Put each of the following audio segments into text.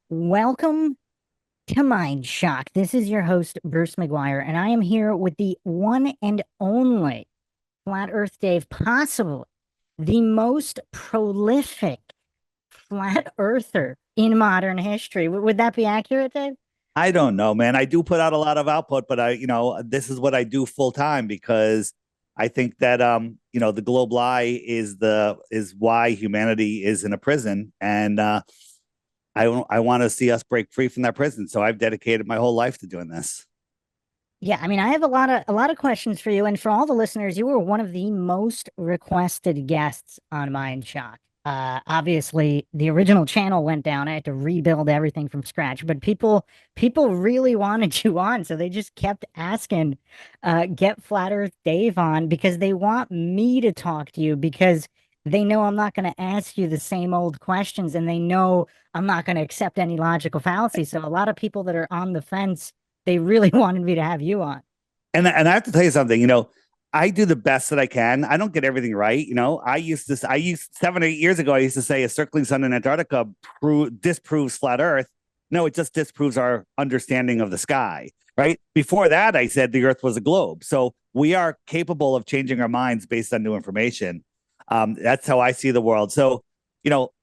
Welcome to Mindshock. This is your host, Bruce McGuire, and I am here with the one and only Flat Earth Dave, possibly the most prolific flat earther in modern history. Would that be accurate, Dave? I don't know, man. I do put out a lot of output, but this is what I do full time because I think that the globe lie is why humanity is in a prison, and I want to see us break free from that prison. So I've dedicated my whole life to doing this. Yeah, I mean, I have a lot of questions for you, and for all the listeners, you were one of the most requested guests on Mindshock. Obviously, the original channel went down. I had to rebuild everything from scratch, but people really wanted you on, so they just kept asking, get Flat Earth Dave on because they want me to talk to you because they know I'm not going to ask you the same old questions, and they know I'm not going to accept any logical fallacy. So a lot of people that are on the fence, they really wanted me to have you on. And I have to tell you something. I do the best that I can. I don't get everything right. I used 7 or 8 years ago. I used to say a circling sun in Antarctica disproves flat Earth. No, it just disproves our understanding of the sky. Right before that, I said the Earth was a globe. So we are capable of changing our minds based on new information. That's how I see the world. So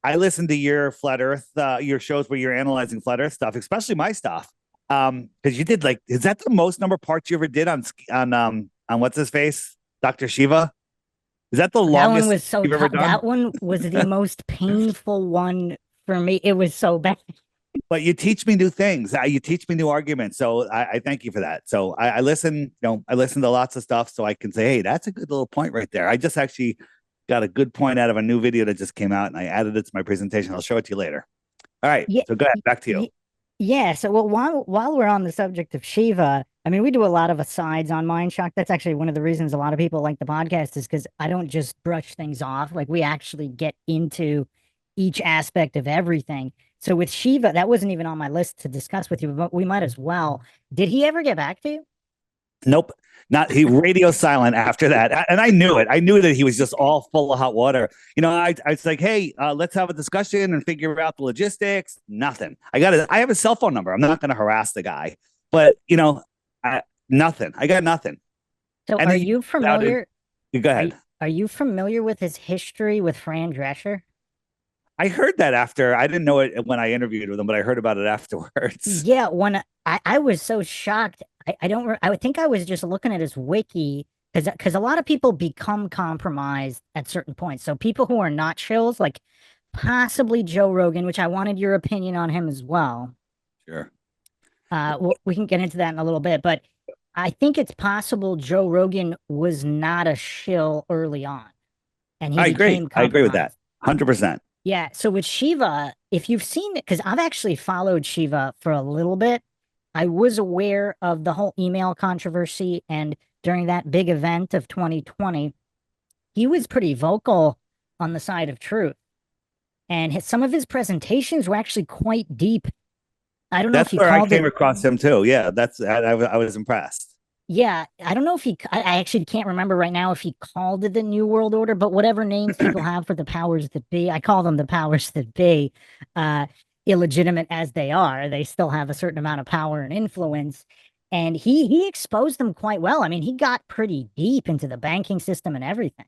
I listen to your flat Earth, your shows where you're analyzing flat Earth stuff, especially my stuff. Because you did is that the most number of parts you ever did on what's his face, Dr. Shiva? Is that the That one longest was so you've ever tough. done? That one was the most painful one for me. It was so bad. But you teach me new things. You teach me new arguments. So I thank you for that. So I listen, I listen to lots of stuff so I can say, hey, that's a good little point right there. I just actually got a good point out of a new video that just came out and I added it to my presentation. I'll show it to you later. All right. Yeah, So go ahead. Back to you. y- yeah. So, well, while we're on the subject of Shiva, I mean, we do a lot of asides on Mindshock. That's actually one of the reasons a lot of people like the podcast is because I don't just brush things off. Like we actually get into each aspect of everything. So with Shiva, that wasn't even on my list to discuss with you, but we might as well. Did he ever get back to you? Nope. Not he radio silent after that. And I knew it. I knew that he was just all full of hot water. I was like, hey, let's have a discussion and figure out the logistics. Nothing. I have a cell phone number. I'm not going to harass the guy, but nothing. I got nothing. So And are then you doubted. familiar? You go Are you, ahead. are you familiar with his history with Fran Drescher? I heard that after. I didn't know it when I interviewed with him, but I heard about it afterwards. Yeah, when I was so shocked. I don't I would think I was just looking at his wiki because a lot of people become compromised at certain points. So people who are not chills, like possibly Joe Rogan, which I wanted your opinion on him as well. Sure. We can get into that in a little bit, but I think it's possible Joe Rogan was not a shill early on and he I agree. became I agree with that. compromised. 100%. Yeah. So with Shiva, if you've seen it, because I've actually followed Shiva for a little bit, I was aware of the whole email controversy. And during that big event of 2020, he was pretty vocal on the side of truth. And some of his presentations were actually quite deep. I don't know if That's he where I called came it. across him too. Yeah, I was impressed. Yeah, I don't know if I actually can't remember right now if he called it the New World Order, but whatever names people have for the powers that be, I call them the powers that be, uh, illegitimate as they are, they still have a certain amount of power and influence. And he exposed them quite well. I mean, he got pretty deep into the banking system and everything.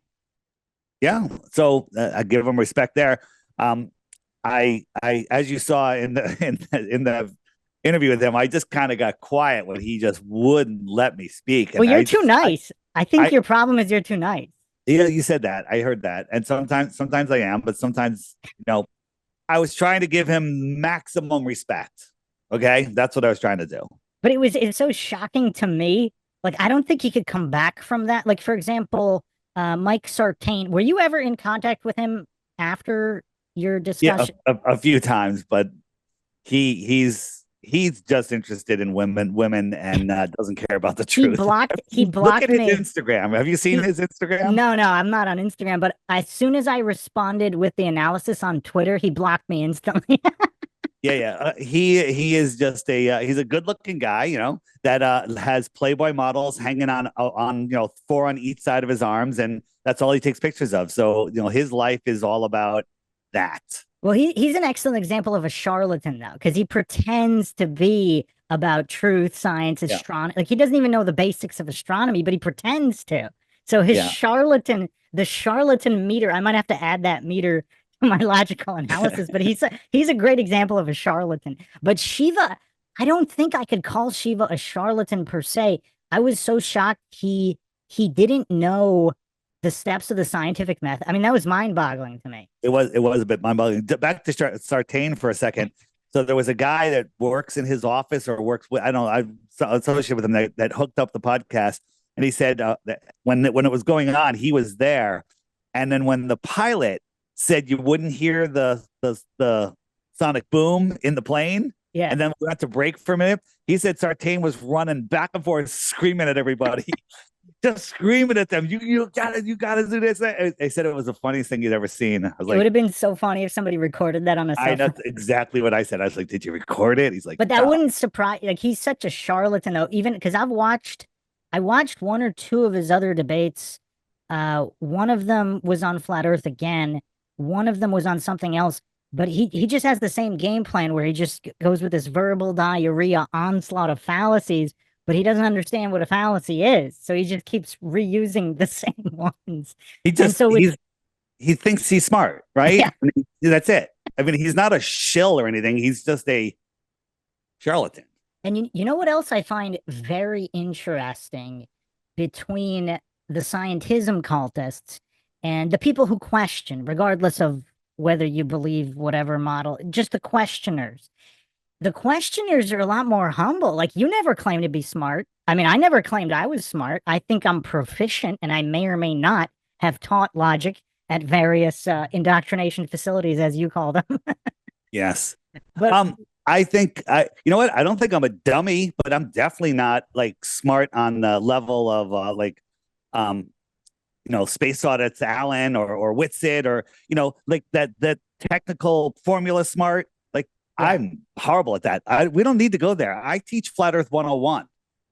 Yeah. So I give him respect there. Um, as you saw in the in the interview with him, I just kind of got quiet when he just wouldn't let me speak, Well, and you're too nice. I think I your problem is you're too nice. yeah, you said that. I heard that, and sometimes I am, but sometimes I was trying to give him maximum respect. Okay, that's what I was trying to do. But it's so shocking to me. Like, I don't think he could come back from that. Like, for example, Mike Sartain, were you ever in contact with him after your Yeah, discussion? a few times, but he's just interested in women, and doesn't care about the He truth. blocked he Look at blocked his me. Instagram. Have you seen He his Instagram? No, I'm not on Instagram, but as soon as I responded with the analysis on Twitter, he blocked me instantly. Yeah. He is just he's a good looking guy, that has Playboy models hanging on four on each side of his arms, and that's all he takes pictures of. So his life is all about that. Well, he's an excellent example of a charlatan though, because he pretends to be about truth, science, Yeah, astronomy. Like he doesn't even know the basics of astronomy, but he pretends to. So yeah. the charlatan meter, I might have to add that meter to my logical analysis, but he's a great example of a charlatan. But Shiva, I don't think I could call Shiva a charlatan per se. I was so shocked he didn't know the steps of the scientific method. I mean, that was mind-boggling to me. It was a bit mind-boggling. Back to Sartain for a second. So there was a guy that works in his office or works with, I don't know, I associated with him that hooked up the podcast, and he said that when it was going on, he was there, and then when the pilot said you wouldn't hear the sonic boom in the plane, Yeah. and then we had to break for a minute, he said Sartain was running back and forth, screaming at everybody. Just screaming at them. You gotta do this. They said it was the funniest thing you'd ever seen. I was It would like, have been so funny if somebody recorded that on a I cell know phone. exactly what I said. I was like, did you record it? He's like, But that no. wouldn't surprise like he's such a charlatan though, even because I watched one or two of his other debates. One of them was on Flat Earth again. One of them was on something else. But he just has the same game plan where he just goes with this verbal diarrhea onslaught of fallacies, but he doesn't understand what a fallacy is. So he just keeps reusing the same ones. He And just so it's he thinks he's smart, right? yeah. I mean, that's it. I mean, he's not a shill or anything. He's just a charlatan. And you know what else I find very interesting between the scientism cultists and the people who question, regardless of whether you believe whatever model, just the questioners. The questioners are a lot more humble. Like you never claimed to be smart. I mean, I never claimed I was smart. I think I'm proficient, and I may or may not have taught logic at various indoctrination facilities, as you call them. Yes. But Um, I think you know what? I don't think I'm a dummy, but I'm definitely not like smart on the level of um, space audits Allen or Witsit or like that technical formula smart. Like yeah. I'm horrible at that. We don't need to go there. I teach Flat Earth 101.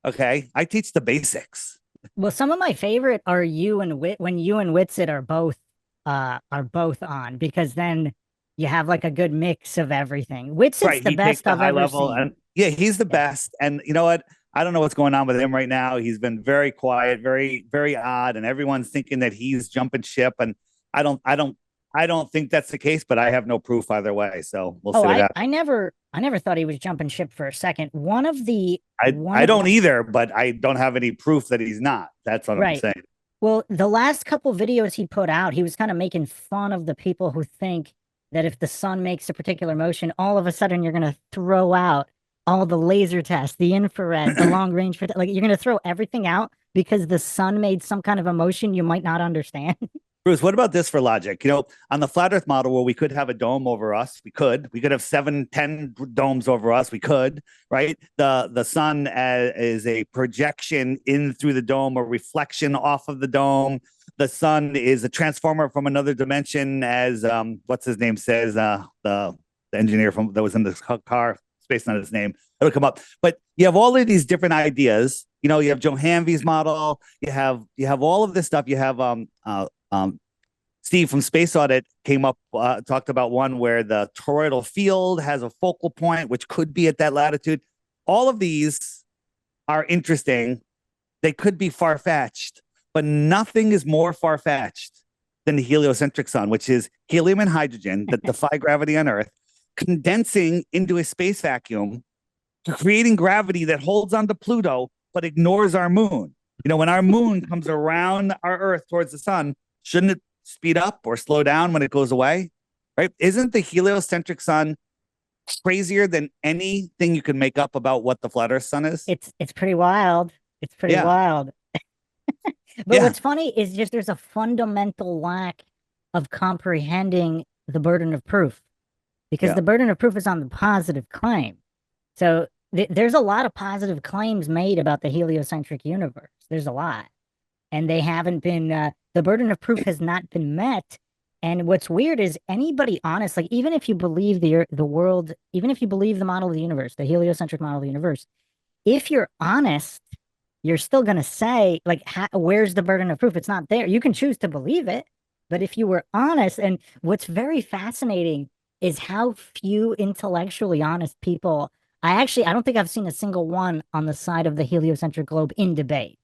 Okay. I teach the basics. Well, some of my favorite are you and when you and Witsit are both on because then you have like a good mix of everything. Witsit's Right. the He takes best the I've high ever level seen. and yeah, he's the Yeah. best. And you know what? I don't know what's going on with him right now. He's been very quiet, very, very odd, and everyone's thinking that he's jumping ship. And I don't, I don't, I don't think that's the case, but I have no proof either way. So we'll Oh, see what happens. I never thought he was jumping ship for a second. One I of don't either, but I don't have any proof that he's not. That's what I'm right. saying. Well, the last couple videos he put out, he was kind of making fun of the people who think that if the sun makes a particular motion, all of a sudden you're going to throw out all the laser tests, the infrared, the long range, like you're going to throw everything out because the sun made some kind of a motion you might not understand. Bruce, what about this for logic? On the flat Earth model where we could have a dome over us, we could have 7, 10 domes over us. We could, right? The sun is a projection in through the dome or reflection off of the dome. The sun is a transformer from another dimension, as what's his name says, the engineer that was in the car, space not his name. It'll come up. But you have all of these different ideas. You have Joe Hanvey's model. You have all of this stuff. You have Steve from Space Audit talked about one where the toroidal field has a focal point, which could be at that latitude. All of these are interesting. They could be far fetched, but nothing is more far fetched than the heliocentric sun, which is helium and hydrogen that defy gravity on Earth, condensing into a space vacuum, creating gravity that holds onto Pluto but ignores our moon. When our moon comes around our Earth towards the sun, shouldn't it speed up or slow down when it goes away? Right? Isn't the heliocentric sun crazier than anything you can make up about what the flat Earth sun is? It's pretty wild. It's pretty Yeah. wild. But Yeah. what's funny is just there's a fundamental lack of comprehending the burden of proof because Yeah. the burden of proof is on the positive claim. So there's a lot of positive claims made about the heliocentric universe. There's a lot. And they haven't been, the burden of proof has not been met. And what's weird is anybody honest, like even if you believe the world, even if you believe the model of the universe, the heliocentric model of the universe, if you're honest, you're still going to say, like, where's the burden of proof? It's not there. You can choose to believe it. But if you were honest, and what's very fascinating is how few intellectually honest people. I don't think I've seen a single one on the side of the heliocentric globe in debate.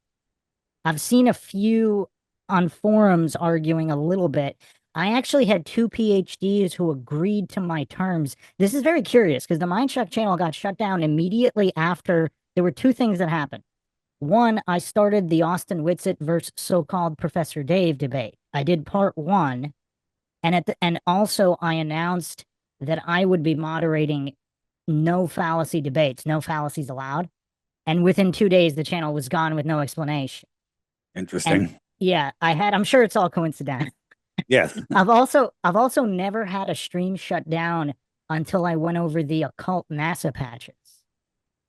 I've seen a few on forums arguing a little bit. I actually had two PhDs who agreed to my terms. This is very curious because the Mindshock channel got shut down immediately after. There were two things that happened. One, I started the Austin Whitsitt versus so-called Professor Dave debate. I did part one, and also I announced that I would be moderating no fallacy debates, no fallacies allowed. And within 2 days, the channel was gone with no explanation. And Interesting. yeah, I'm sure it's all coincidental. Yes. I've also never had a stream shut down until I went over the occult NASA patches.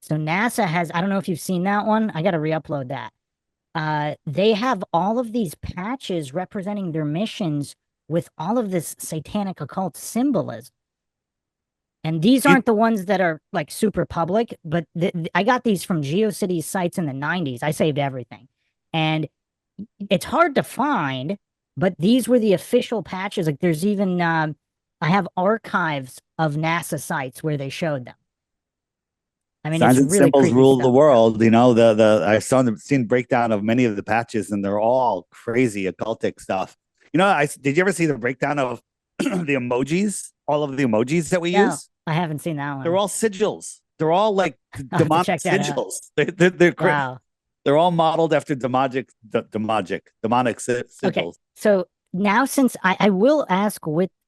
So NASA has, I don't know if you've seen that one. I got to re-upload that. They have all of these patches representing their missions with all of this satanic occult symbolism. And these You, aren't the ones that are like super public, but I got these from GeoCities sites in the 90s. I saved everything. And it's hard to find, but these were the official patches. Like there's even, I have archives of NASA sites where they showed them. I mean, it's Signs and really symbols creepy rule the stuff. world. The I've seen breakdown of many of the patches, and they're all crazy occultic stuff. I did you ever see the breakdown of the emojis? All of the emojis that we No, use, I haven't seen that they're one. all sigils. They're all like I'll have to demonic check that out. sigils. They're Wow. all modeled after demonic Okay. sigils. So now, since I will ask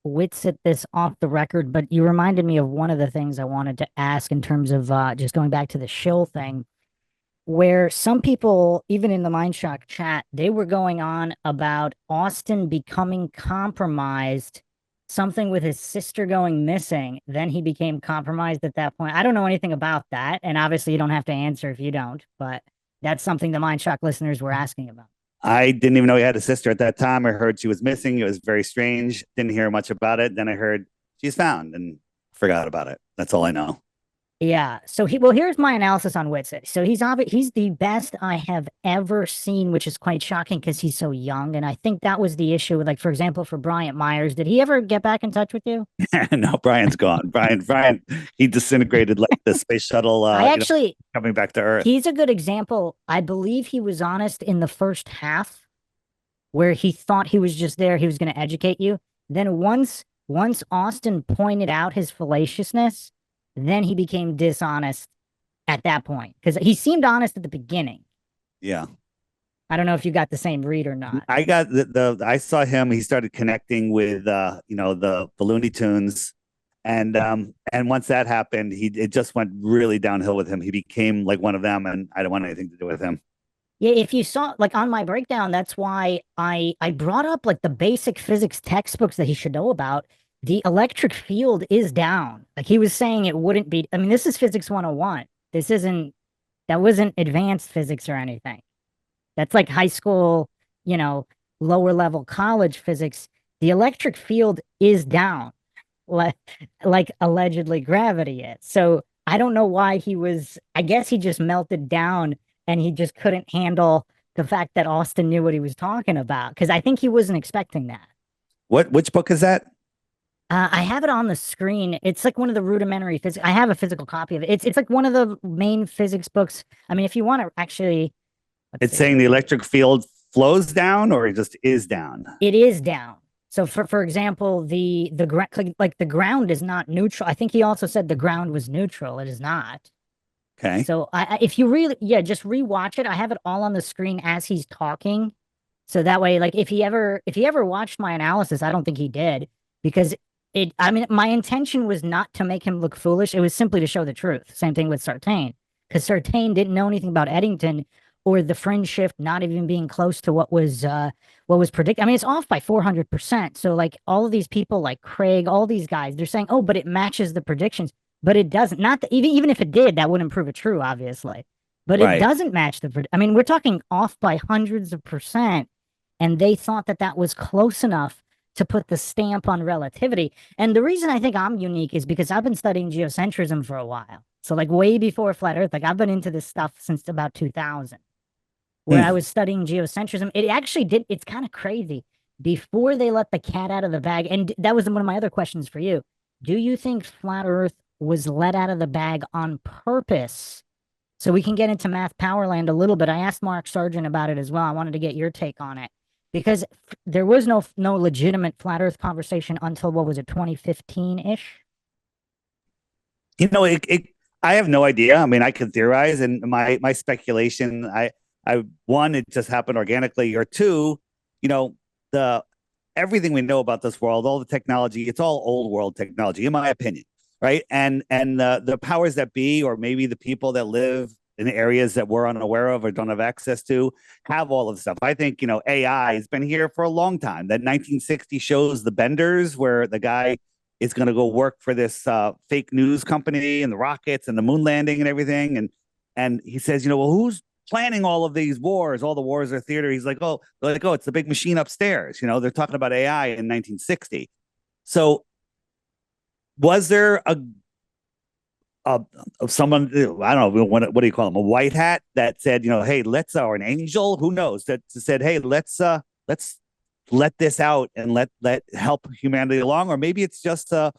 Witsit this off the record, but you reminded me of one of the things I wanted to ask in terms of just going back to the shill thing, where some people, even in the Mindshock chat, they were going on about Austin becoming compromised, something with his sister going missing. Then he became compromised at that point. I don't know anything about that. And obviously, you don't have to answer if you don't, but that's something the Mindshock listeners were asking about. I didn't even know he had a sister at that time. I heard she was missing. It was very strange. Didn't hear much about it. Then I heard she's found and forgot about it. That's all I know. Yeah. So well, here's my analysis on Witsit. So he's the best I have ever seen, which is quite shocking because he's so young. And I think that was the issue with, like, for example, for Bryant Myers. Did he ever get back in touch with you? No, Brian's gone. Brian, he disintegrated like the space shuttle, I actually coming back to Earth. He's a good example. I believe he was honest in the first half where he thought he was just there, he was going to educate you. Then once Austin pointed out his fallaciousness, then he became dishonest at that point because he seemed honest at the beginning. Yeah. I don't know if you got the same read or not. I got I saw him. He started connecting with the Looney Tunes, and once that happened, it just went really downhill with him. He became like one of them, and I don't want anything to do with him. Yeah, if you saw, like, on my breakdown, that's why I brought up like the basic physics textbooks that he should know about. The electric field is down. Like he was saying it wouldn't be. I mean, this is physics 101. This isn't That wasn't advanced physics or anything. That's like high school, you know, lower level college physics. The electric field is down, like allegedly gravity is. So I don't know why I guess he just melted down and he just couldn't handle the fact that Austin knew what he was talking about. Because I think he wasn't expecting that. Which book is that? I have it on the screen. It's like one of the rudimentary physics. I have a physical copy of it. It's like one of the main physics books. I mean, if you want to actually, let's It's see. saying the electric field flows down, or it just is down. It is down. So for example, like the ground is not neutral. I think he also said the ground was neutral. It is not. Okay. So if you really, yeah, just rewatch it. I have it all on the screen as he's talking. So that way, like if he ever watched my analysis, I don't think he did because I mean, my intention was not to make him look foolish. It was simply to show the truth. Same thing with Sartain, because Sartain didn't know anything about Eddington or the fringe shift not even being close to what was predicted. I mean, it's off by 400%. So like all of these people like Craig, all these guys, they're saying, oh, but it matches the predictions, but it doesn't. Not that, even if it did, that wouldn't prove it true, obviously. But it Right. doesn't match I mean, we're talking off by hundreds of percent, and they thought that that was close enough to put the stamp on relativity. And the reason I think I'm unique is because I've been studying geocentrism for a while. So like way before flat earth, like I've been into this stuff since about 2000, where I Hmm. was studying geocentrism. It actually did. It's kind of crazy. Before they let the cat out of the bag, and that was one of my other questions for you. Do you think flat Earth was let out of the bag on purpose? So we can get into math powerland a little bit. I asked Mark Sargent about it as well. I wanted to get your take on it because there was no legitimate flat Earth conversation until what was it, 2015 ish? You know, I have no idea. I mean, I could theorize, and my speculation, I one, it just happened organically, or two, you know, the everything we know about this world, all the technology, it's all old world technology, in my opinion, right? And the powers that be, or maybe the people that live in areas that we're unaware of or don't have access to, have all of the stuff. I think AI has been here for a long time. That 1960 shows, The Benders, where the guy is going to go work for this fake news company and the rockets and the moon landing and everything, and he says, well, who's planning all of these wars? All the wars are theater. He's like, oh, they're like, oh, it's the big machine upstairs. They're talking about AI in 1960. So was there a someone, I don't know, what do you call him, a white hat that said, hey, or an angel, who knows, that said, hey, let's let this out and let help humanity along? Or maybe it's just the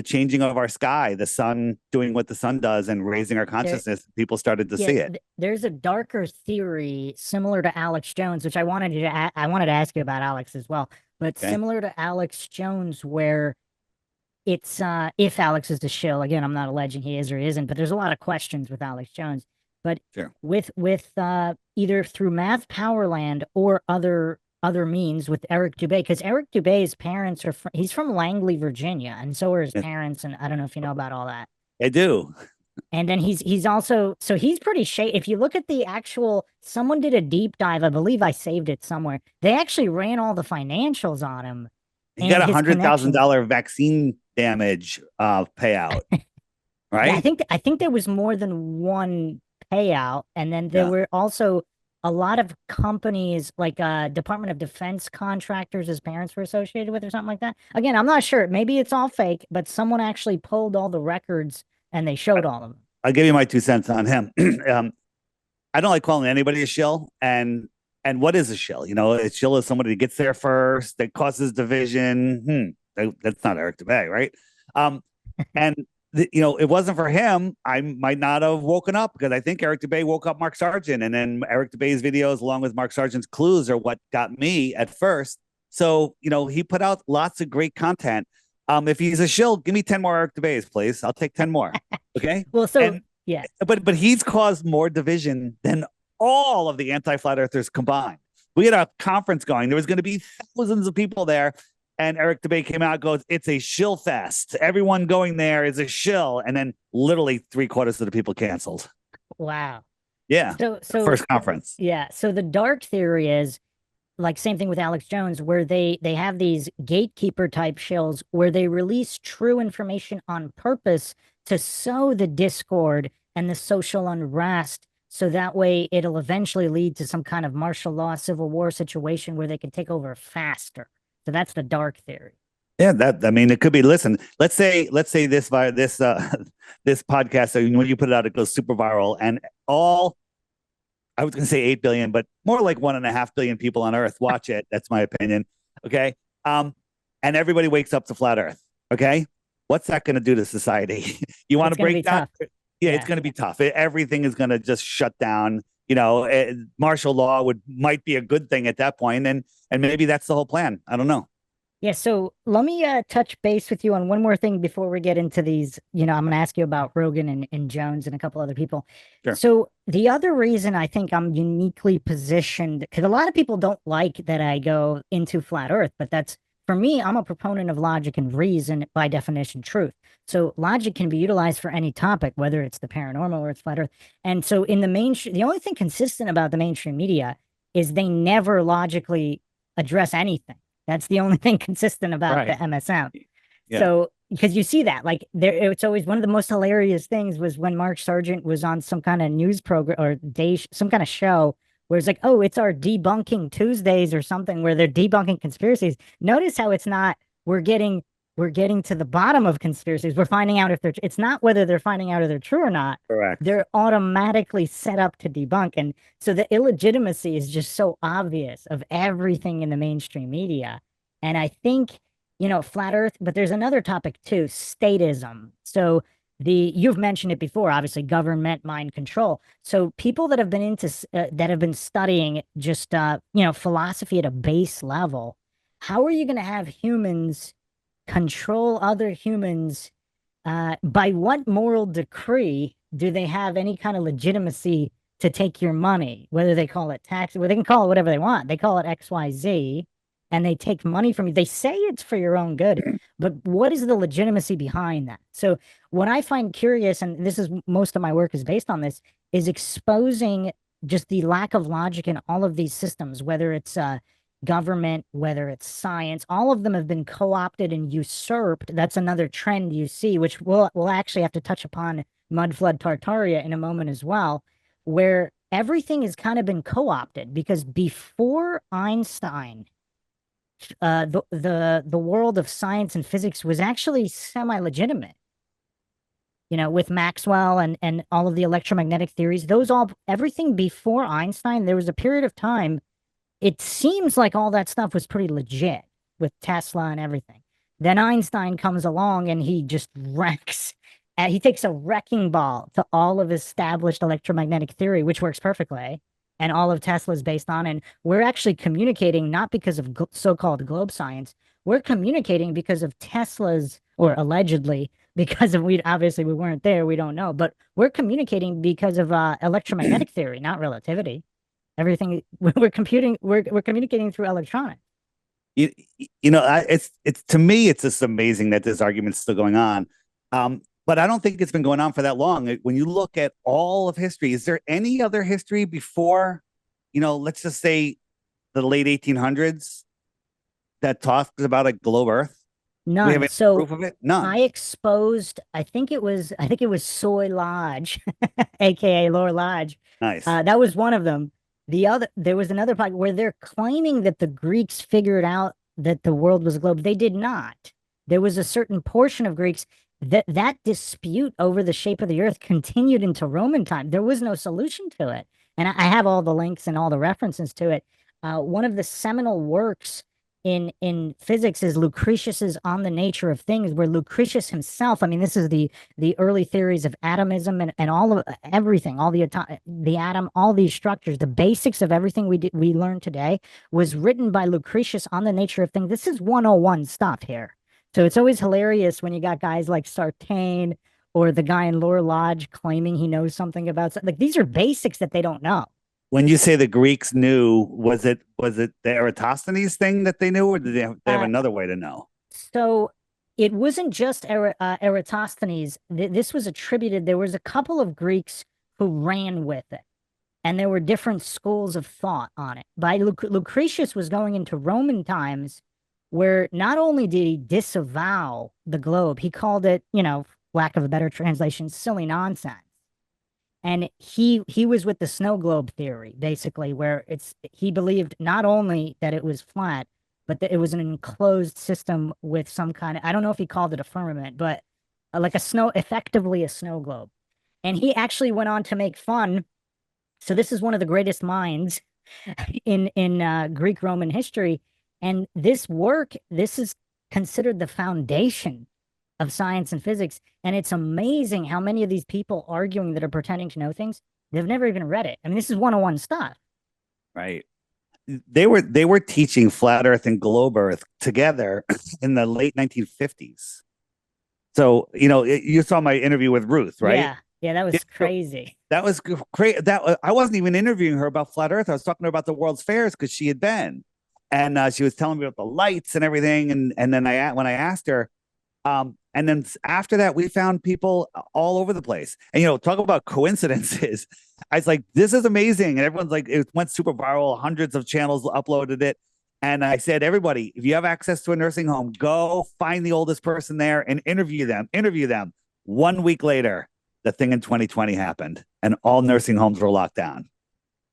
changing of our sky, the sun doing what the sun does and raising our There, consciousness. People started to yeah, see it. there's a darker theory similar to Alex Jones, which I wanted to ask you about Alex as well, but Okay. similar to Alex Jones, where it's if Alex is the shill. Again, I'm not alleging he is or isn't, but there's a lot of questions with Alex Jones. But Sure. with either through Math Powerland or other means with Eric Dubay, because Eric Dubay's parents he's from Langley, Virginia, and so are his Yeah, parents, and I don't know if you know about all that. I do. And then he's also, so he's pretty shady. If you look at the actual, someone did a deep dive. I believe I saved it somewhere. They actually ran all the financials on him He got and a his hundred thousand connections. dollar vaccine damage payout, Yeah, I right? think I think there was more than one payout, and then there Yeah. were also a lot of companies like Department of Defense contractors his parents were associated with or something like that. Again, I'm not sure. Maybe it's all fake, but someone actually pulled all the records and they showed all of them. I'll give you my 2 cents on him. I don't like calling anybody a shill. And what is a shill? A shill is somebody that gets there first, that causes division. That's not Eric DeBay, right? Um, and it wasn't for him, I might not have woken up, because I think Eric DeBay woke up Mark Sargent, and then Eric DeBay's videos, along with Mark Sargent's clues, are what got me at first. So he put out lots of great content. If he's a shill, give me 10 more Eric DeBays, please. I'll take 10 more. Okay. Well, so And yeah. but he's caused more division than all of the anti-flat earthers combined. We had a conference going. There was going to be thousands of people there. And Eric DeBay came out and goes, it's a shill fest. Everyone going there is a shill. And then literally 3/4 of the people canceled. Wow. Yeah. So First conference. yeah. So the dark theory is like same thing with Alex Jones, where they have these gatekeeper type shills where they release true information on purpose to sow the discord and the social unrest. So that way it'll eventually lead to some kind of martial law, civil war situation where they can take over faster. So that's the dark theory. Yeah, I mean, it could be. Listen, let's say this podcast. So when you put it out, it goes super viral, and all, I was going to say 8 billion, but more like 1.5 billion people on Earth watch it. That's my opinion. Okay. And everybody wakes up to flat Earth. Okay. What's that going to do to society? You want It's to going to be break down? tough. Yeah, it's Yeah. going to be tough. Everything is going to just shut down. Martial law might be a good thing at that point, and maybe that's the whole plan. I don't know. Yeah, so let me touch base with you on one more thing before we get into these. I'm going to ask you about Rogan and Jones and a couple other people. Sure. So the other reason I think I'm uniquely positioned, because a lot of people don't like that I go into flat Earth, but that's for me, I'm a proponent of logic and reason, by definition, truth. So logic can be utilized for any topic, whether it's the paranormal or it's flat Earth. And so in the mainstream, the only thing consistent about the mainstream media is they never logically address anything. That's the only thing consistent about the Right. MSM. Yeah. So, because you see that, like it's always one of the most hilarious things was when Mark Sargent was on some kind of news program or some kind of show where it's like, oh, it's our debunking Tuesdays or something where they're debunking conspiracies. Notice how it's not, we're getting to the bottom of conspiracies. We're finding out if it's not whether they're finding out if they're true or not. Correct. They're automatically set up to debunk. And so the illegitimacy is just so obvious of everything in the mainstream media. And I think flat earth, but there's another topic too, statism. So you've mentioned it before, obviously government, mind control. So people that have been that have been studying just philosophy at a base level, how are you going to have humans control other humans? By what moral decree do they have any kind of legitimacy to take your money? Whether they call it tax, well, they can call it whatever they want. They call it XYZ, and they take money from you. They say it's for your own good, but what is the legitimacy behind that? So, what I find curious, and this is most of my work is based on this, is exposing just the lack of logic in all of these systems, whether it's government, whether it's science, all of them have been co-opted and usurped. That's another trend you see, which we'll actually have to touch upon mud flood Tartaria in a moment as well, where everything has kind of been co-opted because before Einstein, the world of science and physics was actually semi-legitimate. With Maxwell and all of the electromagnetic theories, everything before Einstein, there was a period of time it seems like all that stuff was pretty legit with Tesla and everything. Then Einstein comes along and he just wrecks. He takes a wrecking ball to all of established electromagnetic theory, which works perfectly, and all of Tesla's based on. And we're actually communicating not because of so-called globe science. We're communicating because of Tesla's, or allegedly, because of we weren't there, we don't know, but we're communicating because of electromagnetic theory, not relativity. Everything we're communicating through electronics. You, it's to me, it's just amazing that this argument's still going on. But I don't think it's been going on for that long. When you look at all of history, is there any other history before, let's just say the late 1800s that talks about a globe Earth? Do we have None. any So proof of it? None. I exposed, I think it was Soy Lodge, aka Lower Lodge. Nice. That was one of them. There was another part where they're claiming that the Greeks figured out that the world was a globe. They did not. There was a certain portion of Greeks that dispute over the shape of the earth continued into Roman time. There was no solution to it. And I have all the links and all the references to it. One of the seminal works in physics is Lucretius's On the Nature of Things, where Lucretius himself, I mean, this is the early theories of atomism and all of everything, all the atom, all these structures, the basics of everything we learn today was written by Lucretius on the nature of things. This is 101 stuff here. So it's always hilarious when you got guys like Sartain or the guy in Lower Lodge claiming he knows something about something. Like these are basics that they don't know. When you say the Greeks knew, was it the Eratosthenes thing that they knew, or did they have Uh, another way to know? So it wasn't just Eratosthenes. This was attributed. There was a couple of Greeks who ran with it, and there were different schools of thought on it. Lucretius was going into Roman times, where not only did he disavow the globe, he called it, lack of a better translation, silly nonsense. And he was with the snow globe theory, basically, where he believed not only that it was flat, but that it was an enclosed system with some kind of, I don't know if he called it a firmament, but like effectively a snow globe. And he actually went on to make fun. So this is one of the greatest minds in Greek Roman history, and this is considered the foundation of science and physics. And it's amazing how many of these people arguing that are pretending to know things, they've never even read it. I mean, this is 101 stuff. Right. They were teaching flat Earth and globe Earth together in the late 1950s. So you saw my interview with Ruth, right? Yeah, that was crazy. That was great. That I wasn't even interviewing her about flat Earth. I was talking to her about the World's Fairs because she had been, and she was telling me about the lights and everything. And then when I asked her, and then after that, we found people all over the place. And talk about coincidences. I was like, this is amazing, and everyone's like, it went super viral. Hundreds of channels uploaded it. And I said, everybody, if you have access to a nursing home, go find the oldest person there and interview them. Interview them. 1 week later, the thing in 2020 happened, and all nursing homes were locked down.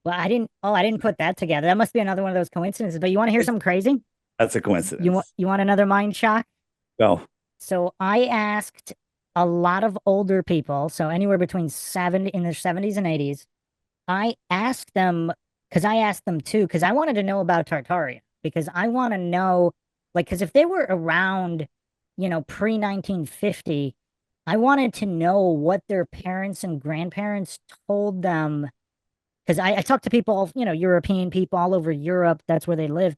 Well, I didn't put that together. That must be another one of those coincidences. But you want to hear something crazy? That's a coincidence. You want another mind shock? Go. So I asked a lot of older people, so anywhere between in their 70s and 80s. I asked them because I asked them too, because I wanted to know about Tartaria, because I want to know Like, because if they were around, pre 1950, I wanted to know what their parents and grandparents told them. Because I talked to people, European people all over Europe. That's where they live.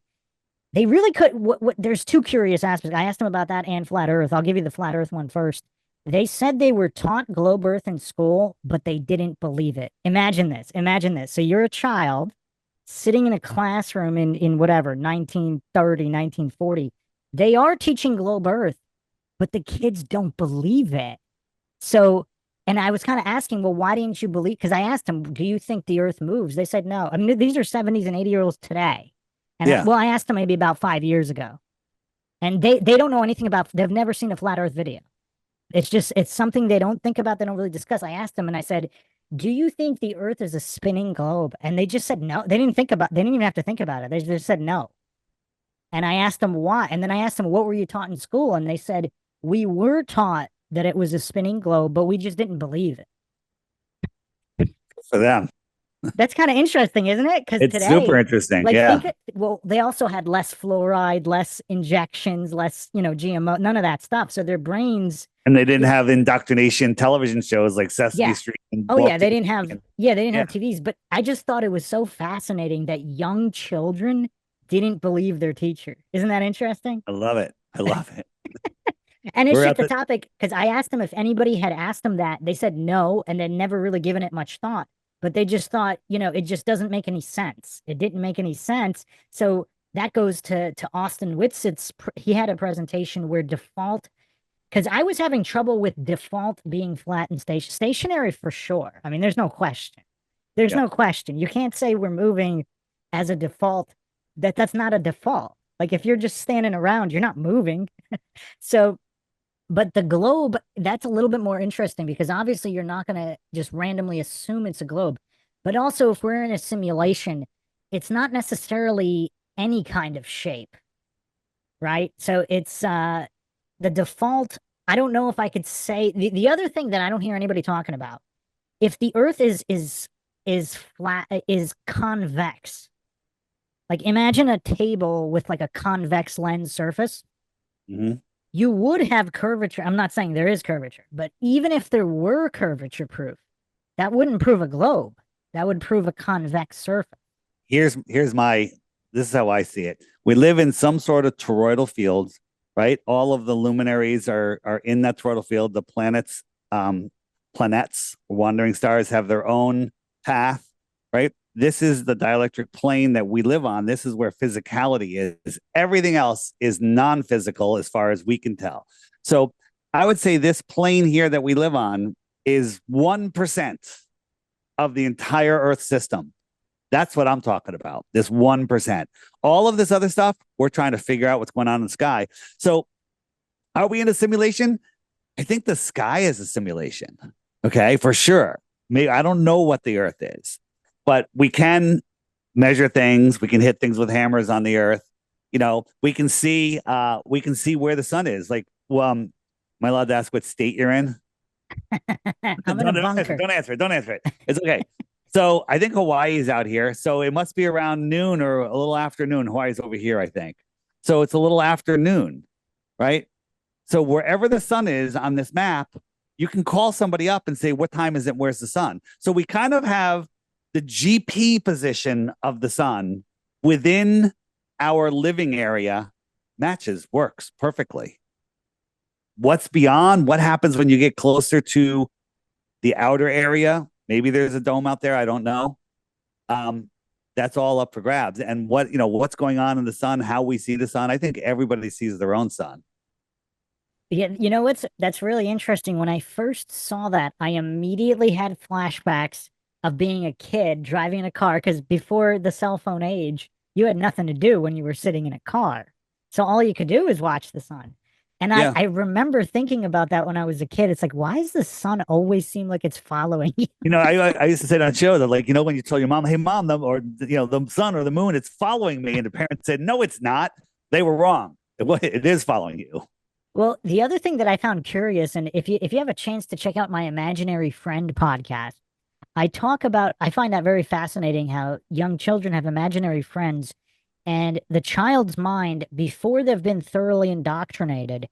They really could. There's two curious aspects. I asked them about that and flat Earth. I'll give you the flat Earth one first. They said they were taught globe Earth in school, but they didn't believe it. Imagine this. Imagine this. So you're a child sitting in a classroom in whatever, 1930, 1940. They are teaching globe Earth, but the kids don't believe it. So, and I was kind of asking, well, why didn't you believe? Because I asked them, do you think the Earth moves? They said no. I mean, these are 70s and 80-year-olds today. And Yeah. I asked them maybe about 5 years ago, and they don't know anything about. They've never seen a flat Earth video. It's something they don't think about. They don't really discuss. I asked them, and I said, "Do you think the Earth is a spinning globe?" And they just said no. They didn't think about. They didn't even have to think about it. They just said no. And I asked them why. And then I asked them, "What were you taught in school?" And they said, "We were taught that it was a spinning globe, but we just didn't believe it." For them. That's kind of interesting, isn't it? Because It's super today, interesting. like, Yeah. well, they also had less fluoride, less injections, less, GMO, none of that stuff. So their brains, And they didn't have indoctrination television shows like Sesame yeah. Street and Oh, yeah, Book they TV. didn't have, And, yeah, they didn't yeah. have TVs. But I just thought it was so fascinating that young children didn't believe their teacher. Isn't that interesting? I love it. I love it. And it's We're just at the the topic because I asked them if anybody had asked them that. They said no, and then never really given it much thought. But they just thought, it just doesn't make any sense. It didn't make any sense. So that goes to Austin Whitsitt's. He had a presentation where default, because I was having trouble with default being flat and stationary for sure. I mean, there's no question. There's yeah. no question. You can't say we're moving as a default. That's not a default. Like if you're just standing around, you're not moving. So but the globe, that's a little bit more interesting because obviously you're not going to just randomly assume it's a globe. But also, if we're in a simulation, it's not necessarily any kind of shape, right? So it's the default. I don't know if I could say the other thing that I don't hear anybody talking about. If the Earth is flat, is convex. Like imagine a table with like a convex lens surface. Mhm. You would have curvature. I'm not saying there is curvature, but even if there were curvature proof, that wouldn't prove a globe. That would prove a convex surface. Here's my this is how I see it. We live in some sort of toroidal field, right? All of the luminaries are in that toroidal field. The planets, wandering stars have their own path, right? This is the dielectric plane that we live on. This is where physicality is. Everything else is non-physical as far as we can tell. So I would say this plane here that we live on is 1% of the entire Earth system. That's what I'm talking about. This 1%. All of this other stuff, we're trying to figure out what's going on in the sky. So are we in a simulation? I think the sky is a simulation. Okay, for sure. Maybe I don't know what the Earth is, but we can measure things. We can hit things with hammers on the Earth. We can see where the sun is. Like, well, am I allowed to ask what state you're in? I'm in a Don't answer. bunker. Don't answer it. Don't answer it. It's okay. So I think Hawaii is out here. So it must be around noon or a little afternoon. Hawaii's over here, I think. So it's a little afternoon, right? So wherever the sun is on this map, you can call somebody up and say, what time is it? Where's the sun? So we kind of have the GP position of the sun within our living area matches, works perfectly. What's beyond? What happens when you get closer to the outer area? Maybe there's a dome out there. I don't know. Um, that's all up for grabs. And what's going on in the sun, how we see the sun. I think everybody sees their own sun. Yeah, that's really interesting. When I first saw that, I immediately had flashbacks of being a kid driving a car because before the cell phone age, you had nothing to do when you were sitting in a car. So all you could do is watch the sun. And I, Yeah. I remember thinking about that when I was a kid. It's like, why does the sun always seem like it's following you? I used to say on show that, like, when you tell your mom, hey mom, the sun or the moon, it's following me. And the parents said, no, it's not. They were wrong. It is following you. Well, the other thing that I found curious, and if you have a chance to check out my Imaginary Friend podcast, I find that very fascinating how young children have imaginary friends And the child's mind, before they've been thoroughly indoctrinated,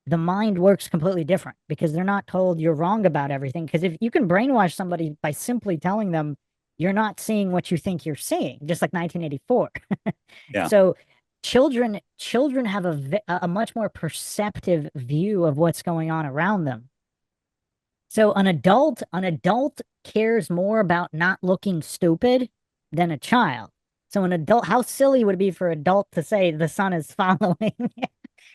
the mind works completely different because they're not told you're wrong about everything. Because if you can brainwash somebody by simply telling them you're not seeing what you think you're seeing, just like 1984. Yeah. So children have a much more perceptive view of what's going on around them. So an adult cares more about not looking stupid than a child. So an adult, how silly would it be for an adult to say the sun is following?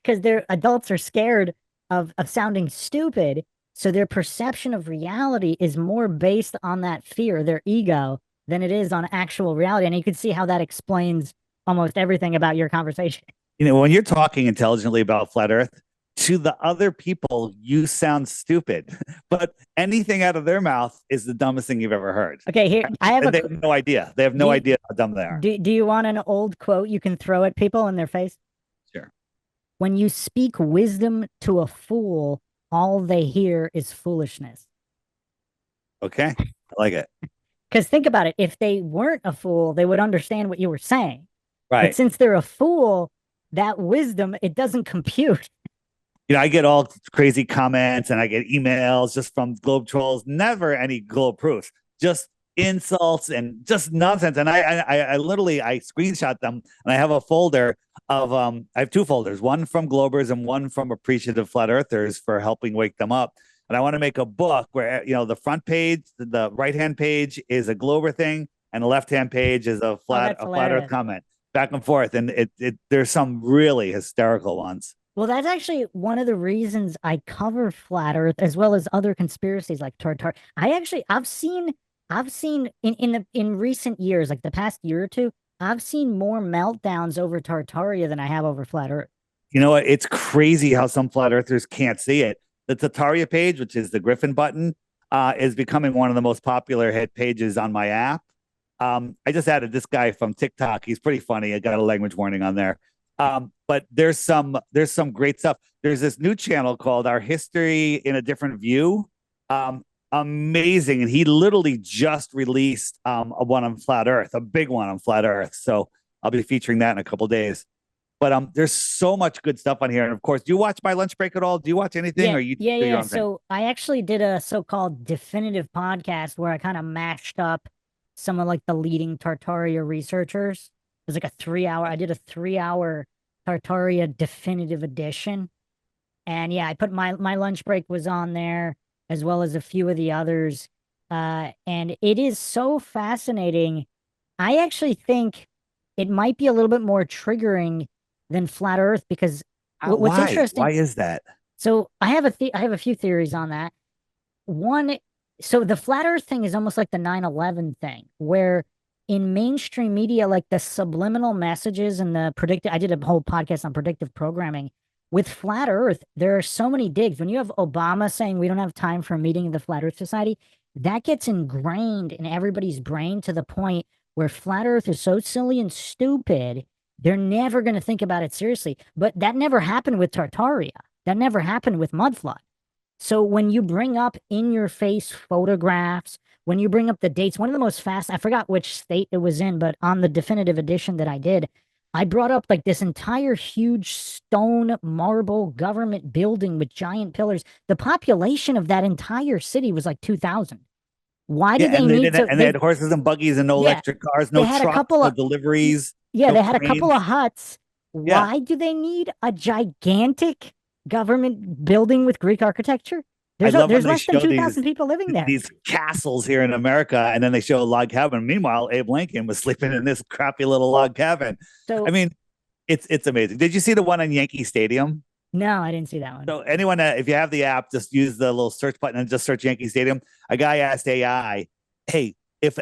Because their adults are scared of sounding stupid. So their perception of reality is more based on that fear, their ego, than it is on actual reality. And you can see how that explains almost everything about your conversation. When you're talking intelligently about flat Earth, to the other people, you sound stupid, but anything out of their mouth is the dumbest thing you've ever heard. Okay, here I have And a. they have no idea. They have Do no you, idea how dumb they are. do you want an old quote you can throw at people in their face? Sure. When you speak wisdom to a fool, all they hear is foolishness. Okay. I like it. Because think about it, if they weren't a fool, they would understand what you were saying. But Right. since they're a fool, that wisdom, it doesn't compute. I get all crazy comments and I get emails just from Globe trolls, never any Globe proofs, just insults and just nonsense. And I literally I screenshot them and I have a folder of I have two folders, one from Globers and one from appreciative flat earthers for helping wake them up. And I want to make a book where the front page, the right hand page is a Glober thing, and the left hand page is Oh, that's a flat Earth hilarious. comment, back and forth. And it there's some really hysterical ones. Well, that's actually one of the reasons I cover flat Earth as well as other conspiracies like Tartar. I've seen in recent years, like the past year or two, I've seen more meltdowns over Tartaria than I have over flat Earth. You know what? It's crazy how some flat earthers can't see it. The Tataria page, which is the Griffin button, is becoming one of the most popular hit pages on my app. I just added this guy from TikTok. He's pretty funny. I got a language warning on there. But there's some great stuff. There's this new channel called Our History in a Different View. Amazing. And he literally just released a one on flat Earth, a big one on flat Earth. So I'll be featuring that in a couple days. But there's so much good stuff on here. And of course, do you watch My Lunch Break at all? Do you watch anything, Yeah, or you yeah, do your yeah. own thing? So I actually did a so-called definitive podcast where I kind of mashed up some of like the leading Tartaria researchers. It was like I did a 3 hour Tartaria definitive edition. And yeah, I put my lunch break was on there as well as a few of the others. And it is so fascinating. I actually think it might be a little bit more triggering than flat Earth because what's Why? interesting. Why is that? So I have a few theories on that. One, so the flat Earth thing is almost like the 9/11 thing, where in mainstream media, like the subliminal messages and the predictive, I did a whole podcast on predictive programming. With flat Earth, there are so many digs. When you have Obama saying we don't have time for a meeting of the Flat Earth Society, that gets ingrained in everybody's brain to the point where flat Earth is so silly and stupid, they're never going to think about it seriously. But that never happened with Tartaria. That never happened with Mudflood. So when you bring up in your face photographs, when you bring up the dates, one of the most fast, I forgot which state it was in, but on the definitive edition that I did, I brought up like this entire huge stone marble government building with giant pillars. The population of that entire city was like 2,000. Why Yeah, do they and they need did it, to? and they had horses and buggies and no Yeah, electric cars, they no had a trucks, couple no of, deliveries, yeah, no they had a couple cranes. of huts. Yeah, Why do they need a gigantic government building with Greek architecture? I love when There's they less than show 2,000 people living there. these castles here in America, and then they show a log cabin. Meanwhile, Abe Lincoln was sleeping in this crappy little log cabin. I So mean, it's amazing. Did you see the one in Yankee Stadium? no, I didn't see that one. So anyone, if you have the app, just use the little search button and just search Yankee Stadium. A guy asked AI, "Hey, if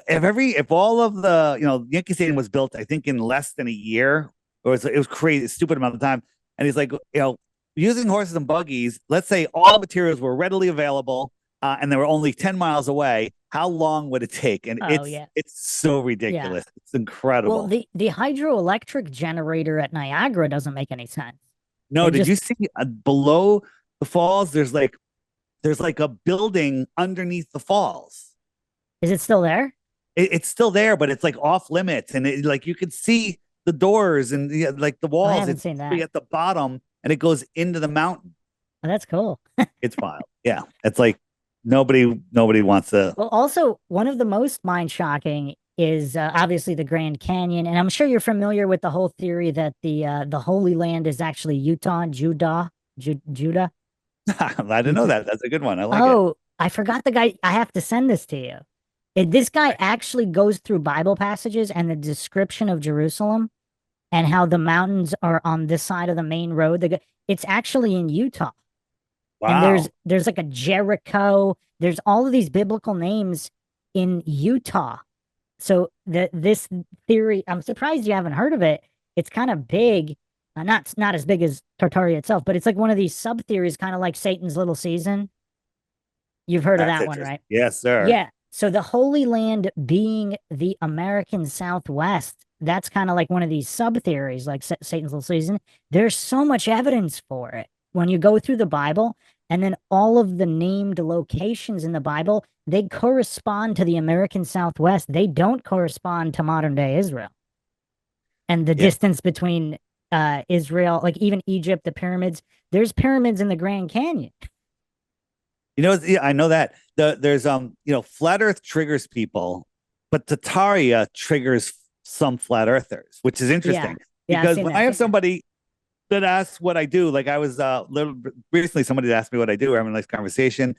all of the Yankee Stadium was built, I think in less than a year, or it was crazy, stupid amount of time," and he's like, using horses and buggies, let's say all materials were readily available, and they were only 10 miles away. How long would it take? And Oh it's yeah. it's so Yeah. ridiculous. It's Well, incredible. the hydroelectric generator at Niagara doesn't make any sense. No, They did just you see below the falls? There's like a building underneath the falls. is it still there? It's still there, but it's like off limits, and like you could see the doors and like the I walls. haven't It's seen that. at the bottom and it goes into the mountain. Oh, that's cool. It's wild. Yeah, it's like nobody wants to. Well, also one of the most mind shocking is obviously the Grand Canyon, and I'm sure you're familiar with the whole theory that the Holy Land is actually Utah, Judah, I didn't know Utah. that. That's a good one. I like it. Oh, I forgot the guy. I have to send this to you. This guy actually goes through Bible passages and the description of Jerusalem and how the mountains are on this side of the main road. It's actually in Utah. And there's Wow. there's like a Jericho. There's all of these biblical names in Utah. So this theory, I'm surprised you haven't heard of it. It's kind of big, not as big as Tartaria itself, but it's like one of these sub theories, kind of like Satan's Little Season. You've heard of That's that one, interesting. right? Yes, sir. Yeah. So the Holy Land being the American Southwest, that's kind of like one of these sub theories, like Satan's Little Season. There's so much evidence for it when you go through the Bible, and then all of the named locations in the Bible, they correspond to the American Southwest. They don't correspond to modern day Israel. And the Yeah. distance between Israel, like even Egypt, the pyramids, there's pyramids in the Grand Canyon. Yeah, I know that there's flat Earth triggers people, but Tataria triggers some flat earthers, which is Yeah. interesting Yeah, I've because seen when I that. have somebody that asks what I do, like I was little recently, somebody asked me what I do. We're having a nice conversation.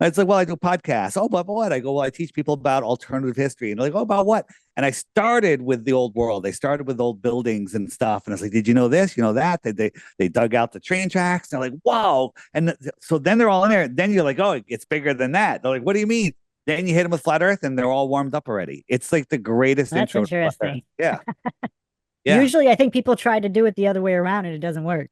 And it's like, well, I do podcasts. Oh, but what? I go, well, I teach people about alternative history. And they're like, oh, about what? And I started with the old world. They started with old buildings and stuff. And I was like, did you know this? You know that? They dug out the train tracks. And they're like, wow. And so then they're all in there. Then you're like, oh, it's bigger than that. They're like, what do you mean? Then you hit them with flat Earth, and they're all warmed up already. It's like the greatest That's intro to flat Earth. interesting. Yeah, yeah. Usually, I think people try to do it the other way around and it doesn't work.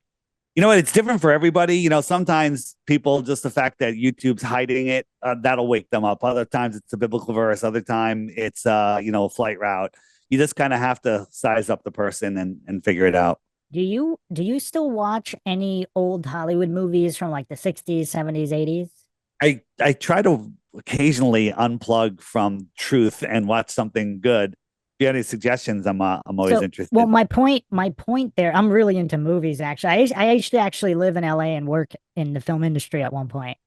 You know what? It's different for everybody. Sometimes people, just the fact that YouTube's hiding it, that'll wake them up. Other times it's a biblical verse. Other time it's a flight route. You just kind of have to size up the person and figure it out. Do you still watch any old Hollywood movies from like the 60s, 70s, 80s? I try to occasionally unplug from truth and watch something good. If you have any suggestions, I'm always So, well, interested. my point there, I'm really into movies actually. I used to actually live in LA and work in the film industry at one point.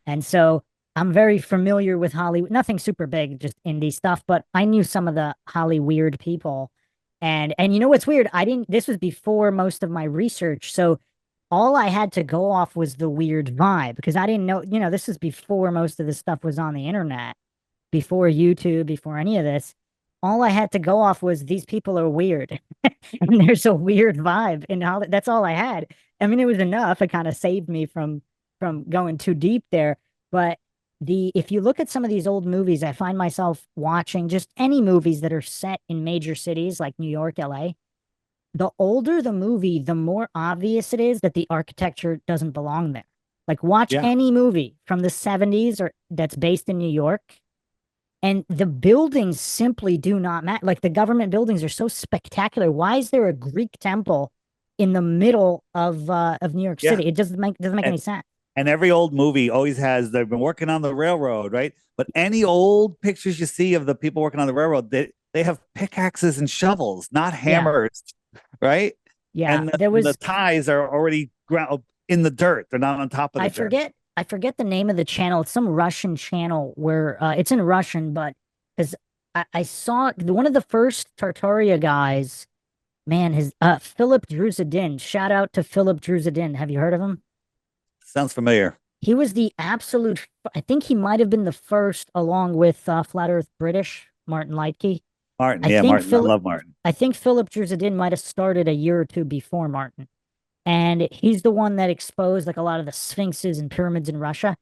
And so I'm very familiar with Hollywood, nothing super big, just indie stuff, but I knew some of the Holly weird people. And you know what's weird? I didn't This was before most of my research. So all I had to go off was the weird vibe because I didn't know, this is before most of this stuff was on the internet, before YouTube, before any of this. All I had to go off was these people are weird. And there's a weird vibe and all that's all I had. I mean, it was enough. It kind of saved me from going too deep there. But the if you look at some of these old movies, I find myself watching just any movies that are set in major cities like New York, LA. The older the movie, the more obvious it is that the architecture doesn't belong there. Like watch Yeah, any movie from the 70s or that's based in New York, and the buildings simply do not match. Like the government buildings are so spectacular. Why is there a Greek temple in the middle of New York yeah. City? It doesn't make And any sense. and every old movie always has they've been working on the railroad, right? But any old pictures you see of the people working on the railroad, they have pickaxes and shovels, not Yeah. hammers, right? Yeah. And There the was ties are already ground in the dirt. They're not on top of I the dirt. forget I forget the name of the channel. It's some Russian channel where it's in Russian, but because I saw one of the first Tartaria guys, man, his Philip Druzadin. Shout out to Philip Druzadin. Have you heard of him? Sounds familiar. He was the absolute, I think he might have been the first, along with Flat Earth British, Martin Lightke. Martin, I yeah, think Martin. I Philip love Martin. I think Philip Druzadin might have started a year or two before Martin. And he's the one that exposed like a lot of the sphinxes and pyramids in Russia.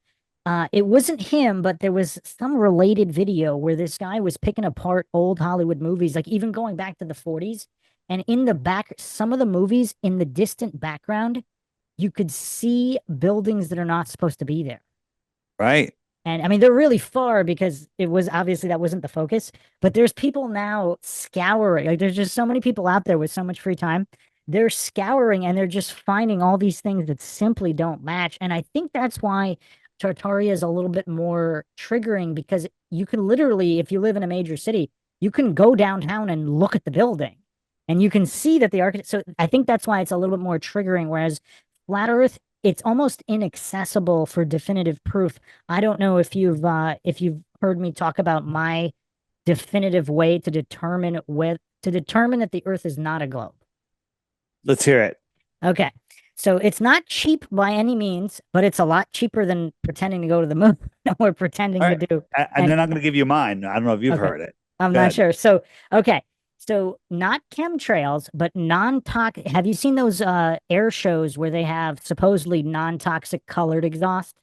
It wasn't him, but there was some related video where this guy was picking apart old Hollywood movies, like even going back to the 40s. And in the back, some of the movies in the distant background, you could see buildings that are not supposed to be there. Right. And I mean, they're really far because it was obviously that wasn't the focus, but there's people now scouring. Like, there's just so many people out there with so much free time. They're scouring and they're just finding all these things that simply don't match. And I think that's why Tartaria is a little bit more triggering because you can literally, if you live in a major city, you can go downtown and look at the building And you can see that the architect. So I think that's why it's a little bit more triggering. Whereas flat Earth, it's almost inaccessible for definitive proof. I don't know if you've heard me talk about my definitive way to determine that the Earth is not a globe. Let's hear it. Okay. So it's not cheap by any means, but it's a lot cheaper than pretending to go to the moon or pretending All to right. do. And And then I'm going to give you mine. I don't know if you've okay, heard it. I'm Go not ahead. sure. So, okay. So not chemtrails, but non-toxic. Have you seen those air shows where they have supposedly non-toxic colored exhaust?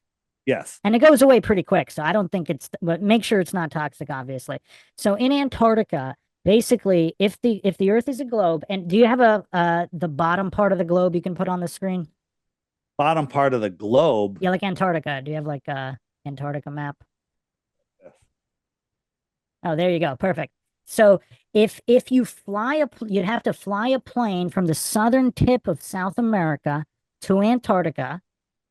Yes. And it goes away pretty quick. So I don't think but make sure it's not toxic, obviously. So in Antarctica, basically, if the Earth is a globe, and do you have the bottom part of the globe you can put on the screen? Bottom part of the globe. Yeah, like Antarctica. Do you have like a Antarctica map? Yes. Oh, there you go. Perfect. So if you you'd have to fly a plane from the southern tip of South America to Antarctica,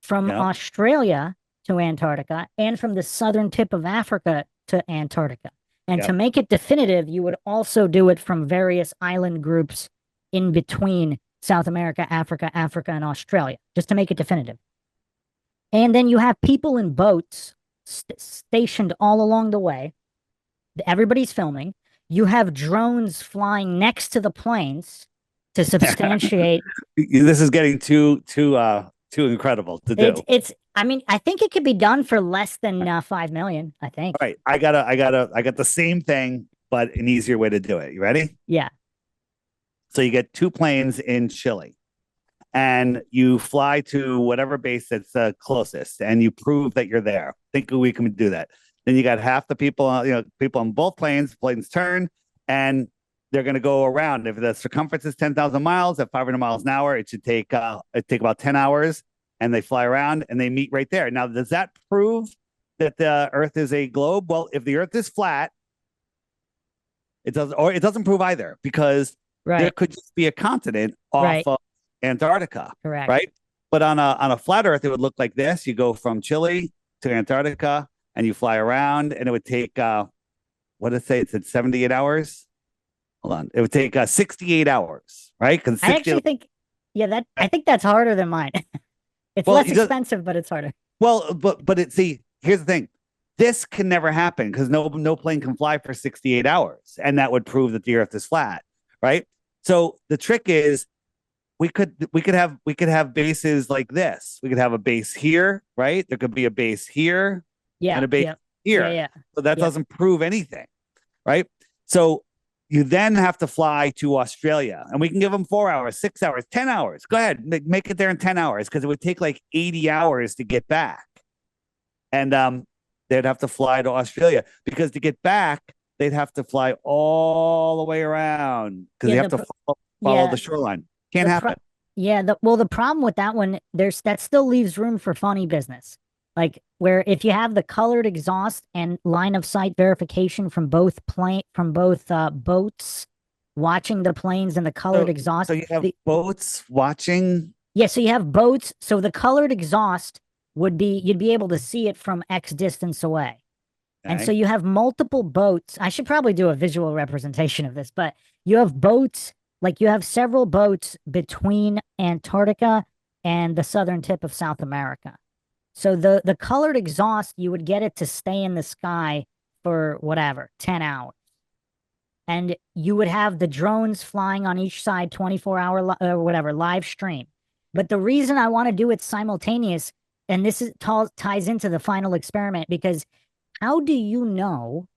from Yep. Australia to Antarctica, and from the southern tip of Africa to Antarctica. And to Yep. make it definitive, you would also do it from various island groups in between South America, Africa, and Australia, just to make it definitive. And then you have people in boats stationed all along the way. Everybody's filming. You have drones flying next to the planes to substantiate. This is getting too incredible to do. I mean, I think it could be done for less than 5 million, I think. All right. I got the same thing, but an easier way to do it. You ready? Yeah. So you get two planes in Chile and you fly to whatever base that's closest and you prove that you're there. Think we can do that. Then you got half the people, people on both planes turn and they're going to go around. If the circumference is 10,000 miles at 500 miles an hour, it should take about 10 hours and they fly around and they meet right there. Now, does that prove that the Earth is a globe? Well, if the Earth is flat, it doesn't prove either because there Right. could just be a continent off Right. of Antarctica, Correct. right? But on a flat Earth, it would look like this. You go from Chile to Antarctica and you fly around, and it would take what did it say? It said 78 hours. Hold on, it would take 68 hours, right? Because I actually think, yeah, I think that's harder than mine. It's well, less expensive, but it's harder. well, see, here's the thing. This can never happen because no plane can fly for 68 hours, and that would prove that the Earth is flat, right? So the trick is we could have bases like this. We could have a base here, right? There could be a base here Yeah. and a base Yeah. here. Yeah. So that Yeah. doesn't prove anything, right? So you then have to fly to Australia, and we can give them 4 hours, 6 hours, 10 hours. Go ahead, make it there in 10 hours because it would take like 80 hours to get back. And they'd have to fly to Australia because to get back, they'd have to fly all the way around because Yeah. they have to follow Yeah. the shoreline. Can't The happen. Yeah, the problem with that one, that still leaves room for funny business. Like where if you have the colored exhaust and line of sight verification from both boats watching the planes and the colored So, exhaust. so you have The, boats watching. yeah, so you have boats, so the colored exhaust you'd be able to see it from X distance away. And so Okay. you have multiple boats. I should probably do a visual representation of this, but you have boats, like you have several boats between Antarctica and the southern tip of South America. So the colored exhaust, you would get it to stay in the sky for whatever, 10 hours. And you would have the drones flying on each side 24-hour or whatever live stream. But the reason I want to do it simultaneous, and this ties into the final experiment, because how do you know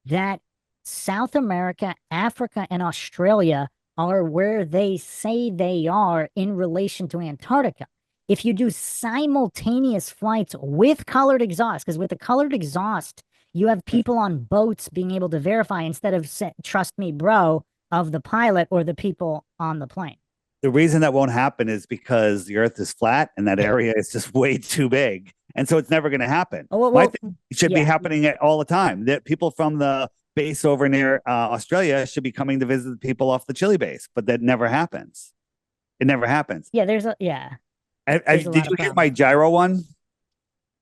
that South America, Africa, and Australia are where they say they are in relation to Antarctica? If you do simultaneous flights with colored exhaust, because with the colored exhaust, you have people on boats being able to verify instead of trust me, bro, of the pilot or the people on the plane. The reason that won't happen is because the Earth is flat and that area is just way too big, and so it's never going to happen. Oh, My thing should be yeah. happening all the time. That people from the base over near Australia should be coming to visit the people off the Chile base, but that never happens. It never happens. Yeah, there's a lot Did you of get my problems. gyro one?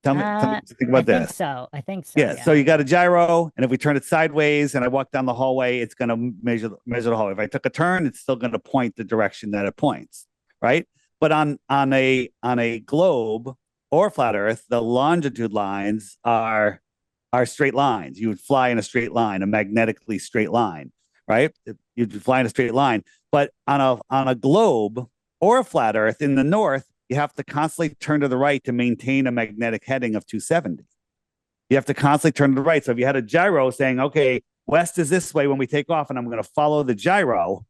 Tell me what you think I about think this. so. I think so. Yeah, Yeah. so you got a gyro, and if we turn it sideways and I walk down the hallway, it's going to measure the hallway. If I took a turn, it's still going to point the direction that it points, right? But on a globe or flat Earth, the longitude lines are straight lines. You would fly in a straight line, a magnetically straight line, right? You'd fly in a straight line. But on a globe or a flat Earth in the north, you have to constantly turn to the right to maintain a magnetic heading of 270. You have to constantly turn to the right. So if you had a gyro saying, okay, west is this way when we take off, and I'm going to follow the gyro,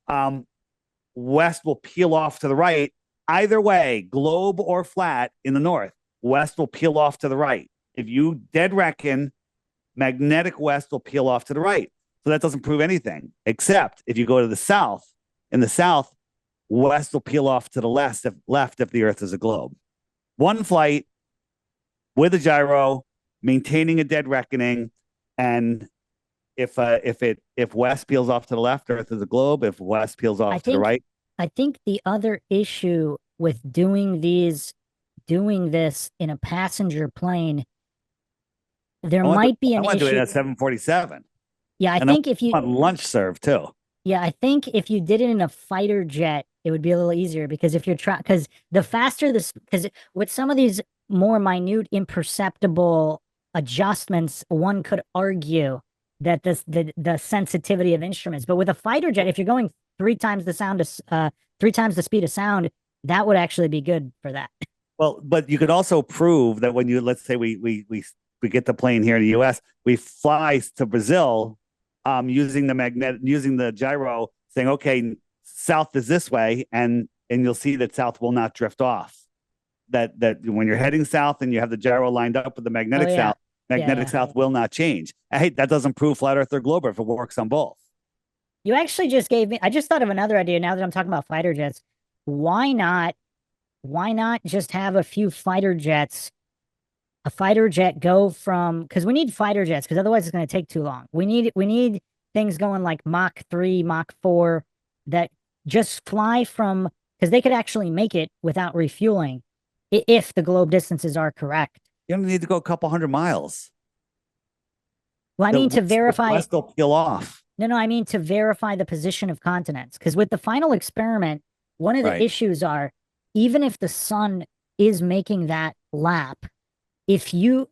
um, west will peel off to the right. Either way, globe or flat in the north, west will peel off to the right. If you dead reckon, magnetic west will peel off to the right. So that doesn't prove anything, except if you go to the south. In the south, west will peel off to the left if the Earth is a globe. One flight with a gyro, maintaining a dead reckoning, and if west peels off to the left, Earth is a globe. If west peels I off to the think right, I think the other issue with doing this in a passenger plane, there might be I an want to do it issue. at 747, Yeah, I and I think if you want lunch served too. Yeah, I think if you did it in a fighter jet, it would be a little easier because if you're trying, because the faster this, because with some of these more minute, imperceptible adjustments, one could argue that the sensitivity of instruments. But with a fighter jet, if you're going three times the speed of sound, that would actually be good for that. Well, but you could also prove that when you, let's say we get the plane here in the U.S., we fly to Brazil, using the gyro, saying, okay, south is this way, and you'll see that south will not drift off. That when you're heading south and you have the gyro lined up with the Oh magnetic yeah, south, yeah, magnetic yeah. south will not change. Hey, that doesn't prove flat Earth or globe if it works on both. You actually just gave me. I just thought of another idea now that I'm talking about fighter jets. Why not? Why not just have a fighter jet go from, because we need fighter jets, because otherwise it's going to take too long. We need things going like Mach 3, Mach 4 that just fly from, because they could actually make it without refueling if the globe distances are correct. You only need to go a couple hundred miles. Well, I The mean to west, the verify, west will peel off. no, I mean to verify the position of continents. Because with the final experiment, one of the Right. issues are even if the sun is making that lap, if you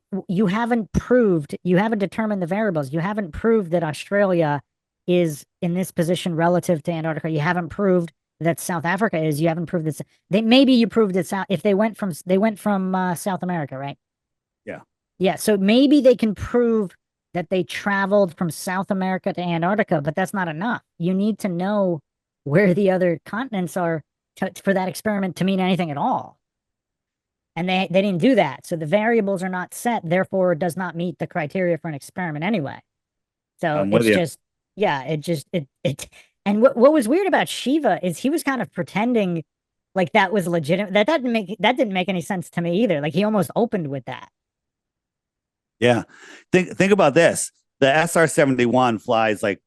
haven't proved, you haven't determined the variables, you haven't proved that Australia is in this position relative to Antarctica, you haven't proved that South Africa is, you haven't proved this. They maybe you proved it south if they went from South America, right? Yeah. Yeah, so maybe they can prove that they traveled from South America to Antarctica, but that's not enough. You need to know where the other continents are for that experiment to mean anything at all. And they didn't do that. So the variables are not set, therefore it does not meet the criteria for an experiment anyway. So I'm with it's you. just, yeah, it and what was weird about Shiva is he was kind of pretending like that was legitimate. That didn't make any sense to me either. Like he almost opened with that. Yeah. Think about this. The SR-71 flies like,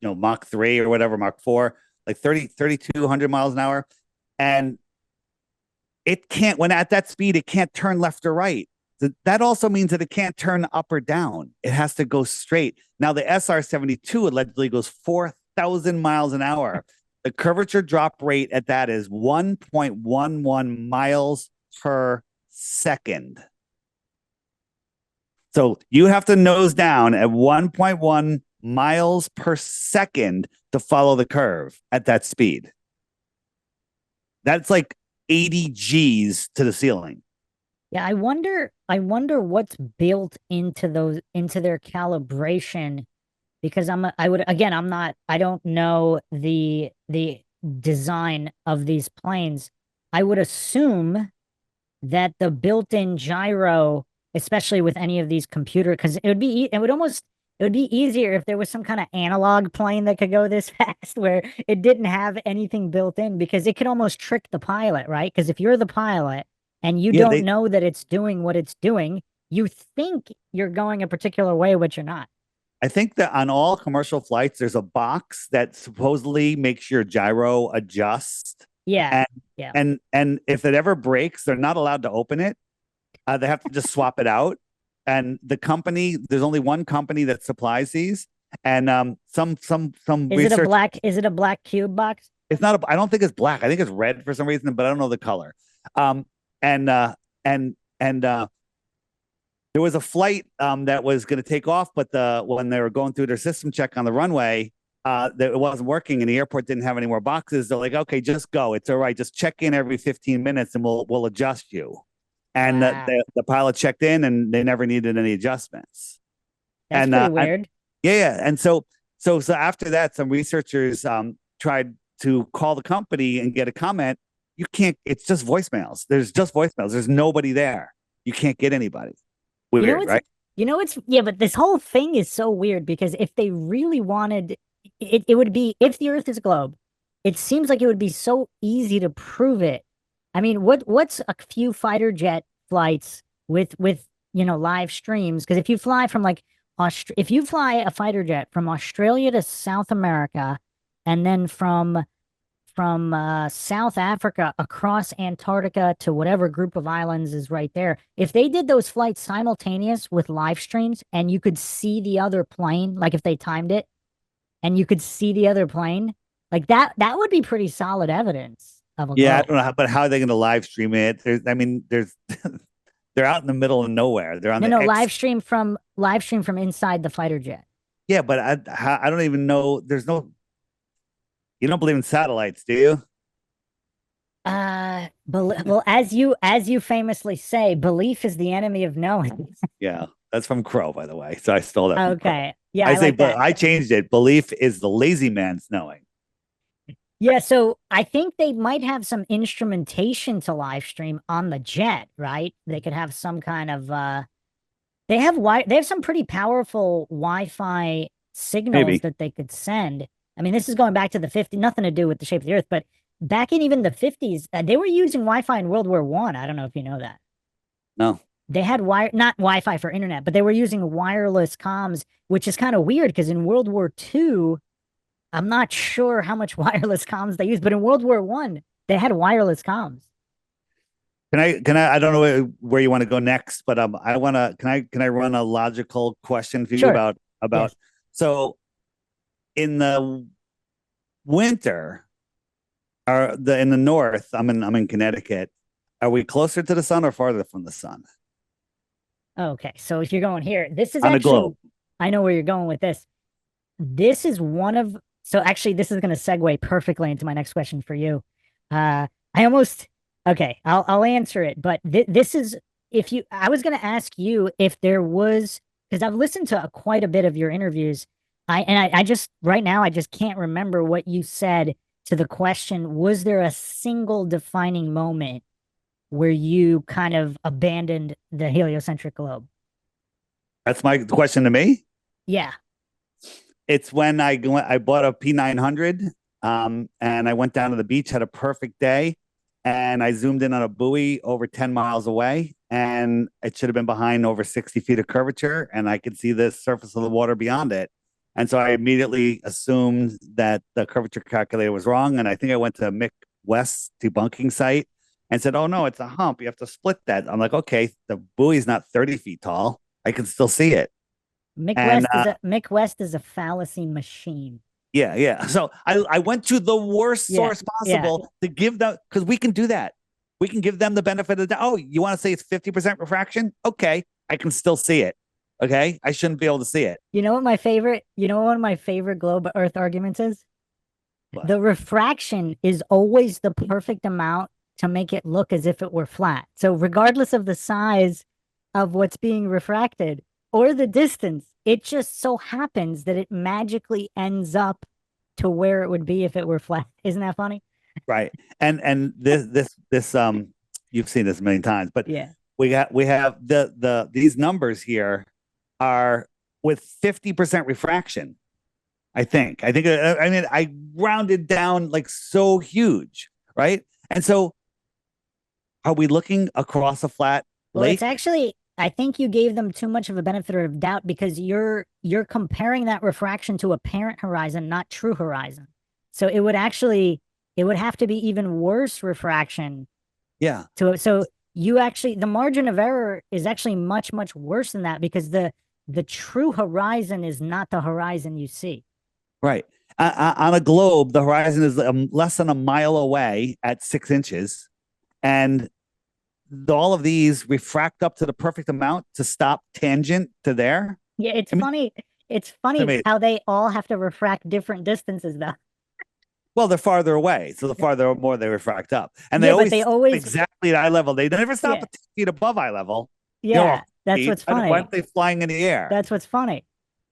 Mach 3 or whatever, Mach 4, like 3,200 miles an hour. And it can't, when at that speed, it can't turn left or right. That also means that it can't turn up or down. It has to go straight. Now, the SR-72 allegedly goes 4,000 miles an hour. The curvature drop rate at that is 1.11 miles per second. So you have to nose down at 1.1 miles per second to follow the curve at that speed. That's like 80 G's to the ceiling. Yeah, I wonder what's built into their calibration because I don't know the design of these planes. I would assume that the built-in gyro, especially with any of these computer, because it would be easier if there was some kind of analog plane that could go this fast where it didn't have anything built in because it could almost trick the pilot, right? Because if you're the pilot and you Yeah, don't know that it's doing what it's doing, you think you're going a particular way, which you're not. I think that on all commercial flights, there's a box that supposedly makes your gyro adjust. Yeah. And Yeah. and if it ever breaks, they're not allowed to open it. They have to just swap it out. And the company, there's only one company that supplies these. And some research. Is it a black cube box? It's not a. I don't think it's black. I think it's red for some reason, but I don't know the color. And there was a flight that was going to take off, but when they were going through their system check on the runway, that it wasn't working, and the airport didn't have any more boxes. They're like, "Okay, just go. It's all right. Just check in every 15 minutes, and we'll adjust you." And Wow. the pilot checked in, and they never needed any adjustments. That's pretty weird. Yeah. And so after that, some researchers tried to call the company and get a comment. You can't. It's just voicemails. There's just voicemails. There's nobody there. You can't get anybody. You know Weird, what's right? you know what's yeah, but this whole thing is so weird because if they really wanted it would be if the Earth is a globe, it seems like it would be so easy to prove it. I mean, what's a few fighter jet flights with live streams? Because if you fly from like if you fly a fighter jet from Australia to South America and then from South Africa across Antarctica to whatever group of islands is right there. If they did those flights simultaneous with live streams and you could see the other plane, like if they timed it and you could see the other plane, like that would be pretty solid evidence of a Yeah, I globe. don't know, but how are they going to live stream it? There's they're out in the middle of nowhere. They're on No, the no, X. live stream from inside the fighter jet. Yeah, but I don't even know. There's no. You don't believe in satellites, do you? Well, as you famously say, belief is the enemy of knowing. Yeah, that's from Crow, by the way. So I stole that from Crow. Okay. Yeah, I I say, like but that. I changed it. Belief is the lazy man's knowing. Yeah, so I think they might have some instrumentation to live stream on the jet, right? They could have some kind of they have some pretty powerful Wi-Fi signals Maybe. that they could send. I mean, this is going back to the 50s, nothing to do with the shape of the earth, but back in even the 50s, they were using Wi-Fi in World War One. I don't know if you know that. No. They had not Wi-Fi for internet, but they were using wireless comms, which is kind of weird because in World War Two, I'm not sure how much wireless comms they used, but in World War One, they had wireless comms. Can I don't know where you want to go next, but I want to can I run a logical question for you Sure. about Yes. so in the winter are the in the north, I'm in Connecticut. Are we closer to the sun or farther from the sun Okay. So if you're going here, this is on the actually, globe? I know where you're going with this. This is one of, so actually, this is going to segue perfectly into my next question for you. I almost, okay, I'll answer it, but this is, I was going to ask you if there was, because I've listened to quite a bit of your interviews. I just, right now, I just can't remember what you said to the question, was there a single defining moment where you kind of abandoned the heliocentric globe? That's my question to me. Yeah. It's when I bought a P900, and I went down to the beach, had a perfect day, and I zoomed in on a buoy over 10 miles away, and it should have been behind over 60 feet of curvature, and I could see the surface of the water beyond it. And so I immediately assumed that the curvature calculator was wrong. And I think I went to Mick West's debunking site and said, "Oh no, it's a hump. You have to split that." I'm like, "Okay, the buoy's not 30 feet tall. I can still see it." And Mick West is a fallacy machine. yeah. So I went to the worst Yeah. source Yeah. possible to give them, because we can do that. We can give them the benefit of the doubt. Oh, you want to say it's 50% refraction? Okay, I can still see it. Okay, I shouldn't be able to see it. You know what one of my favorite globe Earth arguments is? But The refraction is always the perfect amount to make it look as if it were flat. So regardless of the size of what's being refracted or the distance, it just so happens that it magically ends up to where it would be if it were flat. Isn't that funny? right, and this you've seen this a million times, but Yeah. we have these numbers here are with 50% refraction. I mean, I rounded down like so huge, right? And so are we looking across a flat Well, it's lake? actually, I think you gave them too much of a benefit of doubt because you're comparing that refraction to apparent horizon, not true horizon. So it would have to be even worse refraction Yeah. to it. So you actually the margin of error is actually much, much worse than that because the true horizon is not the horizon you see. Right. On a globe, the horizon is less than a mile away at 6 inches, and all of these refract up to the perfect amount to stop tangent to there. Yeah, it's I mean, funny. It's I funny mean, how they all have to refract different distances though. well, they're farther away, so the farther more they refract up, and they Yeah, but always they stop always exactly at eye level. They never stop yeah, at 2 feet above eye level. Or yeah, that's feet. what's Why funny. aren't they flying in the air? That's what's funny.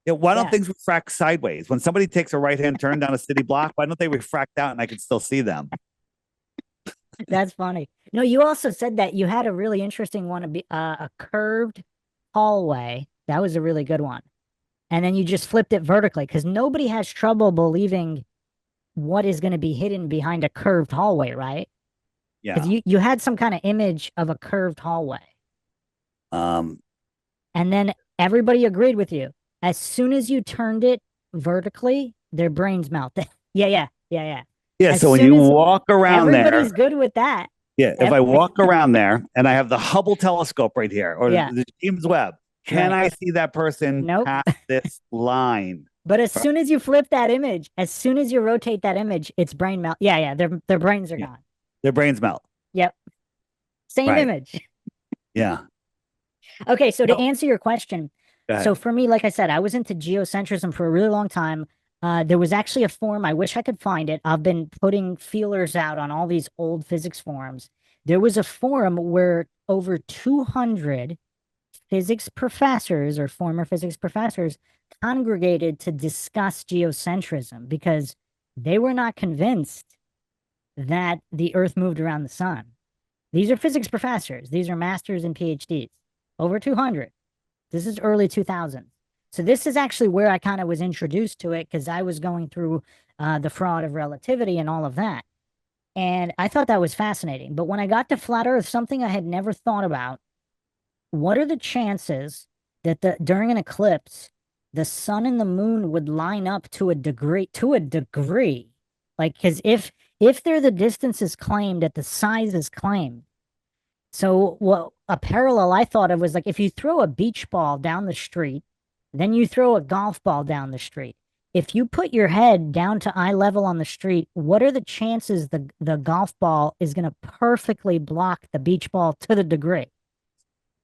Why don't Yeah, things refract sideways? When somebody takes a right hand turn down a city block, why don't they refract out and I can still see them? that's funny. No, you also said that you had a really interesting one, a curved hallway. That was a really good one. And then you just flipped it vertically because nobody has trouble believing what is going to be hidden behind a curved hallway, right? Because Yeah. you had some kind of image of a curved hallway. Um, And then everybody agreed with you. As soon as you turned it vertically, their brains melted. Yeah, yeah, yeah, yeah. yeah. As So when soon you as walk around there, everybody's good with that. yeah, if Ev- I walk around there and I have the Hubble telescope right here or yeah, the James Webb, can right. I see that person Nope. past this line? But as soon as you flip that image, as soon as you rotate that image, it's brain melt. Yeah, yeah, their brains are Yeah. gone. Their brains melt. Yep. Same Right. image. Yeah. Okay, so to No, answer your question, go so ahead. for me, like I said, I was into geocentrism for a really long time. There was actually a forum, I wish I could find it. I've been putting feelers out on all these old physics forums. There was a forum where over 200 physics professors or former physics professors congregated to discuss geocentrism because they were not convinced that the Earth moved around the sun. These are physics professors. These are masters and PhDs. Over 200. This is early 2000s. So this is actually where I kind of was introduced to it because I was going through the fraud of relativity and all of that. And I thought that was fascinating. But when I got to flat Earth, something I had never thought about, what are the chances that during an eclipse, the sun and the moon would line up to a degree? Like, because if they're the distances claimed at the sizes claimed, so what a parallel I thought of was like if you throw a beach ball down the street, then you throw a golf ball down the street. If you put your head down to eye level on the street, what are the chances the golf ball is going to perfectly block the beach ball to the degree?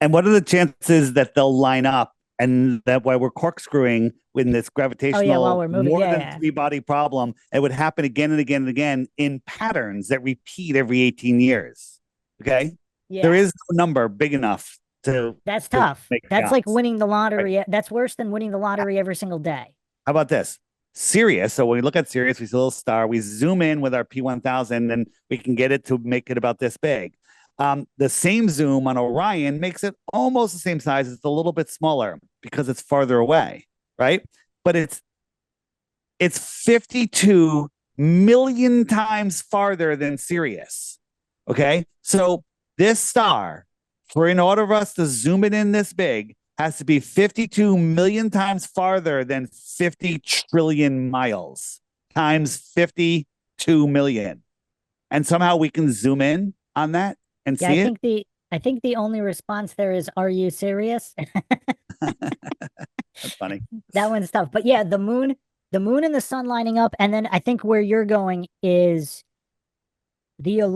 And what are the chances that they'll line up and that while we're corkscrewing with this Oh yeah, while gravitational we're moving, more yeah, than yeah, three body problem, it would happen again and again and again in patterns that repeat every 18 years. Okay. There yeah. is no number big enough That's to tough. make That's like counts. winning the Right. lottery. That's worse than winning the lottery every single day. How about this? Sirius. So when we look at Sirius, we see a little star. We zoom in with our P1000 and we can get it to make it about this big. The same zoom on Orion makes it almost the same size. It's a little bit smaller because it's farther away, right? But it's 52 million times farther than Sirius. Okay. So this star, for in order for us to zoom it in this big, has to be 52 million times farther than 50 trillion miles times 52 million. And somehow we can zoom in on that and Yeah, see it. I think the only response there is, "Are you serious?" That's funny. That one's tough. But yeah, the moon and the sun lining up, and then I think where you're going is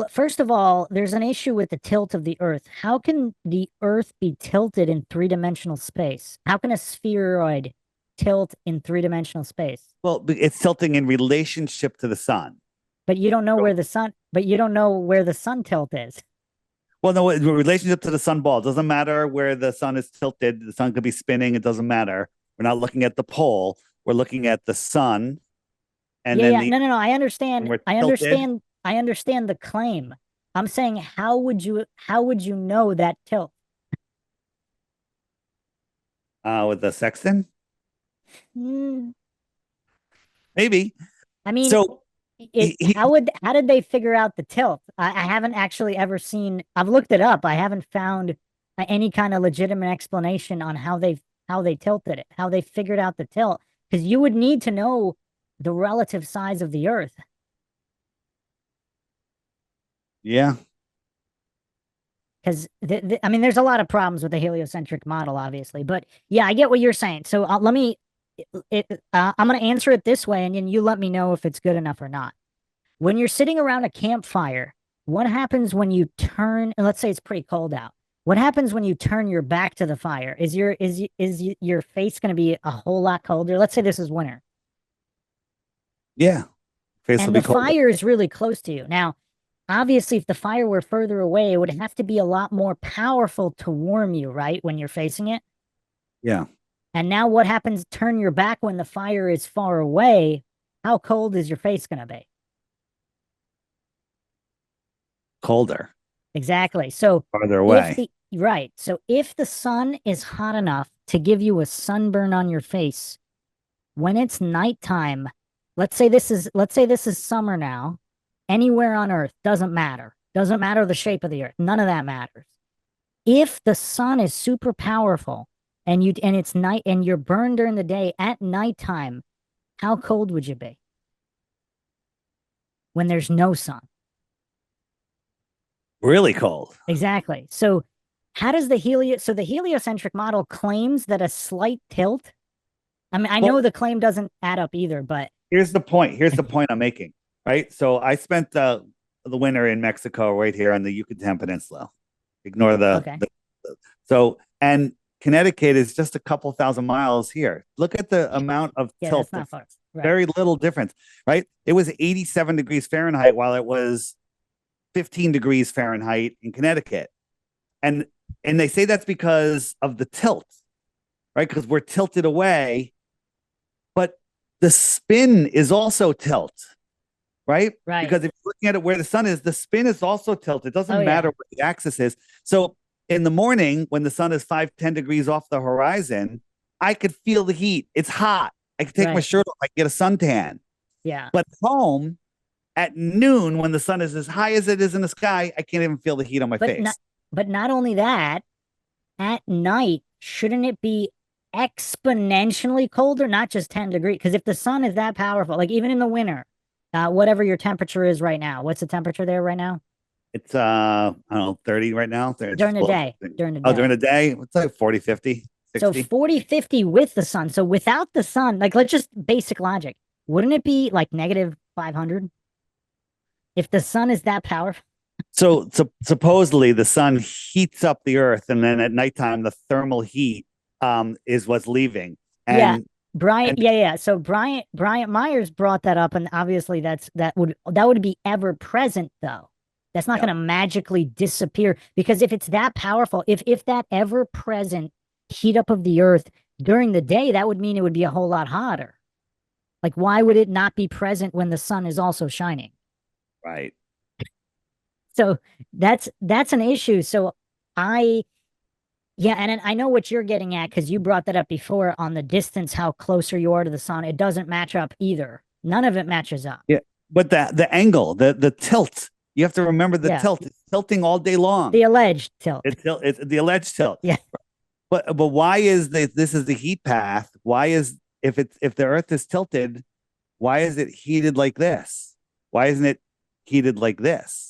first of all, there's an issue with the tilt of the Earth. How can the Earth be tilted in three-dimensional space? How can a spheroid tilt in three-dimensional space? Well, it's tilting in relationship to the sun. But you don't know where the sun tilt is. Well, no, in relationship to the sun ball, it doesn't matter where the sun is tilted. The sun could be spinning. It doesn't matter. We're not looking at the pole. We're looking at the sun, and Yeah, then yeah. the No, no, no. when we're tilted I understand the claim. I'm saying how would you know that tilt? with the sextant, Hmm, maybe. I mean, So he how did they figure out the tilt? I haven't actually ever seen. I've looked it up. I haven't found any kind of legitimate explanation on how they tilted it, how they figured out the tilt. Because you would need to know the relative size of the Earth. yeah. because I mean, there's a lot of problems with the heliocentric model, obviously, but yeah, I get what you're saying. So let me, I'm going to answer it this way, and then you let me know if it's good enough or not. When you're sitting around a campfire, what happens when you turn, and let's say it's pretty cold out? What happens when you turn your back to the fire? Your face going to be a whole lot colder? Let's say this is winter, Yeah, face will and be the colder. fire is really close to you. Now, obviously, if the fire were further away, it would have to be a lot more powerful to warm you, right? When you're facing it. Yeah, And now what happens? Turn your back when the fire is far away. How cold is your face going to be? colder, Exactly. So farther if away. the right, so if the sun is hot enough to give you a sunburn on your face when it's nighttime, let's say this is summer now, anywhere on earth doesn't matter. Doesn't matter the shape of the earth. None of that matters. If the sun is super powerful and it's night and you're burned during the day at nighttime, how cold would you be when there's no sun? Really cold. Exactly. So how does the heliocentric model claims that a slight tilt. I mean, I Well, know the claim doesn't add up either, but here's the point. Here's the point I'm making. Right. So I spent the winter in Mexico, right here on the Yucatan Peninsula. Ignore okay. so and Connecticut is just a couple thousand miles here. Look at the amount of Yeah, tilt that's not far. difference. Right. Very little difference, right? It was 87 degrees Fahrenheit while it was 15 degrees Fahrenheit in Connecticut. And they say that's because of the tilt, right? Because we're tilted away, but the spin is also tilt, right? Right. Because if you're looking at it where the sun is, the spin is also tilt. It Oh doesn't matter yeah. what the axis is. So in the morning, when the sun is 5, 10 degrees off the horizon, I could feel the heat. It's hot. I could take my Right. shirt off. I could get a suntan. Yeah. But home at noon, when the sun is as high as it is in the sky, I can't even feel the heat on my But not face. but not only that, at night, shouldn't it be exponentially colder, not just 10 degrees? Because if the sun is that powerful, like even in the winter, whatever your temperature is right now, what's the temperature there right now? It's I don't know, 30 right now. It's During the well, day. During the oh, during day. the day, it's like 40, 50, So 60. 40, 50 with the sun. So without the sun, like let's just basic logic. Wouldn't it be like negative 500 if the sun is that powerful? So supposedly the sun heats up the earth, and then at nighttime the thermal heat is what's leaving. Yeah. And Yeah. So Bryant Myers brought that up, and obviously that would be ever present though. That's not yeah, going to magically disappear because if it's that powerful, if that ever present heat up of the earth during the day, that would mean it would be a whole lot hotter. Like, why would it not be present when the sun is also shining? right. So that's an issue. So I yeah, and I know what you're getting at because you brought that up before on the distance, how closer you are to the sun. It doesn't match up either. None of it matches up. Yeah, but the angle, the tilt, you have to remember the Yeah, tilt. It's tilting all day long. the alleged tilt. It's the alleged tilt. Yeah, But why is this is the heat path? Why is if the Earth is tilted, why is it heated like this? Why isn't it heated like this?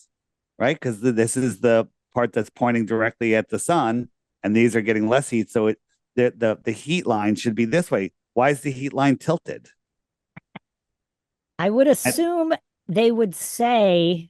Right? Because this is the part that's pointing directly at the sun, and these are getting less heat. So the heat line should be this way. Why is the heat line tilted? I would And, assume they would say,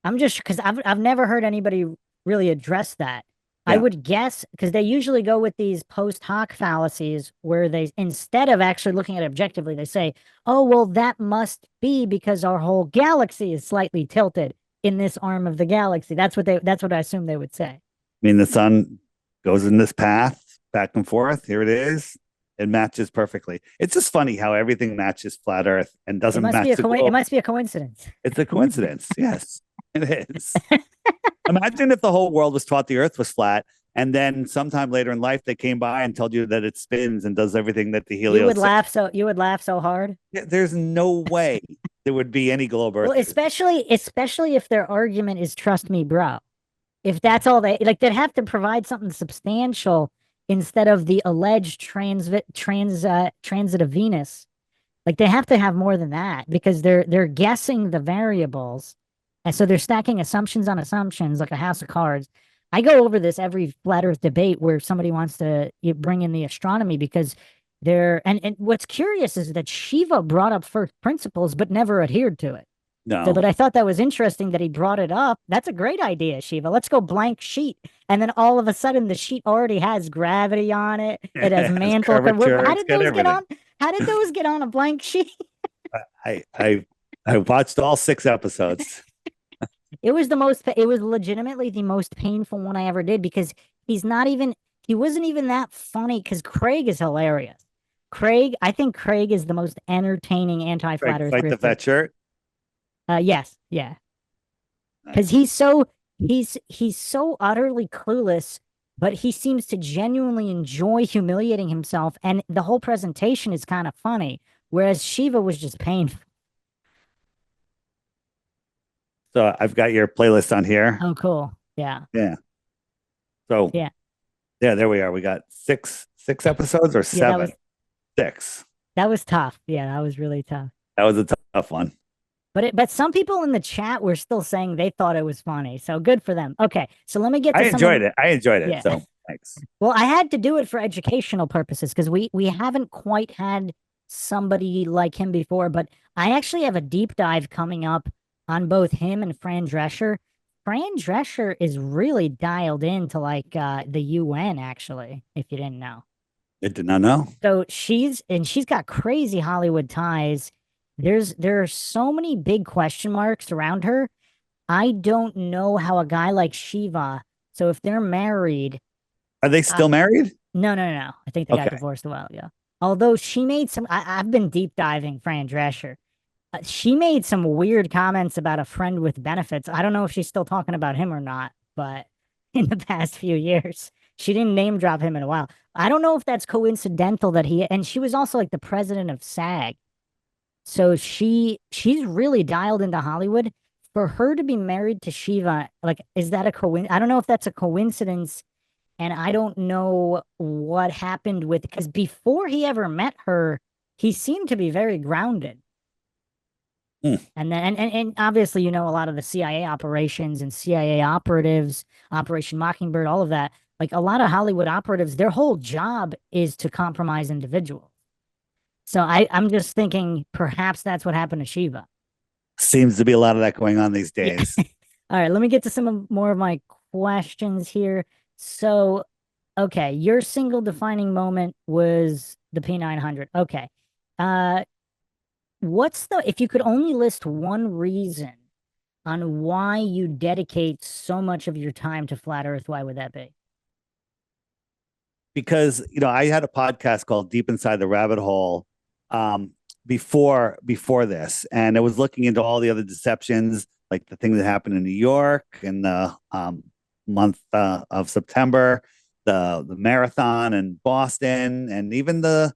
I'm just because I've never heard anybody really address that. I yeah, would guess because they usually go with these post hoc fallacies where they instead of actually looking at it objectively, they say, "Oh, well, that must be because our whole galaxy is slightly tilted in this arm of the galaxy." That's what I assume they would say. I mean the sun goes in this path back and forth. Here it is. It matches perfectly. It's just funny how everything matches flat Earth and doesn't match the It globe. must be a coincidence. It's a coincidence. Yes, it is. Imagine if the whole world was taught the Earth was flat, and then sometime later in life they came by and told you that it spins and does everything that the heliocentric. You would laugh so hard. There's no way there would be any globe Well, Earthers. especially if their argument is trust me, bro. If that's all they like, they'd have to provide something substantial instead of the alleged transit of Venus. Like they have to have more than that because they're guessing the variables, and so they're stacking assumptions on assumptions like a house of cards. I go over this every flat Earth debate where somebody wants to bring in the astronomy because and what's curious is that Shiva brought up first principles but never adhered to it. So, but No. I thought that was interesting that he brought it up. That's a great idea, Shiva. Let's go blank sheet. And then all of a sudden the sheet already has gravity on it. It has It's mantle. curvature. How It's did got those get everything. on? How did those get on a blank sheet? I I I watched all 6 episodes. It was legitimately the most painful one I ever did because he's not even, he wasn't even that funny because Craig is hilarious. I think Craig is the most entertaining anti-flat Like Earth fight the grifter. fat shirt. Yes, yeah, because Nice. he's so utterly clueless, but he seems to genuinely enjoy humiliating himself, and the whole presentation is kind of funny. Whereas Shiva was just painful. So I've got your playlist on here. Oh, cool. Yeah, Yeah. So yeah, yeah, there we are. We got six episodes or yeah. seven. Six. That was tough. Yeah, that was really tough. That was a tough one. But some people in the chat were still saying they thought it was funny. So good for them. Okay, so let me get I to some enjoyed of it. I enjoyed it. yeah. So thanks. Well, I had to do it for educational purposes because we haven't quite had somebody like him before, but I actually have a deep dive coming up on both him and Fran Drescher. Fran Drescher is really dialed into like the UN actually, if you didn't know. I did not know. So she's got crazy Hollywood ties. There are so many big question marks around her. I don't know how a guy like Shiva, so if they're married, Are they uh, still married? no. I think they got Okay. divorced a while ago. Although she made I've been deep diving Fran Drescher. She made some weird comments about a friend with benefits. I don't know if she's still talking about him or not, but in the past few years, she didn't name drop him in a while. I don't know if that's coincidental that and she was also like the president of SAG. So she's really dialed into Hollywood. For her to be married to Shiva, like, is that a coincidence? I don't know if that's a coincidence. And I don't know what happened with, because before he ever met her, he seemed to be very grounded. Hmm. And then, and obviously, you know, a lot of the CIA operations and CIA operatives, Operation Mockingbird, all of that. Like a lot of Hollywood operatives, their whole job is to compromise individuals. So I'm just thinking perhaps that's what happened to Shiva. Seems to be a lot of that going on these Yeah. days. All right, let me get to more of my questions here. So, okay, your single defining moment was the P900. Okay. Uh, if you could only list one reason on why you dedicate so much of your time to flat Earth, why would that be? Because I had a podcast called Deep Inside the Rabbit Hole um, before this, and I was looking into all the other deceptions, like the thing that happened in New York in the month of September, the marathon in Boston, and even the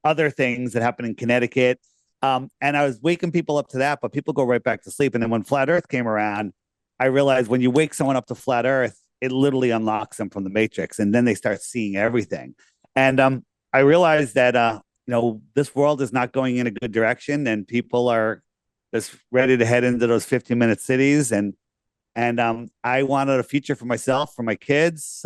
other things that happened in Connecticut. And I was waking people up to that, but people go right back to sleep. And then when Flat Earth came around, I realized when you wake someone up to Flat Earth, it literally unlocks them from the matrix, and then they start seeing everything. And I realized that this world is not going in a good direction, and people are just ready to head into those 15-minute cities. And I wanted a future for myself, for my kids,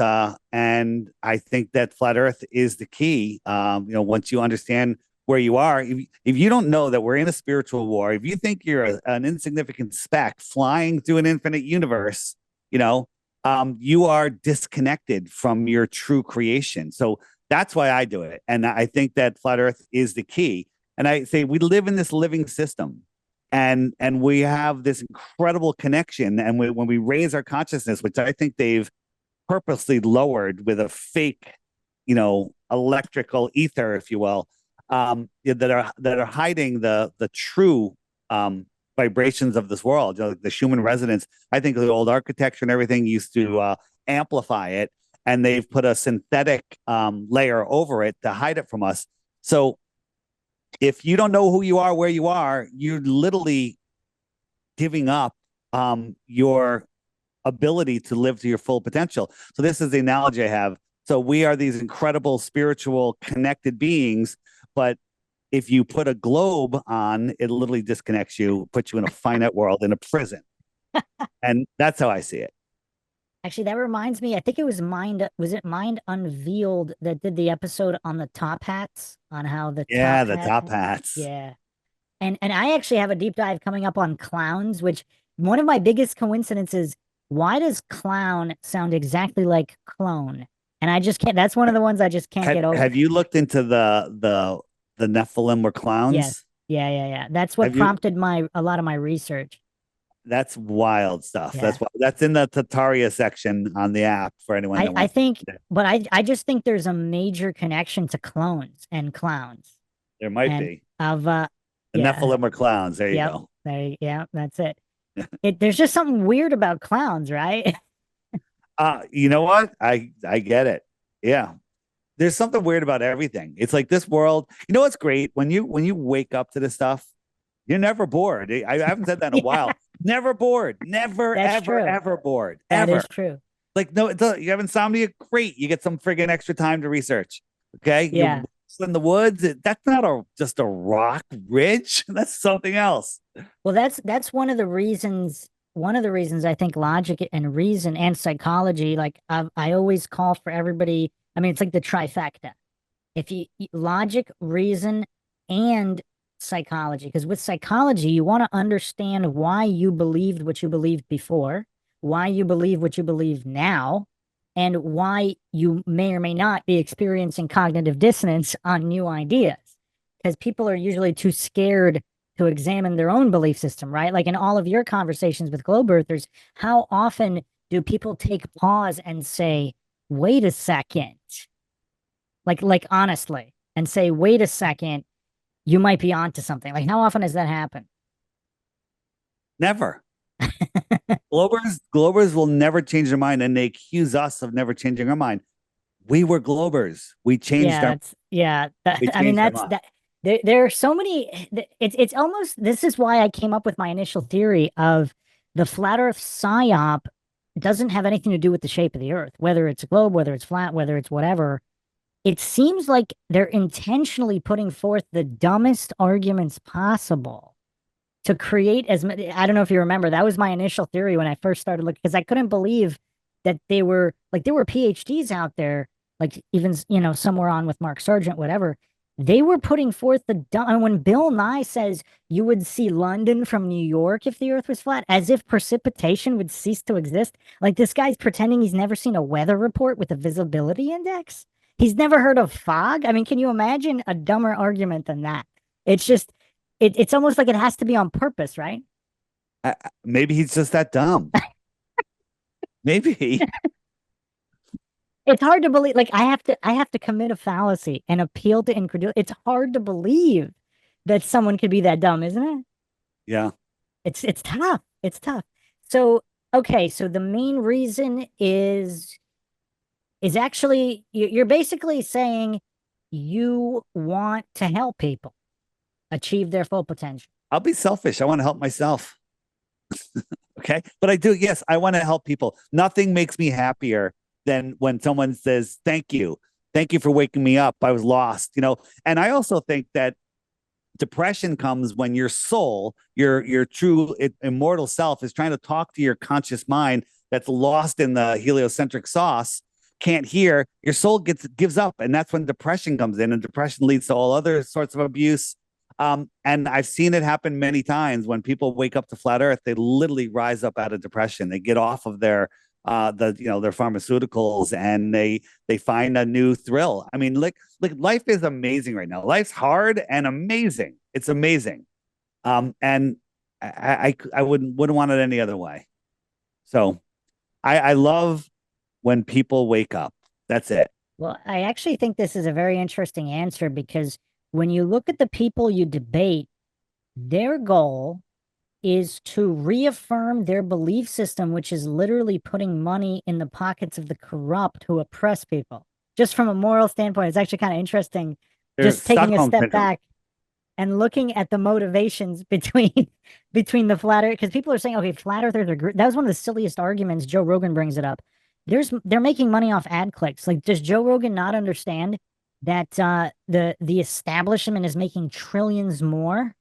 and I think that flat Earth is the key. Once you understand where you are, if you don't know that we're in a spiritual war, if you think you're an insignificant speck flying through an infinite universe, you are disconnected from your true creation. So that's why I do it, and I think that flat Earth is the key. And I say we live in this living system, and we have this incredible connection. And when we raise our consciousness, which I think they've purposely lowered with a fake, electrical ether, if you will, that are hiding the true vibrations of this world, like the Schumann resonance. I think the old architecture and everything used to amplify it, and they've put a synthetic layer over it to hide it from us. So if you don't know who you are, where you are, you're literally giving up your ability to live to your full potential. So this is the analogy I have. So we are these incredible spiritual connected beings, but if you put a globe on, it literally disconnects you, puts you in a finite world, in a prison. And that's how I see it. Actually, that reminds me, I think it was Mind Unveiled that did the episode on the top hats, on how the Yeah, top the hat, top hats. yeah. And I actually have a deep dive coming up on clowns, which one of my biggest coincidences, why does clown sound exactly like clone? And I just can't, that's one of the ones I just can't Have get over. Have you looked into the Nephilim were Yes. clowns? Yeah, yeah, yeah. That's what Have you? prompted a lot of my research. That's wild stuff. Yeah. That's in the Tataria section on the app for anyone that I wants. think, but I just think there's a major connection to clones and clowns. There might And be of the yeah, Nephilim were clowns. There you yep, go. yeah, that's it. There's just something weird about clowns, right? You know what? I get it. Yeah. There's something weird about everything. It's like this world. You know what's great when you wake up to this stuff, you're never bored. I haven't said that in a Yeah, while. Never bored. Never, that's ever, true. ever bored. That Ever. is true. Like, no, you have insomnia. Great. You get some friggin' extra time to research. Okay. You're Yeah. in the woods. That's not just a rock ridge. That's something else. Well, that's one of the reasons I think logic and reason and psychology, like I always call for everybody. I mean, it's like the trifecta. If you logic, reason, and psychology, because with psychology, you want to understand why you believed what you believed before, why you believe what you believe now, and why you may or may not be experiencing cognitive dissonance on new ideas. Because people are usually too scared to examine their own belief system, right? Like in all of your conversations with globe earthers, how often do people take pause and say, wait a second? Like honestly, and say, wait a second, you might be onto something. Like how often does that happen? Never. Globers will never change their mind, and they accuse us of never changing our mind. We were Globers. Yeah, that's yeah. We I mean, changed our that's mind. that. There are so many. It's almost. This is why I came up with my initial theory of the flat Earth psyop doesn't have anything to do with the shape of the Earth, whether it's a globe, whether it's flat, whether it's whatever. It seems like they're intentionally putting forth the dumbest arguments possible to create as many. I don't know if you remember, that was my initial theory when I first started looking, because I couldn't believe that they were like, there were PhDs out there, like even, somewhere on with Mark Sargent, whatever. They were putting forth the dumb. And when Bill Nye says you would see London from New York if the earth was flat, as if precipitation would cease to exist. Like this guy's pretending he's never seen a weather report with a visibility index. He's never heard of fog. I mean, can you imagine a dumber argument than that? It's just, it's almost like it has to be on purpose, right? Maybe he's just that dumb. Maybe. It's hard to believe. Like I have to commit a fallacy and appeal to incredulity. It's hard to believe that someone could be that dumb, isn't it? Yeah. It's tough. It's tough. So okay, so the main reason is actually you're basically saying you want to help people achieve their full potential. I'll be selfish. I want to help myself. Okay. But I do, yes, I want to help people. Nothing makes me happier than when someone says, thank you. Thank you for waking me up. I was lost, And I also think that depression comes when your soul, your true immortal self is trying to talk to your conscious mind that's lost in the heliocentric sauce, can't hear, your soul gives up. And that's when depression comes in, and depression leads to all other sorts of abuse. And I've seen it happen many times when people wake up to flat earth, they literally rise up out of depression. They get off of their their pharmaceuticals, and they find a new thrill. I mean, like life is amazing right now. Life's hard and amazing. It's amazing. And I wouldn't want it any other way. So I love when people wake up. That's it. Well, I actually think this is a very interesting answer because when you look at the people you debate, their goal is to reaffirm their belief system, which is literally putting money in the pockets of the corrupt who oppress people. Just from a moral standpoint, it's actually kind of interesting There's just taking a Stockholm step syndrome. back and looking at the motivations between the flat earth, because people are saying, okay, flat earthers are that was one of the silliest arguments. Joe Rogan brings it up. They're making money off ad clicks. Like, does Joe Rogan not understand that the establishment is making trillions more?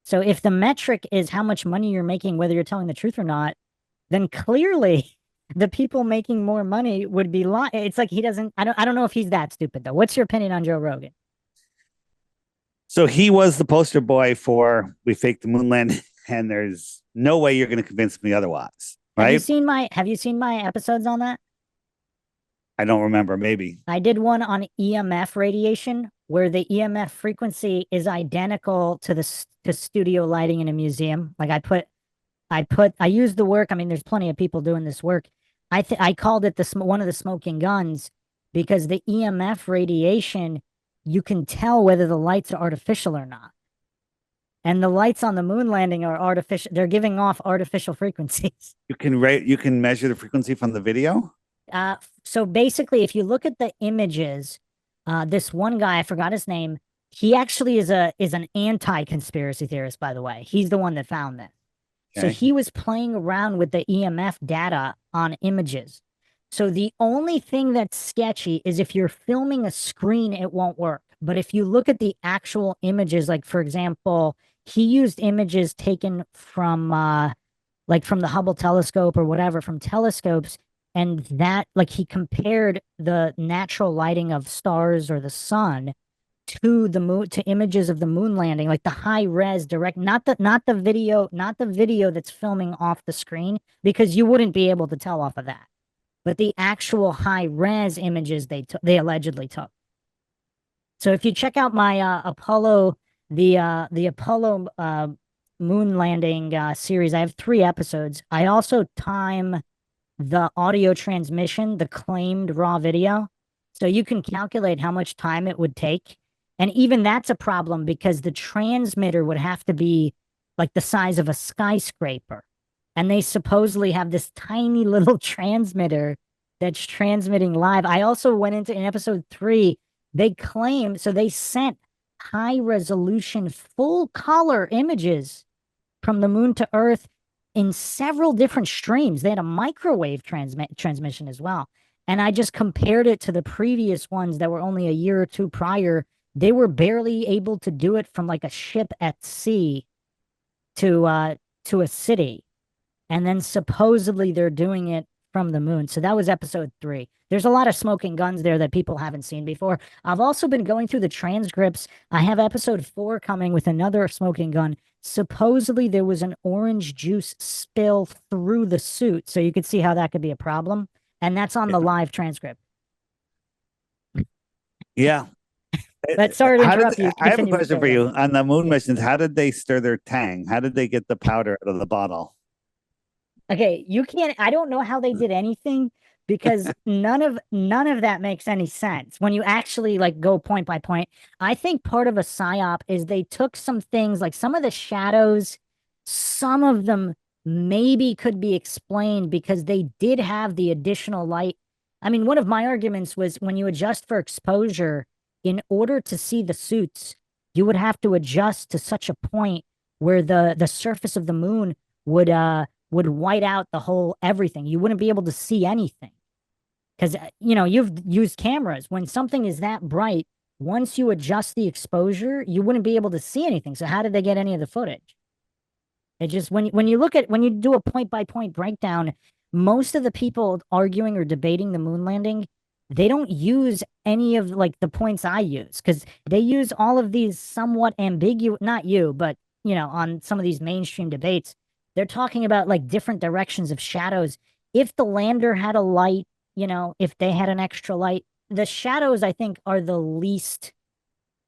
So if the metric is how much money you're making, whether you're telling the truth or not, then clearly the people making more money would be lying. It's like he doesn't. I don't know if he's that stupid though. What's your opinion on Joe Rogan? So he was the poster boy for we faked the moon landing, and there's no way you're going to convince me otherwise, right? Have you seen my episodes on that? I don't remember. Maybe. I did one on EMF radiation where the EMF frequency is identical to to studio lighting in a museum. Like I used the work. I mean, there's plenty of people doing this work. I called it one of the smoking guns because the EMF radiation, you can tell whether the lights are artificial or not. And the lights on the moon landing are artificial. They're giving off artificial frequencies. You can measure the frequency from the video. So basically, if you look at the images, this one guy, I forgot his name, he actually is an anti-conspiracy theorist, by the way. He's the one that found this. So Okay. he was playing around with the EMF data on images. So the only thing that's sketchy is if you're filming a screen, it won't work. But if you look at the actual images, like for example, he used images taken from like from the Hubble telescope or whatever, from telescopes, and that like he compared the natural lighting of stars or the sun to the moon, to images of the moon landing, like the high res direct, not the video that's filming off the screen, because you wouldn't be able to tell off of that, but the actual high res images they allegedly took. So if you check out my Apollo, the Apollo moon landing series, I have 3 episodes. I also time the audio transmission, the claimed raw video. So you can calculate how much time it would take. And even that's a problem because the transmitter would have to be like the size of a skyscraper. And they supposedly have this tiny little transmitter that's transmitting live. I also went into in episode 3, they claim, so they sent high resolution, full color images from the moon to Earth in several different streams. They had a microwave transmission as well. And I just compared it to the previous ones that were only a year or two prior. They were barely able to do it from like a ship at sea to a city. And then supposedly they're doing it from the moon. So that was episode 3. There's a lot of smoking guns there that people haven't seen before. I've also been going through the transcripts. I have episode 4 coming with another smoking gun. Supposedly there was an orange juice spill through the suit. So you could see how that could be a problem. And that's on the live transcript. Yeah. But sorry to How did interrupt you. I have a Continue with question Joe for you Rogan. on the moon Yeah. missions? How did they stir their tang? How did they get the powder out of the bottle? Okay, you can't. I don't know how they did anything because none of that makes any sense when you actually like go point by point. I think part of a psyop is they took some things like some of the shadows, some of them maybe could be explained because they did have the additional light. I mean, one of my arguments was when you adjust for exposure, in order to see the suits, you would have to adjust to such a point where the surface of the moon would would white out the whole everything. You wouldn't be able to see anything because you've used cameras. When something is that bright, once you adjust the exposure, you wouldn't be able to see anything. So how did they get any of the footage? It just when you look at when you do a point by point breakdown, most of the people arguing or debating the moon landing, they don't use any of like the points I use because they use all of these somewhat ambiguous, not you, but on some of these mainstream debates, they're talking about like different directions of shadows. If the lander had a light, if they had an extra light, the shadows I think are the least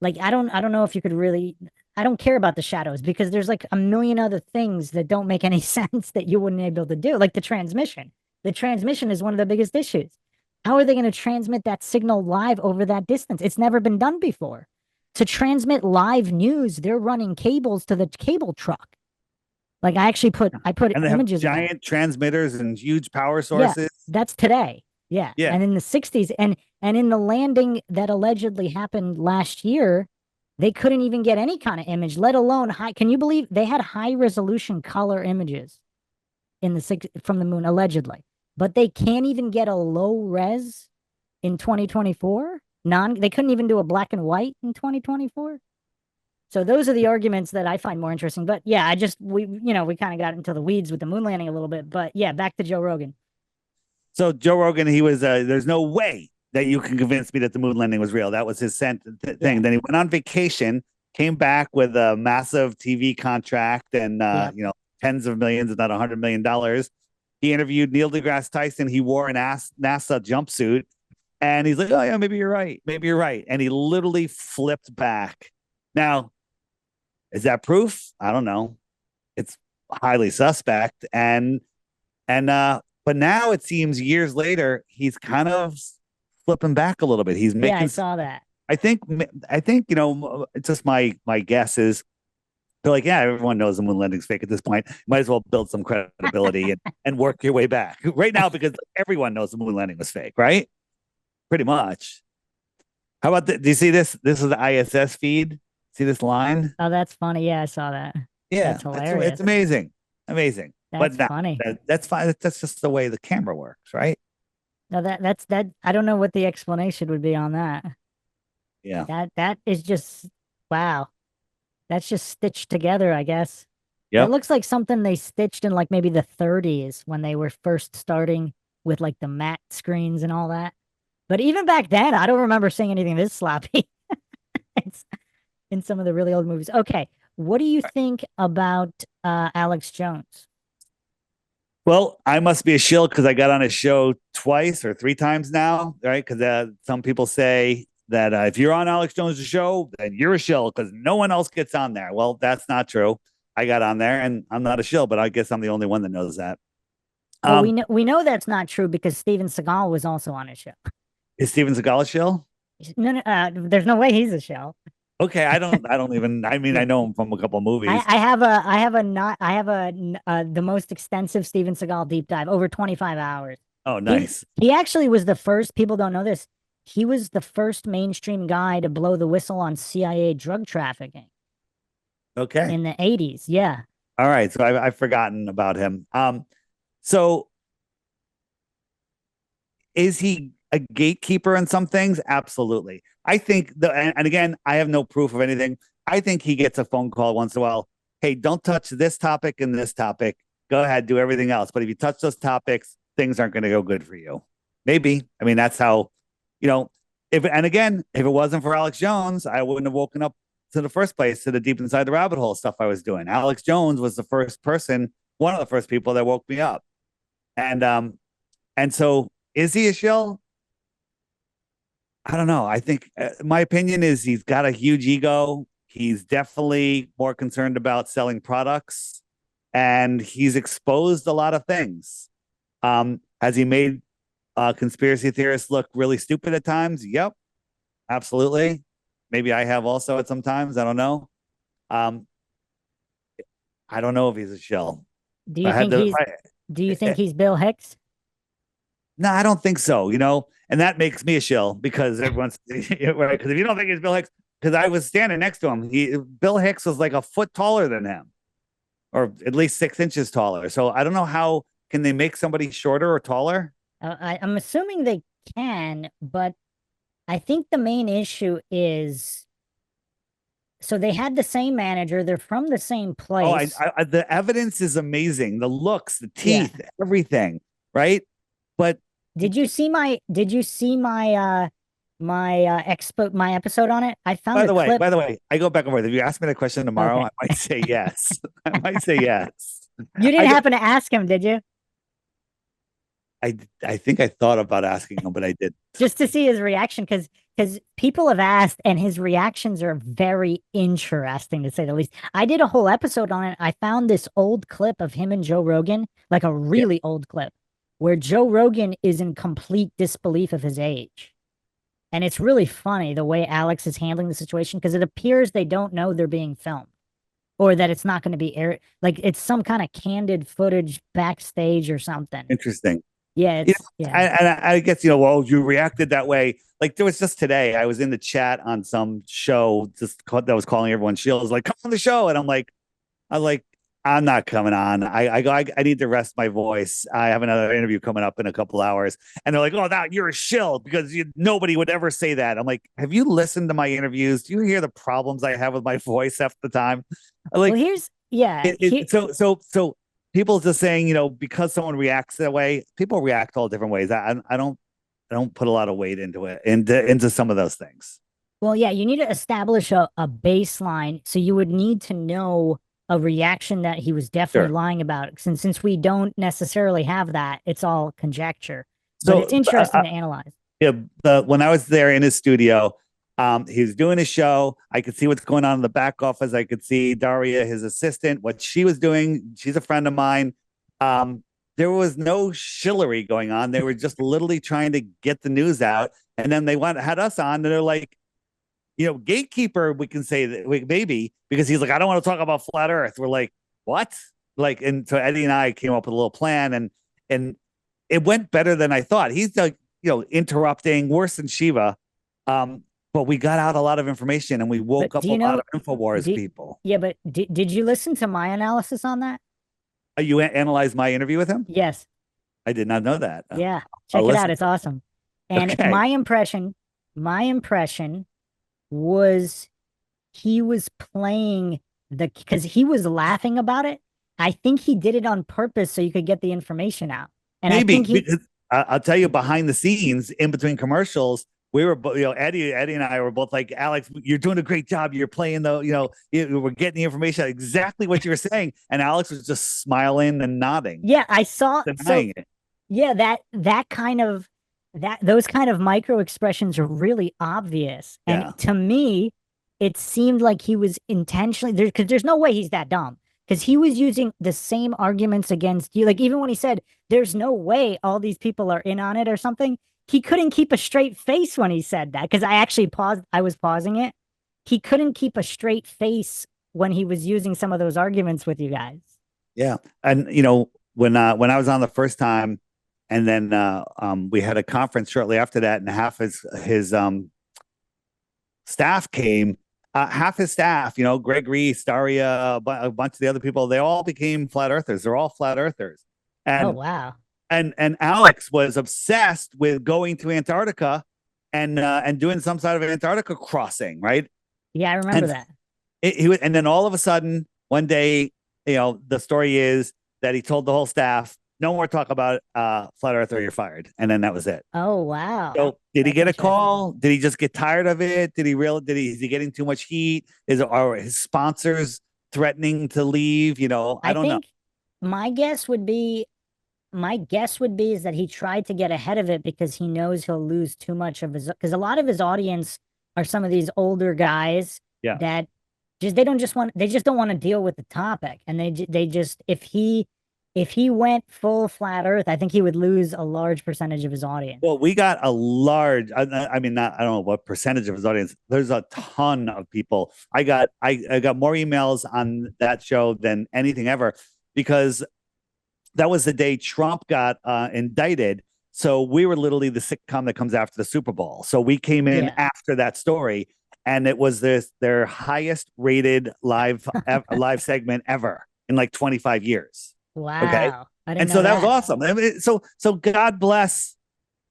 like I don't know if you could really I don't care about the shadows because there's like a million other things that don't make any sense that you wouldn't be able to do, like the transmission. The transmission is one of the biggest issues. How are they going to transmit that signal live over that distance? It's never been done before. To transmit live news, they're running cables to the cable truck. Like I put And they have images of that. giant transmitters and huge power Yeah, sources. that's today. Yeah. Yeah. And in the 60s and in the landing that allegedly happened last year, they couldn't even get any kind of image, let alone high. Can you believe they had high resolution color images in the from the moon allegedly, but they can't even get a low res in 2024? They couldn't even do a black and white in 2024. So those are the arguments that I find more interesting. But yeah, we kind of got into the weeds with the moon landing a little bit. But yeah, back to Joe Rogan. So Joe Rogan, he was there's no way that you can convince me that the moon landing was real. That was his Yeah. thing. Then he went on vacation, came back with a massive TV contract and Yep. tens of millions, if not $100 million. He interviewed Neil deGrasse Tyson. He wore an NASA jumpsuit, and he's like, "Oh yeah, maybe you're right. Maybe you're right." And he literally flipped back. Now, is that proof? I don't know. It's highly suspect, and but now it seems years later he's kind of flipping back a little bit. He's Yeah, I making. saw that. I think it's just my guess is they're like, yeah, everyone knows the moon landing's fake at this point. Might as well build some credibility and work your way back right now because everyone knows the moon landing was fake, right? Pretty much. How about do you see this? This is the ISS feed. See this line? Oh, that's funny. Yeah, I saw that. Yeah, That's it's hilarious. amazing, amazing. But That's now funny. that's fine. That's just the way the camera works, right? No, that's that. I don't know what the explanation would be on that. Yeah. That is just wow. That's just stitched together, I guess. That Yep. looks like something they stitched in like maybe the 30s when they were first starting with like the matte screens and all that. But even back then, I don't remember seeing anything this sloppy. It's in some of the really old movies. Okay, what do you think about Alex Jones? Well, I must be a shill because I got on his show twice or three times now, right? Because some people say that if you're on Alex Jones' show, then you're a shill because no one else gets on there. Well, that's not true. I got on there and I'm not a shill, but I guess I'm the only one that knows that. Well, Um, we know that's not true because Steven Seagal was also on his show. is Steven Seagal a shill? No, no, there's no way he's a show. Okay, I don't even. I mean, I Yeah. know him from a couple of movies. I have a not I have the most extensive Steven Seagal deep dive over 25 hours. Oh, He nice. he actually was the first, people don't know this. He was the first mainstream guy to blow the whistle on CIA drug trafficking Okay. in the 80s. Yeah. All right. So I've forgotten about him. So is he a gatekeeper in some things? Absolutely. I think and again, I have no proof of anything. I think he gets a phone call once in a while. Hey, don't touch this topic and this topic. Go ahead, do everything else. But if you touch those topics, things aren't going to go good for you. Maybe. I mean, that's how, you know, if and again, if it wasn't for Alex Jones, I wouldn't have woken up to the first place to the deep inside the rabbit hole stuff I was doing. Alex Jones was the first person, one of the first people that woke me up. And so is he a shill? I don't know. I think my opinion is he's got a huge ego. He's definitely more concerned about selling products, and he's exposed a lot of things. Has he made conspiracy theorists look really stupid at times? Yep, absolutely. Maybe I have also at some times. I don't know. Um, I don't know if he's a shell. Do If you I had think to. he's do you think he's Bill Hicks? No, I don't think so. And that makes me a shill because everyone's right. Because if you don't think he's Bill Hicks, because I was standing next to him, Bill Hicks was like a foot taller than him, or at least 6 inches taller. So I don't know how can they make somebody shorter or taller. I'm assuming they can, but I think the main issue is so they had the same manager, they're from the same Oh, place. the evidence is amazing. The looks, the Yeah. teeth, everything, right? But Did you see my episode on it? I found by a the way, clip. by the way, I go back and forth. If you ask me the question tomorrow, Okay. I might say yes. I might say yes. You I didn't happen to ask him, did you? I think I thought about asking him, but I did. Just to see his reaction, because people have asked, and his reactions are very interesting to say the least. I did a whole episode on it. I found this old clip of him and Joe Rogan, like a Yeah, really old clip, where Joe Rogan is in complete disbelief of his age. And it's really funny the way Alex is handling the situation because it appears they don't know they're being filmed or that it's not going to be aired. Like it's some kind of candid footage backstage or something. interesting. Yeah, You it's know, yeah. I guess well, you reacted that way. Like there was just today, I was in the chat on some show that was calling everyone shills, like come on the show, and I'm like, I'm not coming on. I need to rest my voice. I have another interview coming up in a couple hours, and they're like, oh, that you're a shill because nobody would ever say that. I'm like, have you listened to my interviews? Do you hear the problems I have with my voice half the time? Well, Like here's yeah. so people just saying, because someone reacts that way, people react all different ways. I don't put a lot of weight into it, into some of those things. Well, yeah, you need to establish a baseline. So you would need to know a reaction that he was definitely Sure. lying about. Since we don't necessarily have that, it's all conjecture. But it's So, interesting to analyze. yeah, when I was there in his studio, he was doing his show. I could see what's going on in the back office. I could see Daria, his assistant, what she was doing. She's a friend of mine. There was no shillery going on. They were just literally trying to get the news out. And then had us on, and they're like, gatekeeper, we can say that maybe, because he's like, I don't want to talk about flat Earth. We're like, what? Like, and so Eddie and I came up with a little plan, and it went better than I thought. He's like, interrupting worse than Shiva. But we got out a lot of information, and we woke But up do a you lot know, of InfoWars do, people. yeah, but did you listen to my analysis on that? You analyzed my interview with him? Yes. I did not know that. Yeah. I'll Check it out. listen It's to it. awesome. And Okay. my impression was he was playing because he was laughing about it. I think he did it on purpose so you could get the information out. And I Maybe think he, because I'll tell you, behind the scenes, in between commercials, we were, Eddie and I were both like, Alex, you're doing a great job. You're playing we're getting the information exactly what you were saying. And Alex was just smiling and nodding, yeah, I saw. So denying it. yeah, that kind of those kind of micro expressions are really obvious. And Yeah. to me, it seemed like he was intentionally there because there's no way he's that dumb. Because he was using the same arguments against you. Like even when he said, there's no way all these people are in on it or something, he couldn't keep a straight face when he said that. Because I actually paused, I was pausing it. He couldn't keep a straight face when he was using some of those arguments with you guys. Yeah. And when I was on the first time, and then we had a conference shortly after that, and half his staff came. Half his staff, Greg Reese, Daria, a bunch of the other people, they all became flat earthers. They're all flat earthers. Oh And wow. and Alex was obsessed with going to Antarctica and doing some sort of Antarctica crossing, right? Yeah, I remember And that. and then all of a sudden one day, the story is that he told the whole staff, no more talk about flat Earth or you're fired, and then that was it. Oh wow. So did he That's get a interesting. call? Did he just get tired of it? Is he getting too much heat? Are his sponsors threatening to leave? I I don't know. think my guess would be my guess would be is that he tried to get ahead of it because he knows he'll lose too much of his because a lot of his audience are some of these older guys Yeah. that they just don't want to deal with the topic and they just if he went full flat earth, I think he would lose a large percentage of his audience. Well, we got a large, I mean, not, I don't know what percentage of his audience. There's a ton of people. I got more emails on that show than anything ever, because that was the day Trump got indicted. So we were literally the sitcom that comes after the Super Bowl. So we came in Yeah. after that story, and it was their highest rated live segment ever in like 25 years. Okay. Wow. I didn't And so know that was that. awesome. I mean, so God bless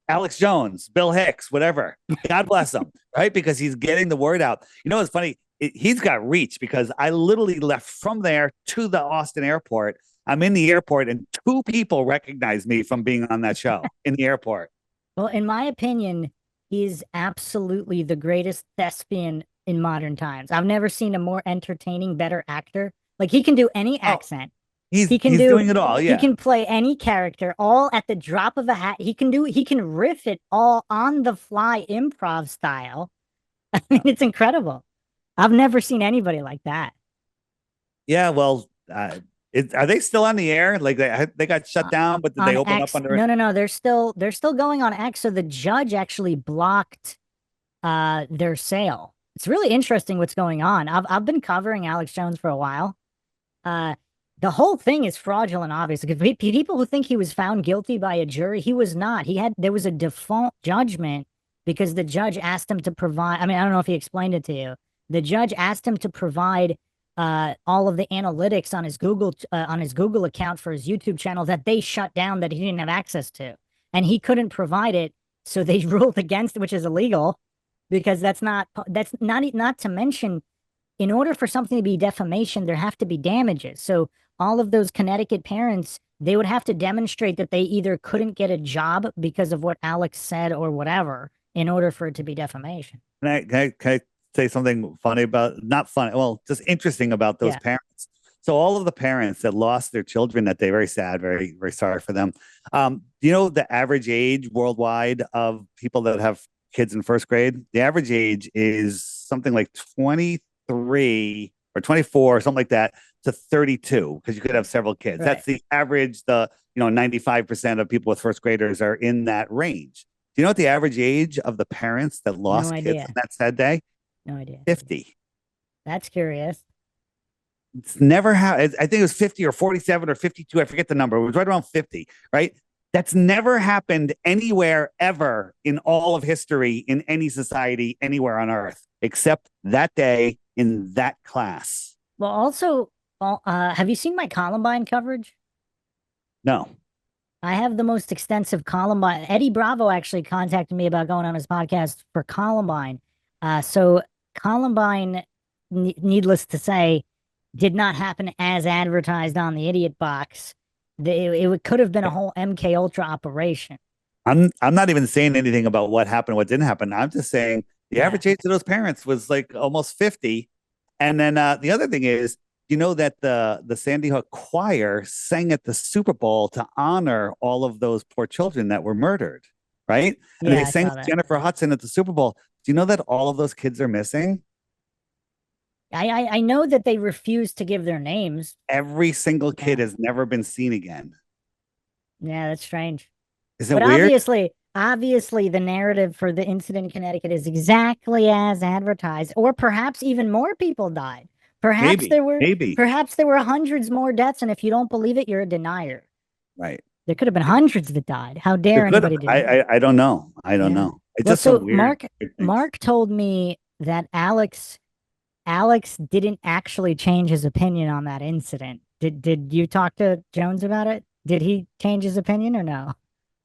Alex Jones, Bill Hicks, whatever. God bless him, right? Because he's getting the word out. It's funny. He's got reach, because I literally left from there to the Austin airport. I'm in the airport, and two people recognized me from being on that show in the airport. Well, in my opinion, he's absolutely the greatest thespian in modern times. I've never seen a more entertaining, better actor. Like he can do any Oh, accent. he's He can he's do doing it all. he Yeah. can play any character all at the drop of a hat. He can riff it all on the fly improv style. I mean, it's incredible. I've never seen anybody like that. Yeah. Well, are they still on the air? Like they got shut Uh, down, but did they on open up X, under? no, no, no. They're still going on X. So the judge actually blocked their sale. It's really interesting what's going on. I've been covering Alex Jones for a while. Uh, the whole thing is fraudulent, obviously. Because people who think he was found guilty by a jury, he was not. There was a default judgment because the judge asked him to provide. I mean, I don't know if he explained it to you. The judge asked him to provide all of the analytics on his Google account for his YouTube channel that they shut down that he didn't have access to, and he couldn't provide it. So they ruled against it, which is illegal because that's not to mention in order for something to be defamation, there have to be damages. So all of those Connecticut parents, they would have to demonstrate that they either couldn't get a job because of what Alex said or whatever in order for it to be defamation. Can I say something funny about, not funny, well, just interesting about those Yeah, parents? So all of the parents that lost their children that day, very sad, very, very sorry for them. Do you know the average age worldwide of people that have kids in first grade? The average age is something like 23 or 24 or something like that to 32, because you could have several kids. right. That's the average. The 95% of people with first graders are in that range. Do you know what the average age of the parents that No lost kids on idea. that sad day? No idea. 50. That's curious. It's never happened. I think it was 50 or 47 or 52. I forget the number. It was right around 50, right? That's never happened anywhere ever in all of history in any society anywhere on earth, except that day in that class. Well, also, have you seen my Columbine coverage? No. I have the most extensive Columbine. Eddie Bravo actually contacted me about going on his podcast for Columbine. So Columbine, needless to say, did not happen as advertised on the idiot box. It could have been a whole MK Ultra operation. I'm not even saying anything about what happened, what didn't happen. I'm just saying the Yeah. average age of those parents was like almost 50. And then the other thing is, you know that the Sandy Hook choir sang at the Super Bowl to honor all of those poor children that were murdered, right? And Yeah, they I sang saw that. Jennifer Hudson at the Super Bowl. Do you know that all of those kids are missing? I know that they refused to give their names. Every single kid Yeah. has never been seen again. Yeah, that's strange. Isn't it But weird? obviously, the narrative for the incident in Connecticut is exactly as advertised, or perhaps even more people died. Perhaps Maybe, there were, maybe. perhaps there were hundreds more deaths, and if you don't believe it, you're a denier. Right. There could have been hundreds that died. How There dare could have. anybody deny it? I don't know. I don't Yeah. know. It's Well, just some so weird, weird things. Mark told me that Alex didn't actually change his opinion on that incident. Did you talk to Jones about it? Did he change his opinion or no?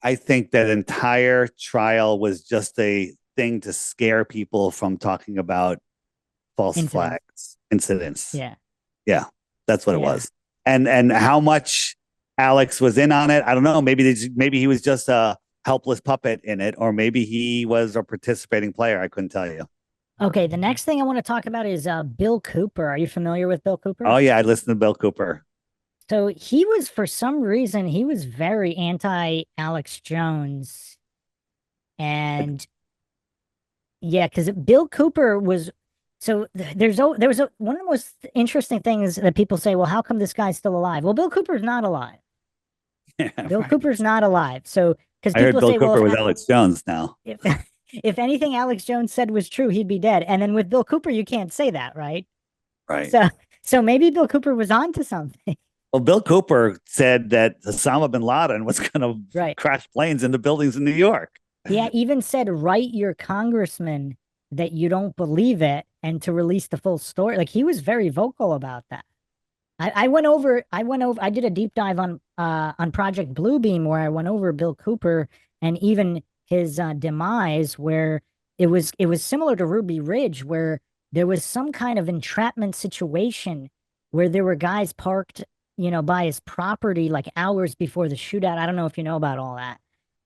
I think that entire trial was just a thing to scare people from talking about false Incident. flags incidents. Yeah. Yeah, that's what it Yeah. was. And how much Alex was in on it, I don't know. Maybe he was just a helpless puppet in it, or maybe he was a participating player. I couldn't tell you. Okay, the next thing I want to talk about is Bill Cooper. Are you familiar with Bill Oh Cooper? yeah, I listened to Bill Cooper. So he was, for some reason, he was very anti Alex Jones. And yeah, because Bill Cooper was, so there was one of the most interesting things that people say, well, how come this guy's still alive? Well, Bill Cooper's not alive. Yeah, Bill right. Cooper's not alive. So, because I heard people Bill say, well, Cooper with Alex Jones now. if if anything Alex Jones said was true, he'd be dead. And then with Bill Cooper, you can't say that, right? Right. So so maybe Bill Cooper was onto something. Well, Bill Cooper said that Osama bin Laden was going to Right. crash planes into buildings in New York. He even said, write your congressman that you don't believe it and to release the full story. Like he was very vocal about that. I did a deep dive on Project Bluebeam where I went over Bill Cooper and even his demise, where it was similar to Ruby Ridge, where there was some kind of entrapment situation where there were guys parked, by his property like hours before the shootout. I don't know if you know about all that,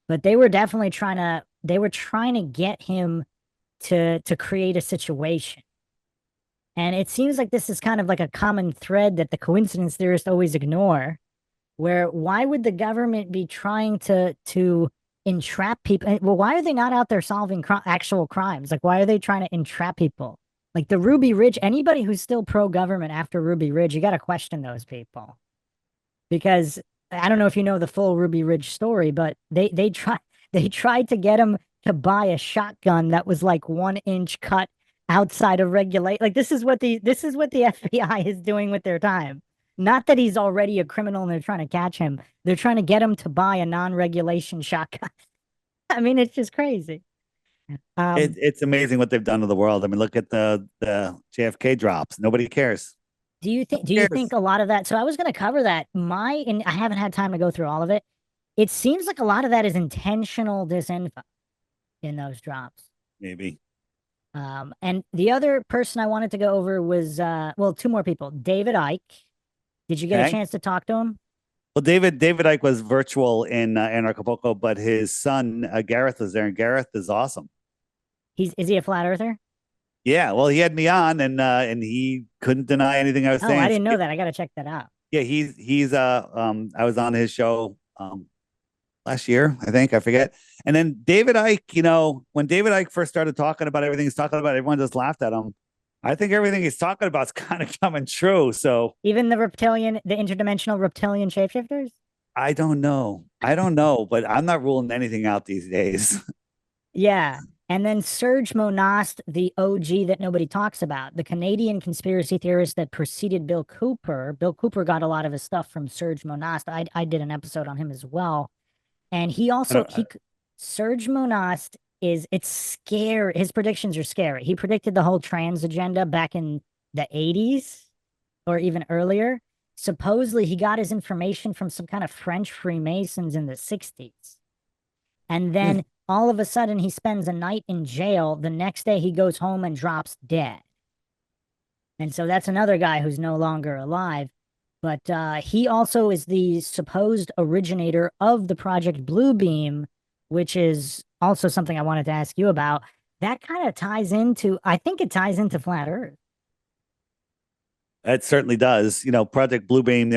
but they were trying to get him to create a situation. And it seems like this is kind of like a common thread that the coincidence theorists always ignore, where why would the government be trying to entrap people? Well, why are they not out there solving actual crimes? Like, why are they trying to entrap people? Like the Ruby Ridge, anybody who's still pro-government after Ruby Ridge, you got to question those people because I don't know if you know the full Ruby Ridge story, but they tried to get him to buy a shotgun that was like 1 inch cut outside of regulate. Like this is what the FBI is doing with their time. Not that he's already a criminal and they're trying to catch him. They're trying to get him to buy a non-regulation shotgun. I mean, it's just crazy. Um, It's amazing what they've done to the world. I mean, look at the JFK drops. Nobody cares. do you think Nobody do you think cares. a lot of that? So I was going to cover that. And I haven't had time to go through all of it. It seems like a lot of that is intentional disinfo in those drops. Maybe. And the other person I wanted to go over was, well, two more people. David Icke. Did you get a Okay. chance to talk to him? Well, David Icke was virtual in Acapulco, but his son Gareth was there, and Gareth is awesome. Is he a flat earther? Yeah, well, he had me on, and he couldn't deny anything I was Oh, I saying. So, didn't know that. I got to check that out. yeah, he's I was on his show last year, I think, I forget. And then David Icke, when David Icke first started talking about everything he's talking about, everyone just laughed at him. I think everything he's talking about is kind of coming true. So Even the interdimensional reptilian shapeshifters? I don't know, but I'm not ruling anything out these days. Yeah. And then Serge Monast, the OG that nobody talks about, the Canadian conspiracy theorist that preceded Bill Cooper. Bill Cooper got a lot of his stuff from Serge Monast. I did an episode on him as well. And he I also don't, Serge Monast it's scary. His predictions are scary. He predicted the whole trans agenda back in the 80s or even earlier. Supposedly he got his information from some kind of French Freemasons in the 60s. And hmm. then all of a sudden he spends a night in jail. The next day he goes home and drops dead. And so that's another guy who's no longer alive. But he also is the supposed originator of the Project Bluebeam, which is also something I wanted to ask you about. That kind of ties into, I think it ties into Flat Earth. It certainly does. Project Bluebeam,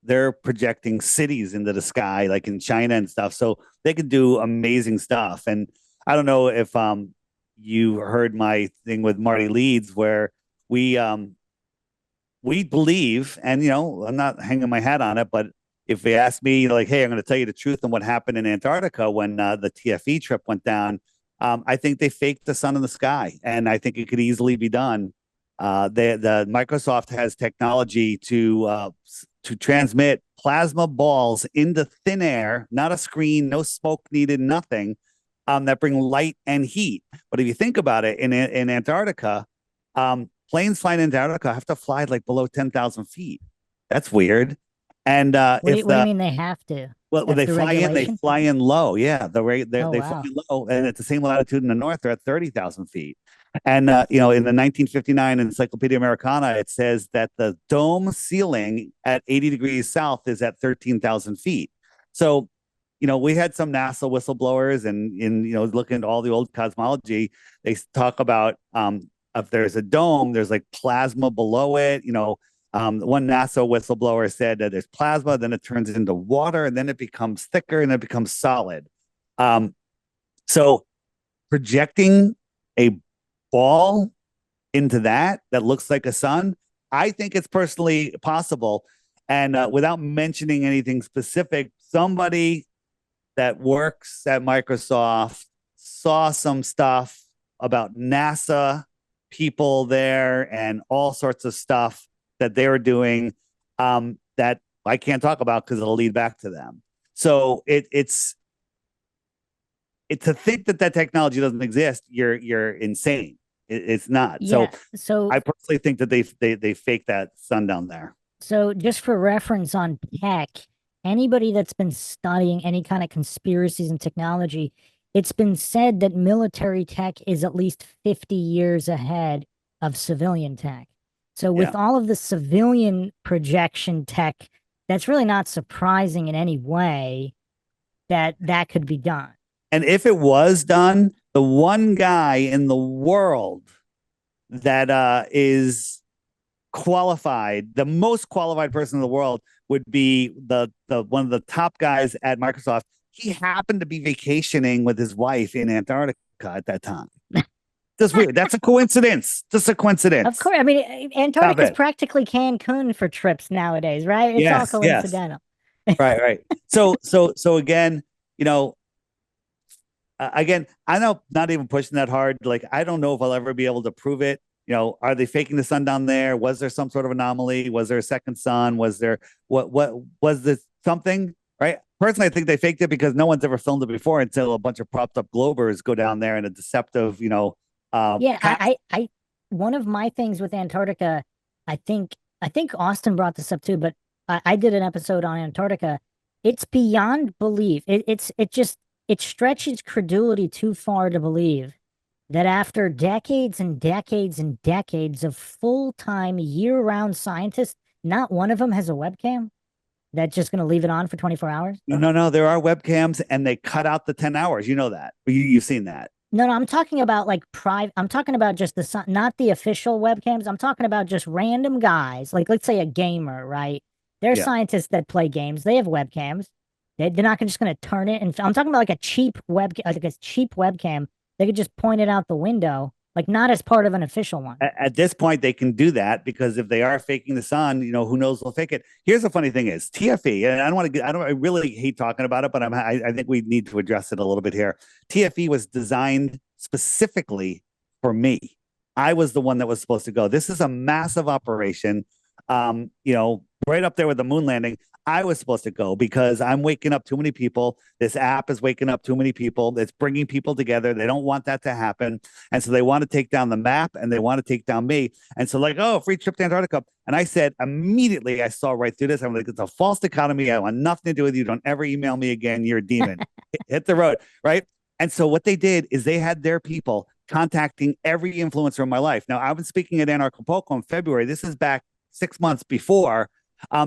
they're projecting cities into the sky, like in China and stuff. So they can do amazing stuff. And I don't know if you heard my thing with Marty Leeds, where we we believe, and I'm not hanging my hat on it, but if they ask me, like, hey, I'm going to tell you the truth on what happened in Antarctica when the TFE trip went down, I think they faked the sun in the sky, and I think it could easily be done. The Microsoft has technology to transmit plasma balls into thin air, not a screen, no smoke needed, nothing, that bring light and heat. But if you think about it, in Antarctica, planes flying into Antarctica have to fly like below 10,000 feet. That's weird. And if What do you the mean they have to? well, when That's they the fly in, they regulation? fly in low. Yeah, Oh, they fly wow. low, and at the same latitude in the north, they're at 30,000 feet. And in the 1959 Encyclopedia Americana, it says that the dome ceiling at 80 degrees south is at 13,000 feet. So, we had some NASA whistleblowers, and in looking at all the old cosmology, they talk about if there's a dome, there's like plasma below it. One NASA whistleblower said that there's plasma, then it turns into water, and then it becomes thicker, and it becomes solid. Um, so projecting a ball into that looks like a sun, I think it's personally possible. And without mentioning anything specific, somebody that works at Microsoft saw some stuff about NASA people there and all sorts of stuff that they were doing, that I can't talk about because it'll lead back to them. So to think that technology doesn't exist, you're insane. It's not. So Yeah. So I personally think that they fake that sun down there. So, just for reference on tech, anybody that's been studying any kind of conspiracies and technology, it's been said that military tech is at least 50 years ahead of civilian tech. So, with Yeah. all of the civilian projection tech, that's really not surprising in any way that that could be done. And if it was done, the one guy in the world that is qualified, the most qualified person in the world would be the one of the top guys at Microsoft. He happened to be vacationing with his wife in Antarctica at that time. Just weird. That's a coincidence. Just a Of coincidence. course, I mean, Stop Antarctica is it. practically Cancun for trips nowadays, right? It's all Yes, yes. coincidental. Right, right. So again, you know, again, I know not even pushing that hard. Like, I don't know if I'll ever be able to prove it. Are they faking the sun down there? Was there some sort of anomaly? Was there a second sun? Was there what was this something? Right. Personally, I think they faked it because no one's ever filmed it before until a bunch of propped up Globers go down there in a deceptive, Yeah, path. one of my things with Antarctica, I think Austin brought this up too, but I did an episode on Antarctica. It's beyond belief. It stretches credulity too far to believe that after decades and decades and decades of full-time year-round scientists not one of them has a webcam that's just going to leave it on for 24 hours? No, no, no. There are webcams, and they cut out the 10 hours. You know that. You've seen that. No, no, I'm talking about like private. I'm talking about just not the official webcams. I'm talking about just random guys, like let's say a gamer, right? They're Yeah. scientists that play games. They have webcams. They're not just going to turn it. And I'm talking about like a cheap like a cheap webcam. They could just point it out the window, like not as part of an official one. At this point, they can do that because if they are faking the sun, who knows, they'll fake it. Here's the funny thing is TFE, and I don't want to get, I really hate talking about it, but I think we need to address it a little bit here. TFE was designed specifically for me. I was the one that was supposed to go. This is a massive operation. Right up there with the moon landing. I was supposed to go because I'm waking up too many people. This app is waking up too many people. It's bringing people together. They don't want that to happen. And so they want to take down the map and they want to take down me. And so, like, oh, free trip to Antarctica. And I said, immediately, I saw right through this. I'm like, it's a false dichotomy. I want nothing to do with you. Don't ever email me again. You're a demon. Hit the road. Right. And so what they did is they had their people contacting every influencer in my life. Now, I've been speaking at Anarchapulco in February. This is back 6 months before.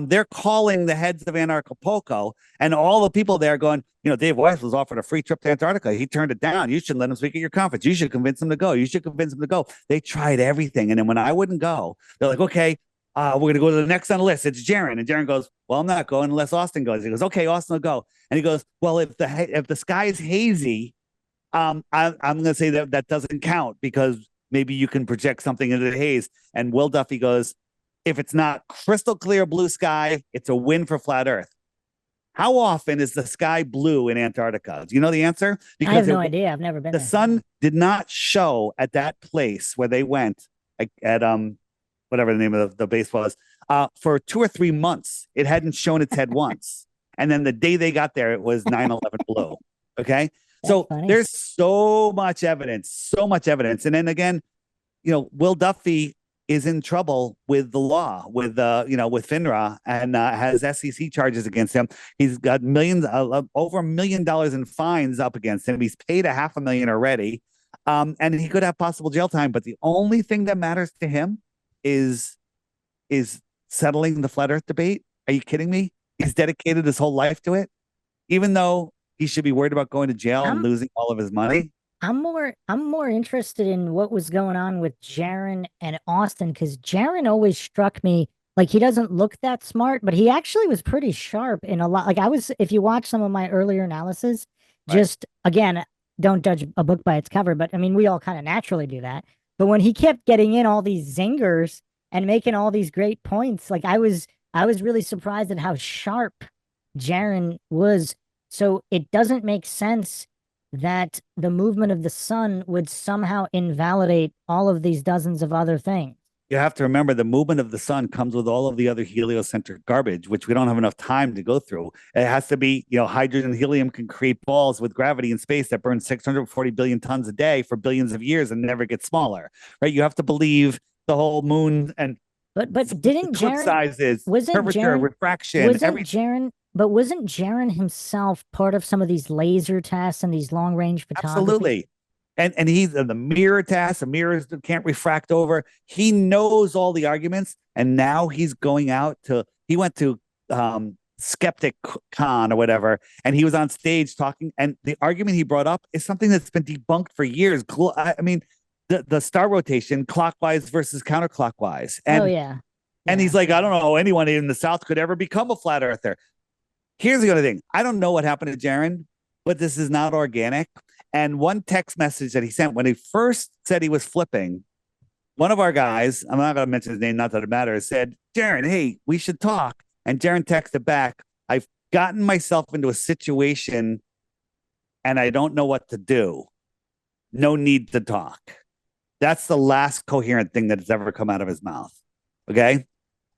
They're calling the heads of Anarchapulco and all the people there going, Dave Weiss was offered a free trip to Antarctica. He turned it down. You should let him speak at your conference. You should convince him to go. You should convince him to go. They tried everything. And then when I wouldn't go, they're like, okay, we're going to go to the next on the list. It's Jaron. And Jaron goes, well, I'm not going unless Austin goes. He goes, okay, Austin will go. And he goes, well, if the sky is hazy, I'm going to say that doesn't count because maybe you can project something into the haze. And Will Duffy goes, if it's not crystal clear blue sky, it's a win for flat Earth. How often is the sky blue in Antarctica? Do you know the answer? I have no idea. I've never been the there. sun did not show at that place where they went at whatever the name of the base was for 2 or 3 months. It hadn't shown its head once. And then the day they got there, it was 9/11 blue. Okay. So funny. there's so much evidence. And then again, Will Duffy is in trouble with the law, with with FINRA, and has SEC charges against him. He's got millions, over $1 million in fines up against him. He's paid $500,000 already, and he could have possible jail time. But the only thing that matters to him is settling the flat Earth debate. Are you kidding me? He's dedicated his whole life to it, even though he should be worried about going to jail and losing all of his money. I'm more interested in what was going on with Jaron and Austin because Jaron always struck me like he doesn't look that smart, but he actually was pretty sharp in a lot. Like if you watch some of my earlier analysis, just again, don't judge a book by its cover, but I mean, we all kind of naturally do that. But when he kept getting in all these zingers and making all these great points, like I was really surprised at how sharp Jaron was. So it doesn't make sense that the movement of the sun would somehow invalidate all of these dozens of other things. You have to remember the movement of the sun comes with all of the other heliocentric garbage, which we don't have enough time to go through. It has to be, hydrogen and helium can create balls with gravity in space that burn 640 billion tons a day for billions of years and never get smaller, right? You have to believe the whole moon and but didn't Jaron sizes, wasn't temperature, Jaron, refraction, Jaron, but wasn't Jaron himself part of some of these laser tests and these long range photography? Absolutely. And he's the mirror test, the mirrors can't refract over. He knows all the arguments. And now he went to Skeptic Con or whatever, and he was on stage talking. And the argument he brought up is something that's been debunked for years. I mean, the star rotation, clockwise versus counterclockwise. And, oh, yeah. And he's like, I don't know anyone in the South could ever become a flat earther. Here's the other thing. I don't know what happened to Jaron, but this is not organic. And one text message that he sent when he first said he was flipping, one of our guys, I'm not going to mention his name, not that it matters, said, Jaron, hey, we should talk. And Jaron texted back, I've gotten myself into a situation and I don't know what to do. No need to talk. That's the last coherent thing that has ever come out of his mouth. Okay.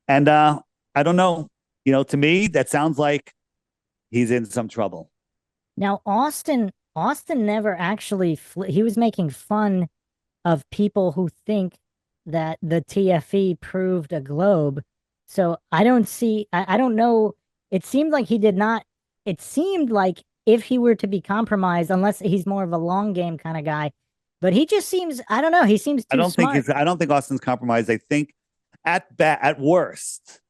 And I don't know. To me, that sounds like he's in some trouble. Now, Austin never actually, he was making fun of people who think that the TFE proved a globe. So I don't know. It seemed like he did not, it seemed like if he were to be compromised, unless he's more of a long game kind of guy, but he just seems, I don't know. He seems too smart. I don't think Austin's compromised. I think at worst,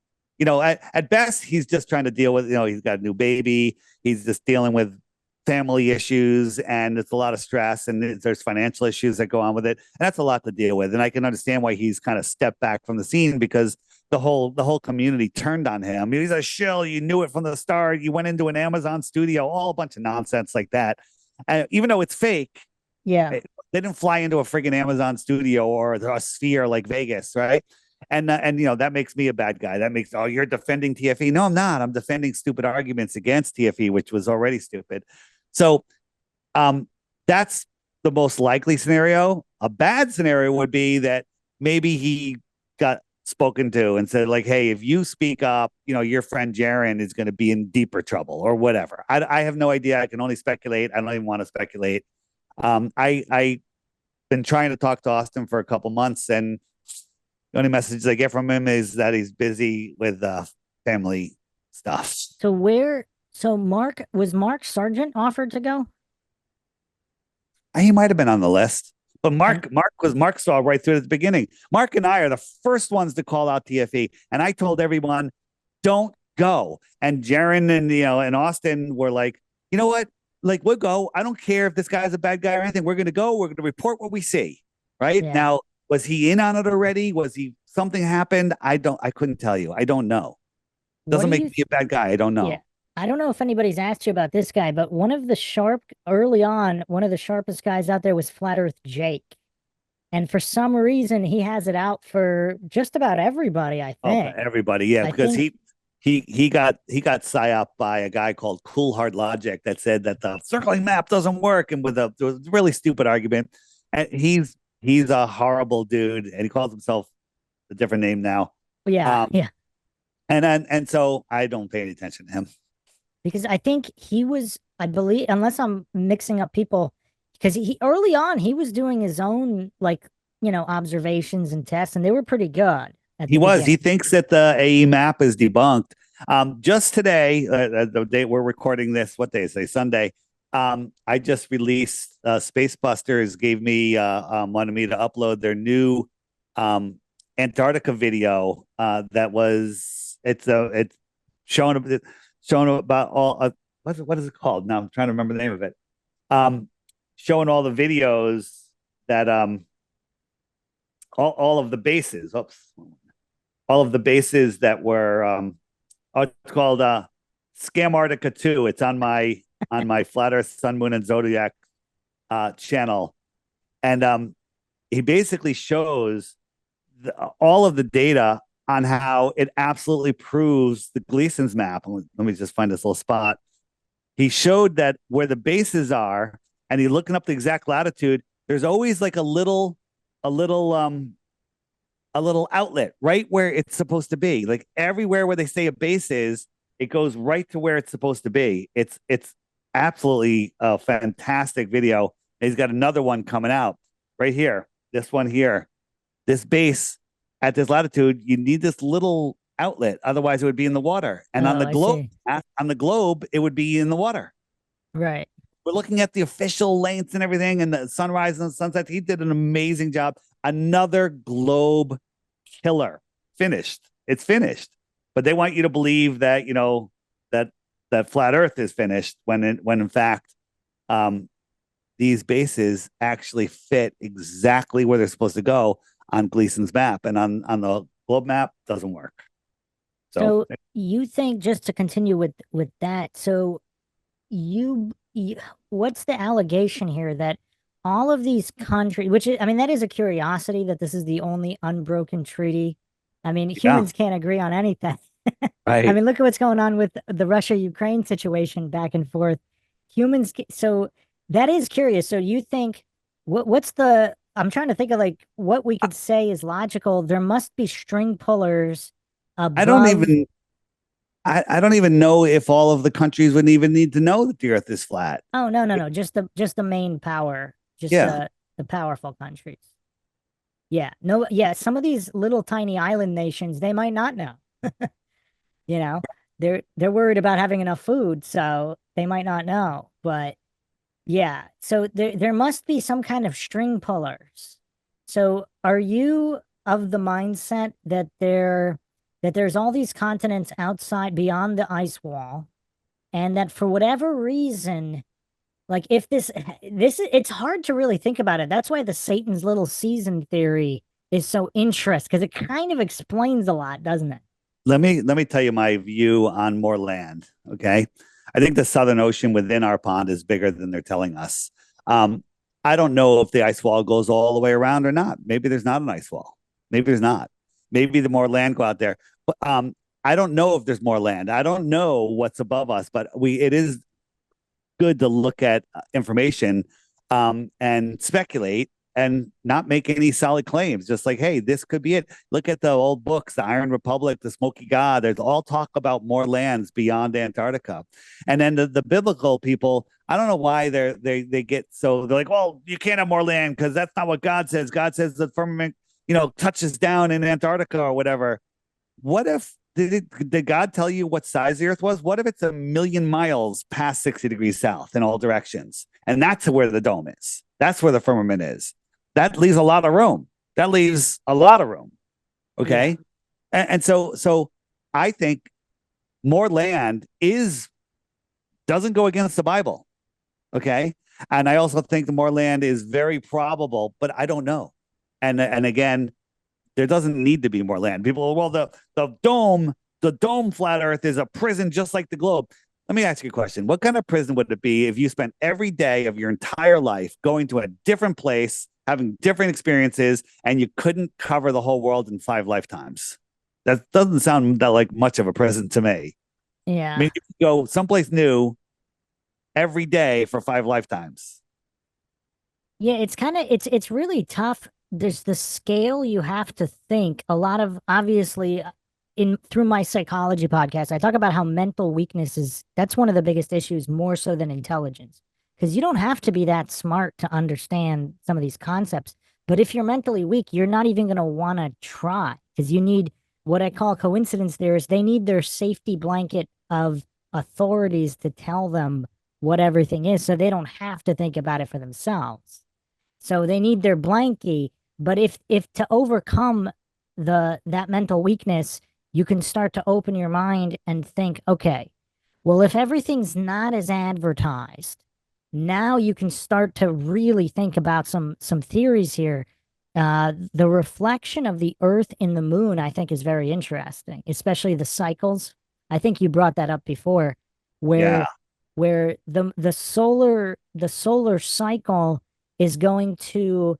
at best, he's just trying to deal with, he's got a new baby. He's just dealing with family issues, and it's a lot of stress, and there's financial issues that go on with it. And that's a lot to deal with. And I can understand why he's kind of stepped back from the scene, because the whole community turned on him. He's a shill. You knew it from the start. You went into an Amazon studio, all a bunch of nonsense like that. And even though it's fake, Yeah. they didn't fly into a friggin' Amazon studio or a sphere like Vegas, right? And that makes me a bad guy. That makes, oh, you're defending TFE. No, I'm not. I'm defending stupid arguments against TFE, which was already stupid. So that's the most likely scenario. A bad scenario would be that maybe he got spoken to and said, like, hey, if you speak up, your friend Jaron is going to be in deeper trouble or whatever. I have no idea. I can only speculate. I don't even want to speculate. I been trying to talk to Austin for a couple months, and the only messages I get from him is that he's busy with family stuff. So Mark Sargent offered to go? He might have been on the list, but And Mark saw right through at the beginning. Mark and I are the first ones to call out TFE, and I told everyone, don't go. And Jaron and Austin were like, you know what? Like, we'll go. I don't care if this guy's a bad guy or anything. We're going to go. We're going to report what we see. Right yeah. now, was he in on it already? Was he something happened? I couldn't tell you. I don't know. What Doesn't do make you me a bad guy. I don't Yeah. know. I don't know if anybody's asked you about this guy, but early on, one of the sharpest guys out there was Flat Earth Jake. And for some reason, he has it out for just about everybody, I Oh, for think. everybody, yeah, I because think, he got psyoped by a guy called Cool Hard Logic that said that the circling map doesn't work, and with a really stupid argument. And he's a horrible dude, and he calls himself a different name now. yeah, Um, yeah. and so I don't pay any attention to him. Because I think he was, I believe, unless I'm mixing up people, because he early on, he was doing his own, like, observations and tests, and they were pretty good at He the was. He beginning. thinks that the AE map is debunked. Just today, the day we're recording this, what day is it? Sunday. I just released Space Busters gave me wanted me to upload their new Antarctica video. That was it's showing about all what is it called? Now I'm trying to remember the name of it. Um, Showing all the videos that all of the bases. Oops, all of the bases that were it's called Scam Arctica 2. It's on my Flat Earth, Sun, Moon, and Zodiac channel. And he basically shows all of the data on how it absolutely proves the Gleason's map. Let me just find this little spot. He showed that where the bases are, and he's looking up the exact latitude, there's always like a little a little outlet right where it's supposed to be. Like everywhere where they say a base is, it goes right to where it's supposed to be. It's absolutely a fantastic video. And he's got another one coming out right here. This one here. This base at this latitude, you need this little outlet, otherwise it would be in the water. And Oh, I see. on the globe, it would be in the water. Right. We're looking at the official lengths and everything, and the sunrise and the sunset. He did an amazing job. Another globe killer. Finished. It's finished. But they want you to believe that that flat Earth is finished when in fact these bases actually fit exactly where they're supposed to go on Gleason's map, and on the globe map doesn't work. So So you think, just to continue with that, so you what's the allegation here that all of these countries, which is, I mean, that is a curiosity that this is the only unbroken treaty. I mean, yeah, humans can't agree on anything. I right. mean, look at what's going on with the Russia-Ukraine situation back and forth. So that is curious. So you think what's the I'm trying to think of like what we could say is logical. There must be string pullers I don't above. even I don't even know if all of the countries would even need to know that the Earth is flat. Oh, no, no, no. Just the main power, just Yeah, the powerful countries. Yeah. No, yeah, some of these little tiny island nations, they might not know. You know, they're worried about having enough food, so they might not know. But yeah, so there must be some kind of string pullers. So are you of the mindset that that there's all these continents outside beyond the ice wall, and that for whatever reason, like if it's hard to really think about it. That's why the Satan's little season theory is so interesting because it kind of explains a lot, doesn't it? Let me tell you my view on more land. Okay, I think the Southern Ocean within our pond is bigger than they're telling us. Um, I don't know if the ice wall goes all the way around or not. Maybe there's not an ice wall. Maybe there's not. Maybe the more land go out there. But I don't know if there's more land. I don't know what's above us. But we it is good to look at information and speculate and not make any solid claims. Just like, hey, this could be it. Look at the old books, the Iron Republic, the Smoky God. There's all talk about more lands beyond Antarctica. And then the biblical people, I don't know why they get so they're like, well, you can't have more land because that's not what God says. God says the firmament, touches down in Antarctica or whatever. What if did God tell you what size the Earth was? What if it's 1,000,000 miles past 60 degrees south in all directions, and that's where the dome is? That's where the firmament is. That leaves a lot of room. That leaves a lot of room. Yeah. Okay, and so I think more land is doesn't go against the Bible. Okay, and I also think the more land is very probable, but I don't know. And again, there doesn't need to be more land. People, well, the dome flat Earth is a prison just like the globe. Let me ask you a question. What kind of prison would it be if you spent every day of your entire life going to a different place, having different experiences, and you couldn't cover the whole world in 5 lifetimes? That doesn't sound that like much of a prison to me. I Yeah. mean, you could go someplace new every day for 5 lifetimes. Yeah, it's kind of it's really tough. There's the scale you have to think. A lot of obviously in through my psychology podcast, I talk about how mental weakness is that's one of the biggest issues more so than intelligence. Because you don't have to be that smart to understand some of these concepts. But if you're mentally weak, you're not even going to want to try because you need what I call coincidence theorists. They need their safety blanket of authorities to tell them what everything is so they don't have to think about it for themselves. So they need their blankie. But if to overcome that mental weakness, you can start to open your mind and think, okay, well, if everything's not as advertised, now you can start to really think about some theories here. The reflection of the Earth in the moon, I think, is very interesting, especially the cycles. I think you brought that up before, Yeah, where the solar cycle is going to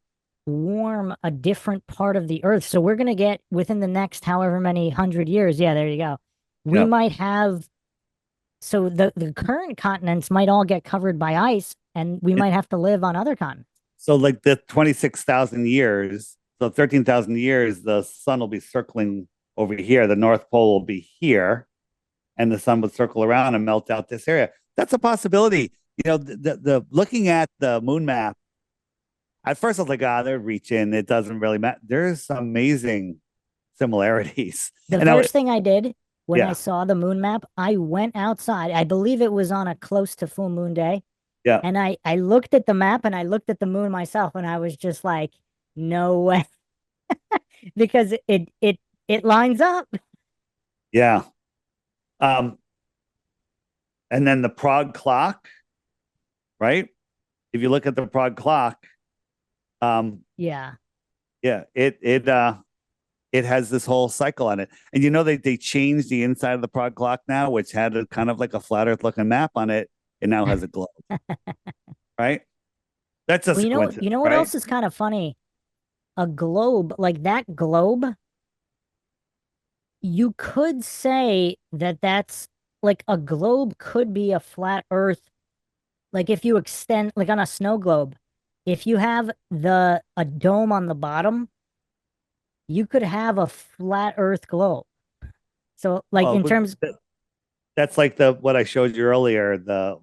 warm a different part of the Earth. So we're going to get within the next however many 100 years. Yeah, there you go. We yeah. might have so the current continents might all get covered by ice, and we might have to live on other continents. So like the 26,000 years, so 13,000 years, the sun will be circling over here. The North Pole will be here, and the sun would circle around and melt out this area. That's a possibility. The looking at the moon map, at first I was like, they're reaching. It doesn't really matter. There's some amazing similarities. The And now, first thing I did when I yeah, saw the moon map, I went outside. I believe it was on a close to full moon day. yeah, And I looked at the map and I looked at the moon myself and I was just like, no way. Because it lines up. yeah. Um, and then the Prague clock, right? If you look at the Prague clock, um, Yeah. yeah, it has this whole cycle on it. And they changed the inside of the Prague clock now, which had a kind of like a flat earth looking map on it. It now has a globe, right? That's Well, just a you coincidence, know what right? else is kind of funny? A globe, like that globe, you could say that that's like a globe could be a flat earth. Like if you extend like on a snow globe, if you have the a dome on the bottom, you could have a flat earth globe. So like Oh, in but terms, that's like the what I showed you earlier, the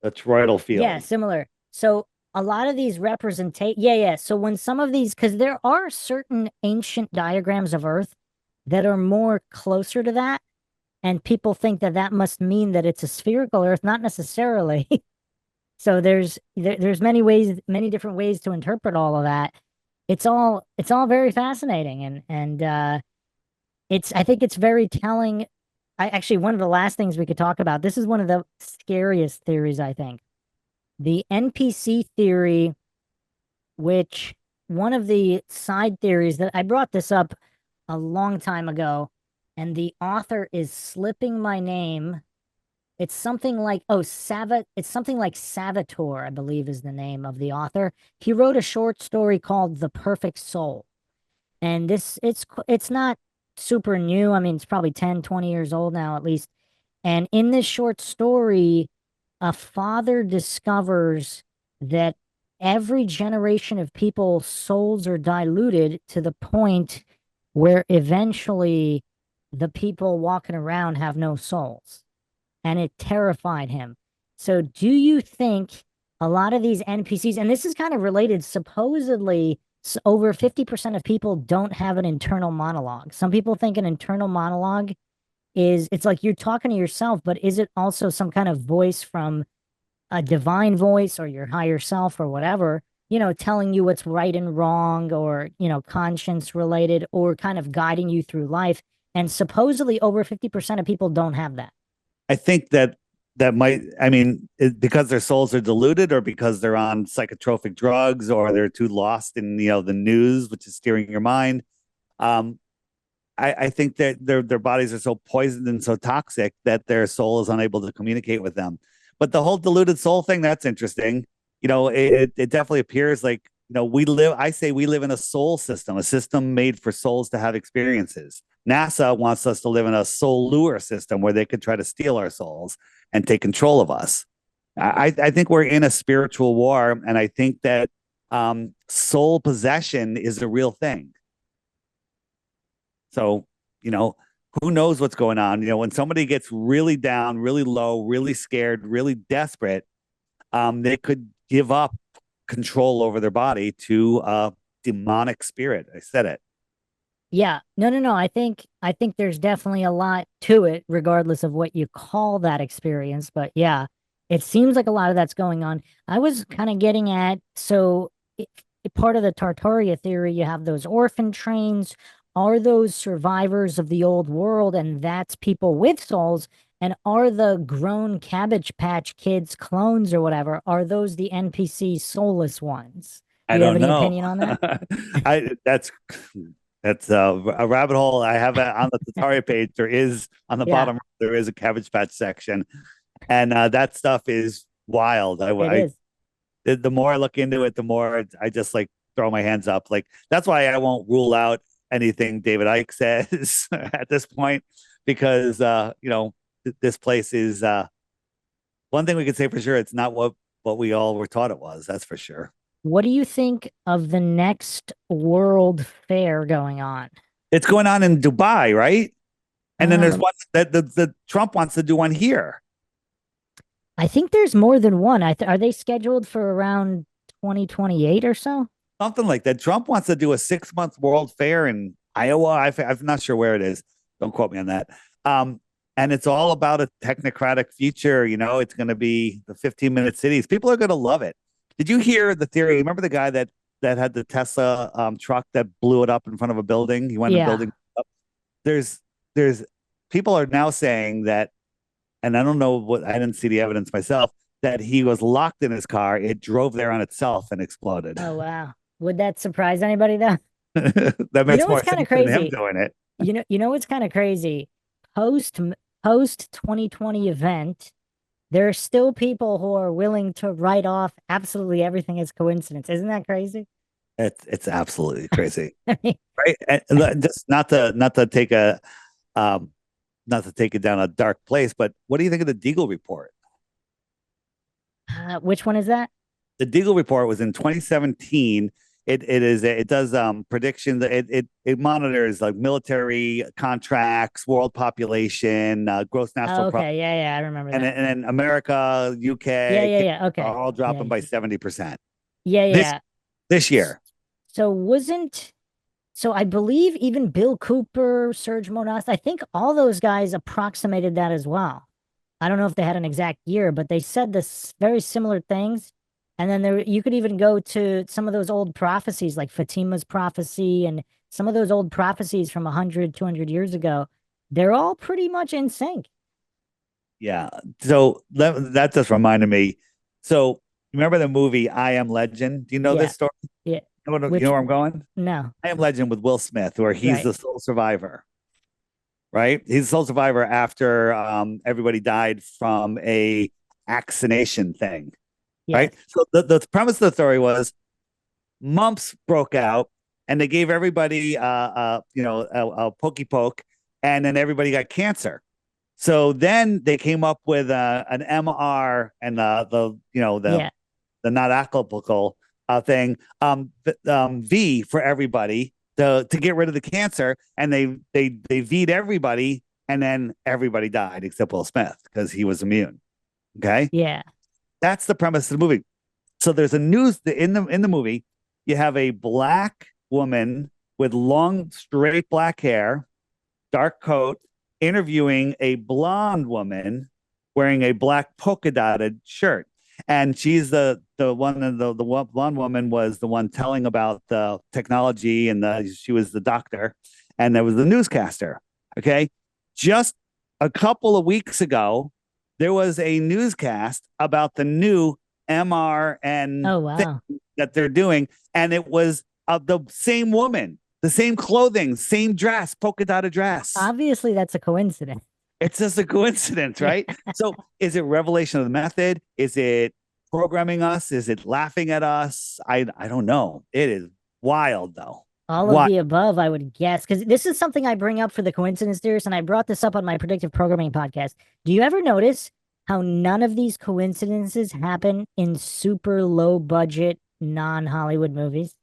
toroidal yeah, field. similar. So a lot of these representate, yeah, yeah. So when some of these, because there are certain ancient diagrams of Earth that are more closer to that, and people think that that must mean that it's a spherical Earth, not necessarily. So there's many ways, many different ways to interpret all of that. It's all very fascinating, and I think it's very telling. I actually, one of the last things we could talk about, this is one of the scariest theories, I think. The NPC theory, which one of the side theories that I brought this up a long time ago, and the author is slipping my name. It's something like, oh, it's something like Salvatore, I believe is the name of the author. He wrote a short story called The Perfect Soul. And it's not super new. I mean, it's probably 10, 20 years old now at least. And in this short story, a father discovers that every generation of people's souls are diluted to the point where eventually the people walking around have no souls. And it terrified him. So, do you think a lot of these NPCs, and this is kind of related, supposedly over 50% of people don't have an internal monologue. Some people think an internal monologue is it's like you're talking to yourself, but is it also some kind of voice from a divine voice or your higher self or whatever, telling you what's right and wrong or, conscience related or kind of guiding you through life? And supposedly over 50% of people don't have that. I think that might, I mean, because their souls are diluted, or because they're on psychotropic drugs, or they're too lost in the news, which is steering your mind. Um, I think that their bodies are so poisoned and so toxic that their soul is unable to communicate with them. But the whole diluted soul thing, that's interesting. It definitely appears like, I say we live in a soul system, a system made for souls to have experiences. NASA wants us to live in a soul lure system where they could try to steal our souls and take control of us. I think we're in a spiritual war, and I think that soul possession is a real thing. So, you know, who knows what's going on? When somebody gets really down, really low, really scared, really desperate, they could give up control over their body to a demonic spirit. I said it. Yeah. No, no, no. I think there's definitely a lot to it, regardless of what you call that experience. But yeah, it seems like a lot of that's going on. I was kind of getting at part of the Tartaria theory, you have those orphan trains. Are those survivors of the old world, and that's people with souls? And are the grown Cabbage Patch Kids clones or whatever, are those the NPC soulless ones? Do I you have don't any know. opinion on that? I that's a rabbit hole. I have it on the Tataria page. There is on the Yeah, bottom. There is a Cabbage Patch section, and that stuff is wild. it is. The more I look into it, the more I just like throw my hands up. Like that's why I won't rule out anything David Icke says at this point, because this place is one thing we could say for sure. It's not what we all were taught it was. That's for sure. What do you think of the next World Fair going on? It's going on in Dubai, right? And then there's Um, one that the Trump wants to do one here. I think there's more than one. Are they scheduled for around 2028 or so? Something like that. Trump wants to do a 6 month World Fair in Iowa. I'm not sure where it is. Don't quote me on that. And it's all about a technocratic future. It's going to be the 15-minute cities. People are going to love it. Did you hear the theory? Remember the guy that had the Tesla truck that blew it up in front of a building? He went in Yeah. building up. There's people are now saying that, and I don't know what, I didn't see the evidence myself, that he was locked in his car. It drove there on itself and exploded. Oh, wow. Would that surprise anybody though? That You makes know what's more kind of sense than him crazy? doing it. You know what's kind of crazy? Post post 2020 event, there are still people who are willing to write off absolutely everything as coincidence. Isn't that crazy? It's absolutely crazy, I mean, right? And just um, not to take it down a dark place, but what do you think of the Deagle report? which one is that? The Deagle report was in 2017. It does predictions. It monitors like military contracts, world population, gross Oh, national product, okay. Yeah, yeah, I remember and that. then America, Yeah, UK, yeah, Canada yeah. are Okay. all Yeah, dropping yeah. by 70% Yeah, this yeah. this year. So wasn't so I believe even Bill Cooper, Serge Monas, I think all those guys approximated that as well. I don't know if they had an exact year, but they said this very similar things. And then you could even go to some of those old prophecies like Fatima's prophecy and some of those old prophecies from 100, 200 years ago, they're all pretty much in sync. Yeah. So that just reminded me. So remember the movie I Am Legend? Do you know Yeah. this story? Yeah. You know Which, where I'm going? no. I Am Legend with Will Smith, where he's Right. the sole survivor, right? He's the sole survivor after everybody died from a vaccination thing, right? Yes. So the premise of the story was mumps broke out, and they gave everybody a pokey poke, and then everybody got cancer. So then they came up with an MR and Yeah. the not applicable thing, V for everybody to get rid of the cancer, and they V'd everybody, and then everybody died except Will Smith because he was immune. Okay, Yeah. that's the premise of the movie. So there's a news in the movie. You have a black woman with long straight black hair, dark coat, interviewing a blonde woman wearing a black polka dotted shirt. And she's the one, and the blonde woman was the one telling about the technology, and she was the doctor, and there was the newscaster. Okay, just a couple of weeks ago, there was a newscast about the new MRN Oh, thing wow. that they're doing, and it was the same woman, the same clothing, same dress, polka dotted dress. Obviously, that's a coincidence. It's just a coincidence, Yeah. right? So, is it revelation of the method? Is it programming us? Is it laughing at us? I don't know. It is wild though. All of What? the above, I would guess, because this is something I bring up for the coincidence theorists, and I brought this up on my predictive programming podcast. Do you ever notice how none of these coincidences happen in super low budget, non Hollywood movies?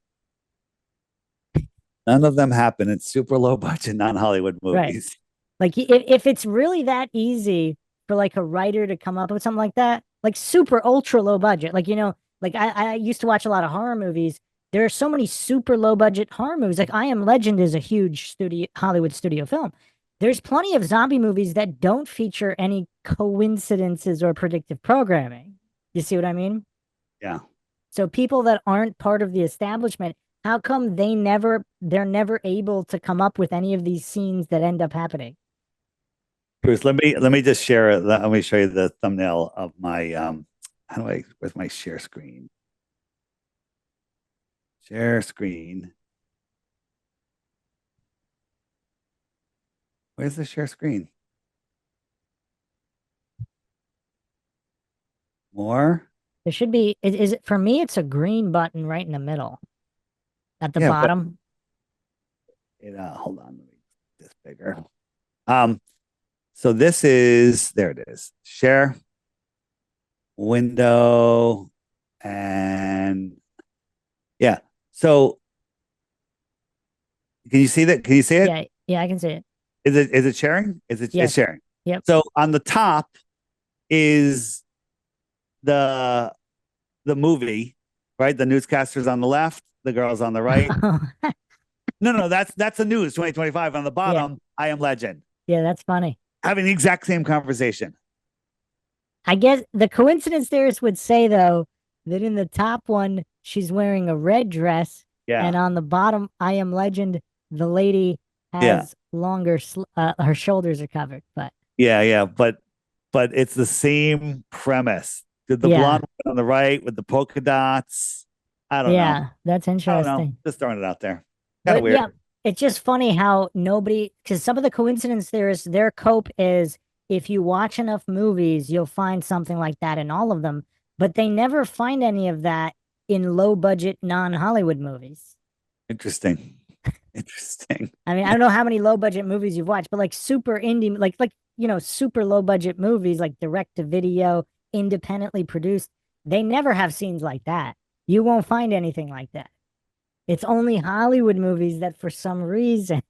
None of them happen in super low budget non Hollywood Right. movies. Like if it's really that easy for like a writer to come up with something like that, like super ultra low budget, like like I used to watch a lot of horror movies. There are so many super low budget horror movies. Like I Am Legend is a huge studio Hollywood studio film. There's plenty of zombie movies that don't feature any coincidences or predictive programming. You see what I mean? Yeah. So people that aren't part of the establishment, how come they're never able to come up with any of these scenes that end up happening? Bruce, let me just share it. Let me show you the thumbnail of my how do I where's my share screen? Share screen. Where's the share screen? More? There should be, is it for me? It's a green button right in the middle at the Yeah, but bottom. hold on, let me make this bigger. Um, so this is there it is. Share window and yeah. So can you see that? Can you see it? Yeah, yeah, I can see it. Is it sharing? It's Yes. sharing. Yep. So on the top is the the movie, right? The newscasters on the left, the girls on the right. No, no, that's the news 2025 on the Yeah, bottom. I Am Legend. yeah, that's funny. Having the exact same conversation. I guess the coincidence theorist would say though that in the top one she's wearing a red dress, Yeah. and on the bottom, I Am Legend, the lady Yeah. has longer, her shoulders are covered. But Yeah, yeah, but it's the same premise. The yeah, blonde one on the right with the polka dots. I don't know. yeah, that's I don't know. interesting. Just throwing it out there. Kind of But weird. yeah, it's just funny how nobody, because some of the coincidence theorists, their cope is if you watch enough movies, you'll find something like that in all of them. But they never find any of that in low budget non Hollywood movies. Interesting. Interesting. I mean, I don't know how many low budget movies you've watched, but like super indie, super low budget movies, like direct to video, independently produced, they never have scenes like that. You won't find anything like that. It's only Hollywood movies that for some reason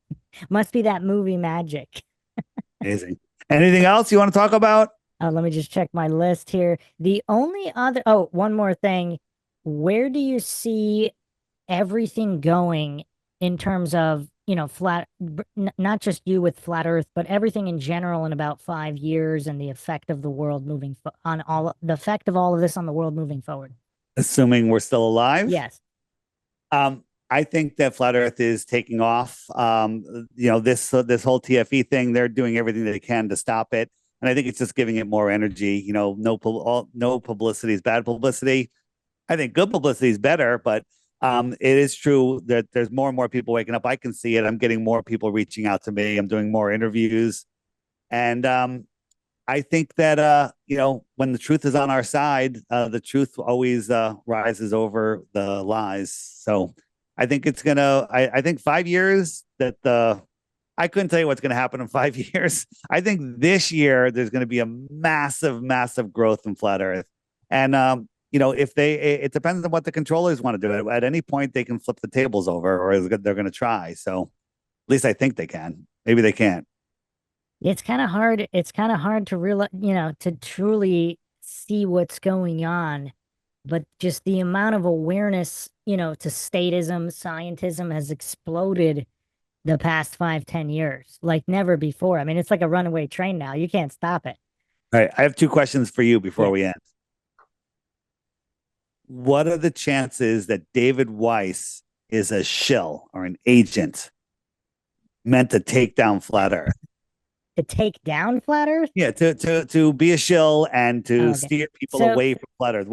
must be that movie magic. Amazing. Anything else you want to talk about? Let me just check my list here. The only other, oh, one more thing. Where do you see everything going in terms of, not just you with flat Earth, but everything in general in about 5 years and the effect of the world on the effect of all of this on the world moving forward? Assuming we're still alive. Yes. Um, I think that flat Earth is taking off. This whole TFE thing, they're doing everything they can to stop it, and I think it's just giving it more energy. No publicity is bad publicity. I think good publicity is better, but it is true that there's more and more people waking up. I can see it. I'm getting more people reaching out to me. I'm doing more interviews, and I think that when the truth is on our side, the truth always rises over the lies. So I think it's gonna. I think 5 years that the. I couldn't tell you what's going to happen in 5 years. I think this year there's going to be a massive, massive growth in flat Earth, and if it depends on what the controllers want to do. At any point, they can flip the tables over, or they're going to try. So at least I think they can. Maybe they can't. It's kind of hard. It's kind of hard to realize, to truly see what's going on. But just the amount of awareness, to statism, scientism has exploded the past 5, 10 years, like never before. I mean, it's like a runaway train now. You can't stop it. All right. I have two questions for you before Yeah. we end. What are the chances that David Weiss is a shill or an agent meant to take down flat Earth? To take down flat Earth? Yeah, to be a shill and to Okay. steer people So- away from flat Earth.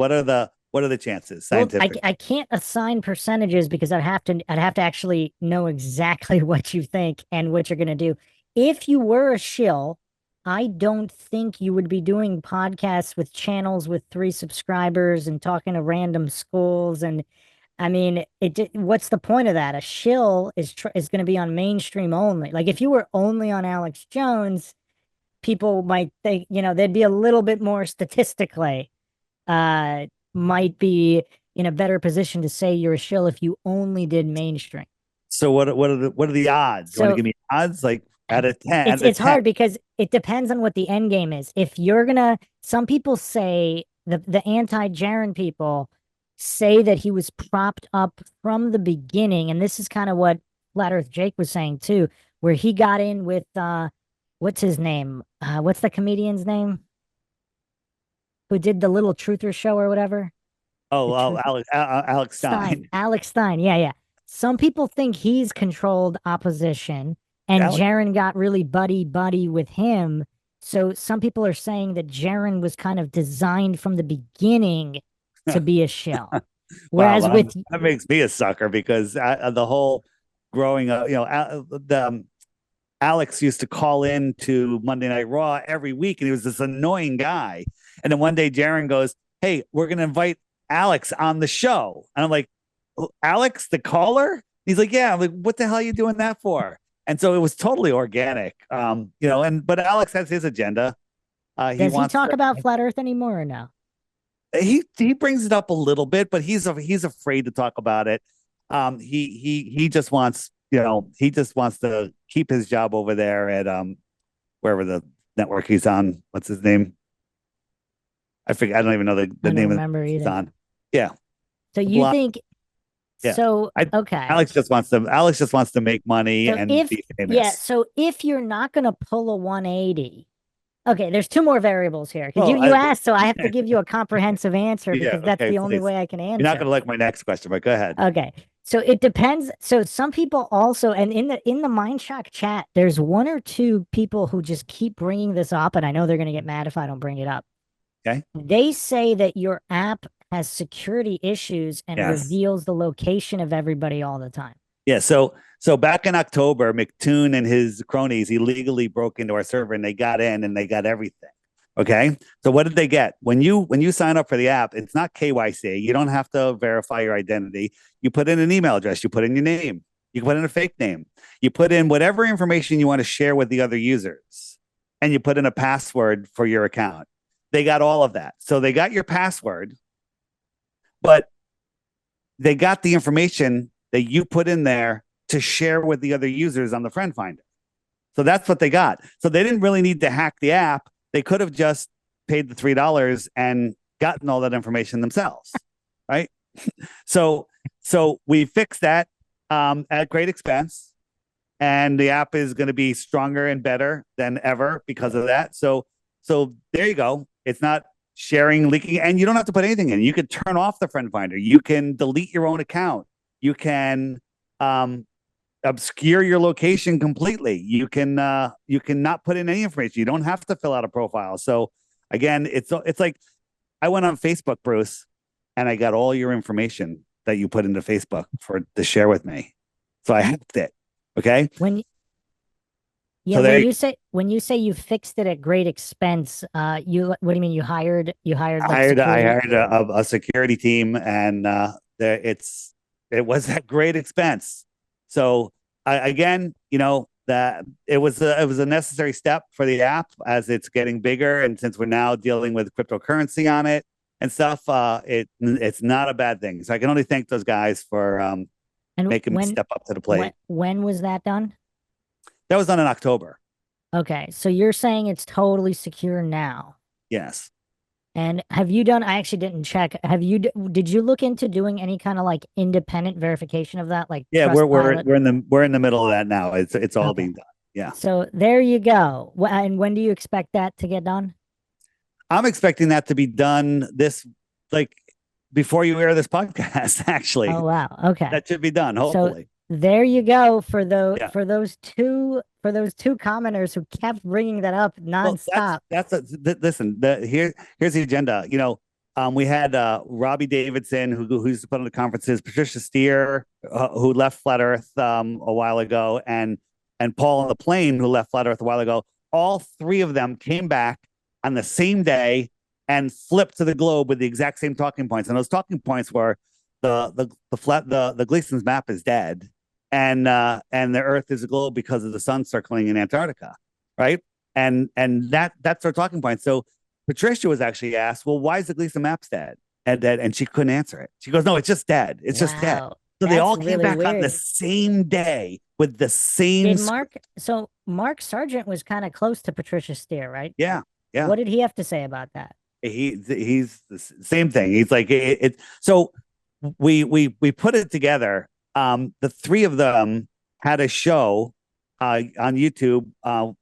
What are the chances Well, scientific? I can't assign percentages because I'd have to actually know exactly what you think and what you're gonna do. If you were a shill, I don't think you would be doing podcasts with channels with 3 subscribers and talking to random schools. And I mean, what's the point of that? A shill is going to be on mainstream only. Like if you were only on Alex Jones, people might think, they'd be a little bit more statistically, might be in a better position to say you're a shill if you only did mainstream. So what are the odds? You want to So give me odds like out of 10? it's hard because it depends on what the end game is. If you're gonna, some people say the anti-Jaren people say that he was propped up from the beginning, and this is kind of what Flat Earth Jake was saying too, where he got in with what's his name? What's the comedian's name? Who did the little truther show or whatever? Alex Stein. Alex Stein. Yeah, yeah. Some people think he's controlled opposition, and Alex- Jaren got really buddy with him. So some people are saying that Jaren was kind of designed from the beginning to be a shell. Whereas Wow, with that makes me a sucker because the whole growing up, Alex used to call in to Monday Night Raw every week, and he was this annoying guy. And then one day, Jaren goes, "Hey, we're going to invite Alex on the show," and I'm like, "Alex, the caller?" He's like, "Yeah." I'm like, "What the hell are you doing that for?" And so it was totally organic, but Alex has his agenda. does he talk about flat Earth anymore or no? He brings it up a little bit, but he's afraid to talk about it. He just wants to keep his job over there at wherever the network he's on. What's his name? I forget. I don't even know the I don't name remember he's either. on. Yeah. So you think? Yeah. So okay. Alex just wants to make money So and if be famous. yeah, so if you're not going to pull a 180, okay, there's two more variables here because Well, you asked, so I have to give you a comprehensive answer Yeah, because that's okay, the only please. way I can You're not answer. going to like my next question, but go ahead. Okay. So it depends. So some people also, and in the Mindshock chat, there's one or two people who just keep bringing this up, and I know they're going to get mad if I don't bring it up. Okay. They say that your app has security issues and Yes. reveals the location of everybody all the time. Yeah, so back in October, McToon and his cronies illegally broke into our server and they got in and they got everything. Okay. So what did they get? When you sign up for the app, it's not KYC. You don't have to verify your identity. You put in an email address, you put in your name, you put in a fake name, you put in whatever information you want to share with the other users, and you put in a password for your account. They got all of that. So they got your password, but they got the information that you put in there to share with the other users on the friend finder. So that's what they got. So they didn't really need to hack the app. They could have just paid the $3 and gotten all that information themselves, right? So we fixed that at great expense, and the app is going to be stronger and better than ever because of that. So there you go. It's not sharing, leaking, and you don't have to put anything in. You can turn off the friend finder. You can delete your own account. You can um, obscure your location completely. You can not put in any information. You don't have to fill out a profile. So again, it's like I went on Facebook, Bruce, and I got all your information that you put into Facebook for to share with me. So I hacked it. Okay. When yeah, So there when you say you fixed it at great expense, you what do you mean you hired like I security? hired a security team, and it was at great expense. So again, that it was a necessary step for the app as it's getting bigger, and since we're now dealing with cryptocurrency on it and stuff, it's not a bad thing. So I can only thank those guys for And making me step up to the when plate. when was that done? That was done in October. Okay, so you're saying it's totally secure now. Yes. And have you done, I actually didn't check. Did you look into doing any kind of like independent verification of that, like Yeah, Trustpilot? we're in the middle of that now. It's all Okay. being done. Yeah. So there you go. And when do you expect that to get done? I'm expecting that to be done this like before you air this podcast, actually. Oh wow. Okay. That should be done, So hopefully. there you go Yeah. for those two commenters who kept bringing that up Well, nonstop. listen, here's the agenda. We had Robbie Davidson who used to put on the conferences, Patricia Steer, who left Flat Earth a while ago, and Paul on the plane who left Flat Earth a while ago. All three of them came back on the same day and flipped to the globe with the exact same talking points. And those talking points were the Gleason's map is dead, and the Earth is a globe because of the sun circling in Antarctica, right? And that's our talking point. So Patricia was actually asked, well, why is the Gleason maps dead? And she couldn't answer it. She goes, no, it's just dead. It's just dead. Wow. So they That's all came really back on the weird. same day with the same. Did Mark, so Mark Sargent was kind of close to Patricia Steer, right? Yeah, yeah. What did he have to say about that? He's the same thing. He's like it. So we put it together. The three of them had a show on YouTube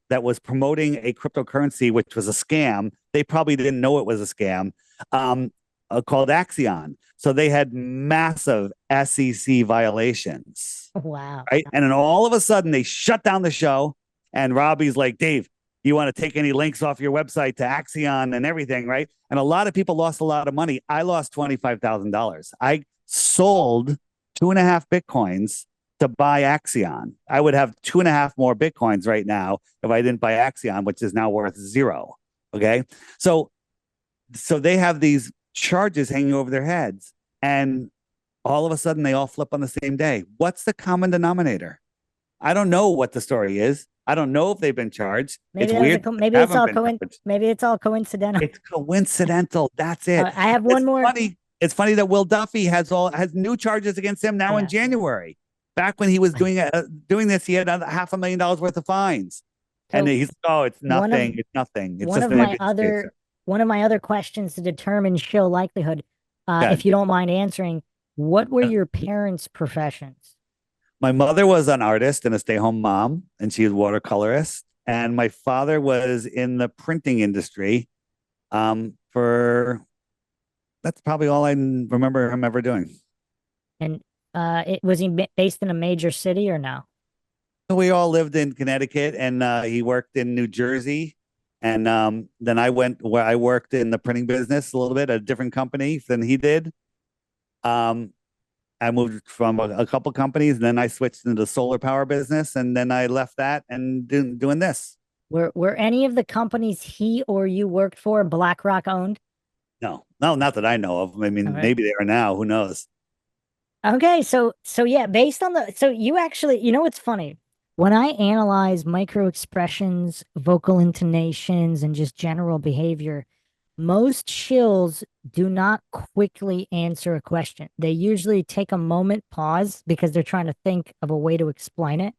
that was promoting a cryptocurrency, which was a scam. They probably didn't know it was a scam. Called Axion. So they had massive SEC violations, Wow. right? And then all of a sudden they shut down the show. And Robbie's like, Dave, you want to take any links off your website to Axion and everything, right? And a lot of people lost a lot of money. I lost $25,000. I sold 2.5 Bitcoins to buy Axion. I would have 2.5 more Bitcoins right now if I didn't buy Axion, which is now worth zero. Okay. So they have these charges hanging over their heads, and all of a sudden they all flip on the same day. What's the common denominator? I don't know what the story is. I don't know if they've been charged. It's weird. Maybe it's all coincidental. It's coincidental. That's it. I have one more. Funny. It's funny that Will Duffy has new charges against him now in January. Back when he was doing this, he had $500,000 worth of fines. So and he's it's nothing. It's nothing. It's one just one of my other questions to determine show likelihood, if you don't mind answering, what were your parents' professions? My mother was an artist and a stay-home mom, and she was watercolorist. And my father was in the printing industry. For That's probably all I remember him ever doing. And was he based in a major city or no? We all lived in Connecticut, and he worked in New Jersey. And then I went where I worked in the printing business a little bit, a different company than he did. I moved from a couple companies, and then I switched into the solar power business, and then I left that and doing this. Were any of the companies he or you worked for BlackRock owned? No, not that I know of. I mean, maybe they are now. Who knows? Okay, so yeah, based on so you actually, what's funny? When I analyze micro expressions, vocal intonations, and just general behavior, most shills do not quickly answer a question. They usually take a moment, pause, because they're trying to think of a way to explain it.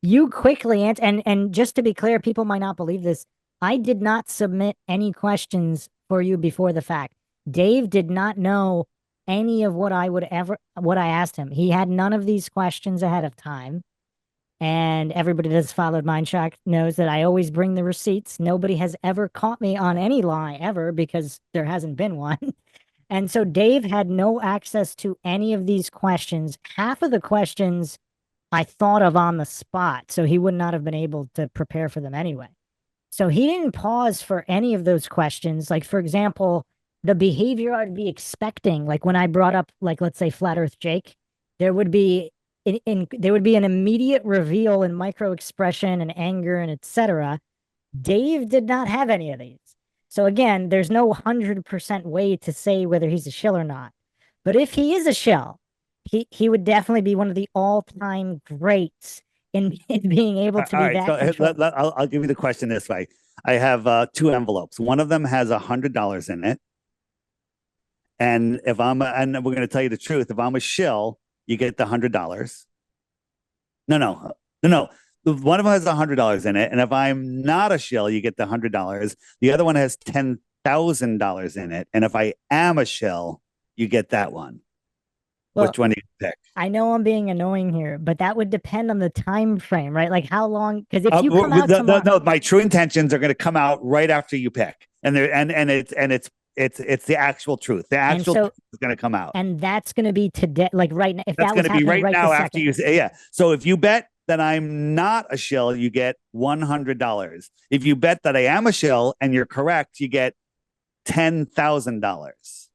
You quickly answer, and just to be clear, people might not believe this. I did not submit any questions for you before the fact. Dave did not know any of what I asked him. He had none of these questions ahead of time. And everybody that's followed Mindshock knows that I always bring the receipts. Nobody has ever caught me on any lie ever because there hasn't been one. And so Dave had no access to any of these questions. Half of the questions I thought of on the spot, so he would not have been able to prepare for them anyway. So he didn't pause for any of those questions. Like, for example, the behavior I'd be expecting, like when I brought up, like, let's say Flat Earth Jake, there would be there would be an immediate reveal in micro expression and anger and etc. Dave did not have any of these. So again, there's no 100% way to say whether he's a shill or not. But if he is a shill, he would definitely be one of the all-time greats in being able to All be right, so that controlled. I'll give you the question this way. I have two envelopes. One of them has $100 in it, and and we're going to tell you the truth. If I'm a shill, you get the $100. No. One of them has $100 in it, and if I'm not a shill, you get the $100. The other one has $10,000 in it, and if I am a shill, you get that one. Well, Which one do you pick? I know I'm being annoying here, but that would depend on the time frame, right? Like how long? Because if you come out tomorrow, no, my true intentions are going to come out right after you pick, and they're it's the actual truth. The and actual so truth is going to come out. and that's going to be today, like right now. If That's that going was to be happening right right now this after second, you say, yeah. So if you bet that I'm not a shill, you get $100. If you bet that I am a shill and you're correct, you get $10,000.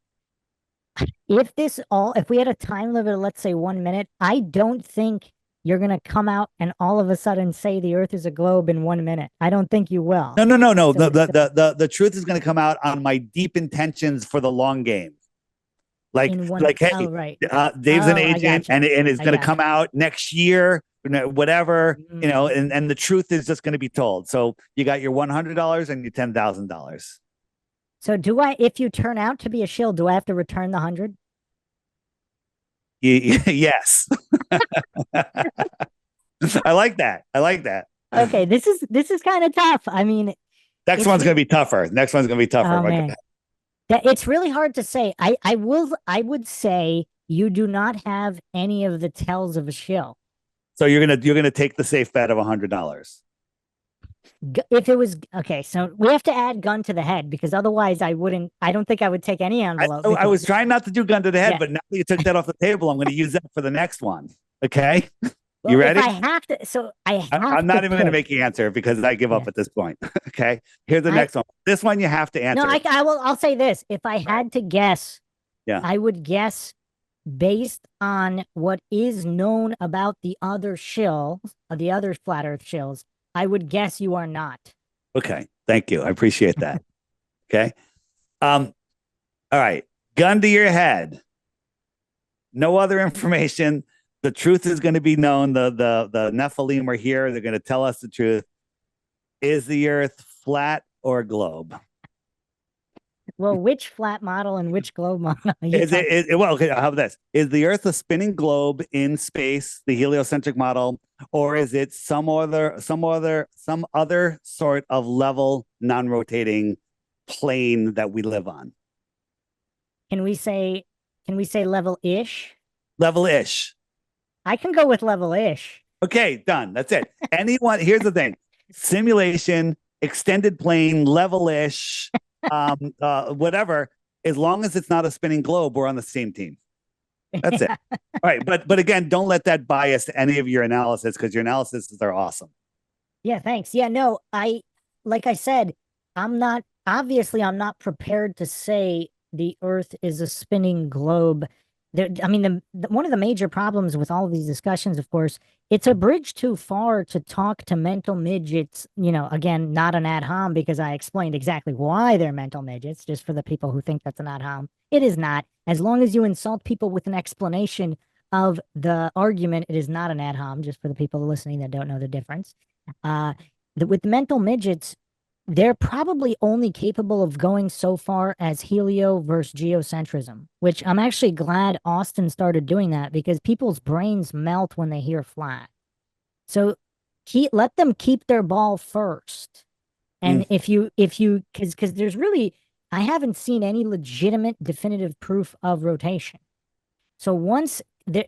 if we had a time limit of, let's say, 1 minute, I don't think you're going to come out and all of a sudden say the Earth is a globe in 1 minute. I don't think you will. No. So The truth is going to come out on my deep intentions for the long game. in one, Hey, oh, right. Dave's an Oh, I agent, gotcha. and it's I going to come gotcha. out next year, whatever, Mm. and the truth is just going to be told. So you got your $100 and your $10,000. So if you turn out to be a shill, do I have to return the 100? Yes, I like that. I like that. Okay, this is kind of tough. I mean, Next it's one's re- going to be tougher. Next one's going to be tougher. oh man, it's really hard to say. I would say you do not have any of the tells of a shill. So you're gonna take the safe bet of $100. If it was okay, so we have to add gun to the head because otherwise I wouldn't. I don't think I would take any envelope I because was trying not to do gun to the head, yeah. but now that you took that off the table, I'm going to use that for the next one. Okay, you Well, if ready? I have to, so I have I'm to not even going to pick. make you answer because I give up Yeah, at this point. Okay, here's the I next one. This one you have to no, answer. I will. I'll say this: if I All right. had to guess, Yeah. I would guess based on what is known about the other shills, the other flat Earth shills. I would guess you are not. Okay. Thank you. I appreciate that. Okay. Um. All right. Gun to your head. No other information. The truth is going to be known. The Nephilim are here. They're going to tell us the truth. Is the Earth flat or globe? Well, which flat model and which globe model are you Is talking? well? Okay, how about this? Is the Earth a spinning globe in space, the heliocentric model, or is it some other sort of level, non-rotating plane that we live on? Can we say level-ish? Level-ish. I can go with level-ish. Okay, done. That's it. Anyone? Here's the thing: simulation, extended plane, level-ish, whatever. As long as it's not a spinning globe, we're on the same team. That's it. All right, but again, don't let that bias any of your analysis because your analyses are awesome. Yeah, thanks. Yeah, no, like I said, I'm not prepared to say the Earth is a spinning globe. I mean, one of the major problems with all of these discussions, of course, it's a bridge too far to talk to mental midgets. Again, not an ad hom because I explained exactly why they're mental midgets, just for the people who think that's an ad hom. It is not. As long as you insult people with an explanation of the argument, it is not an ad hom, just for the people listening that don't know the difference. Uh, with mental midgets, they're probably only capable of going so far as helio versus geocentrism, which I'm actually glad Austin started doing that because people's brains melt when they hear flat. So let them keep their ball first. And Mm. because there's really, I haven't seen any legitimate definitive proof of rotation. So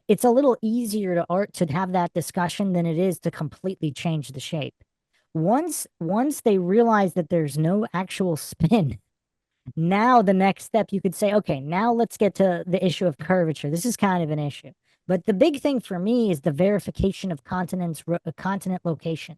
it's a little easier to have that discussion than it is to completely change the shape. Once they realize that there's no actual spin, now the next step you could say, okay, now let's get to the issue of curvature. This is kind of an issue. But the big thing for me is the verification of continent location.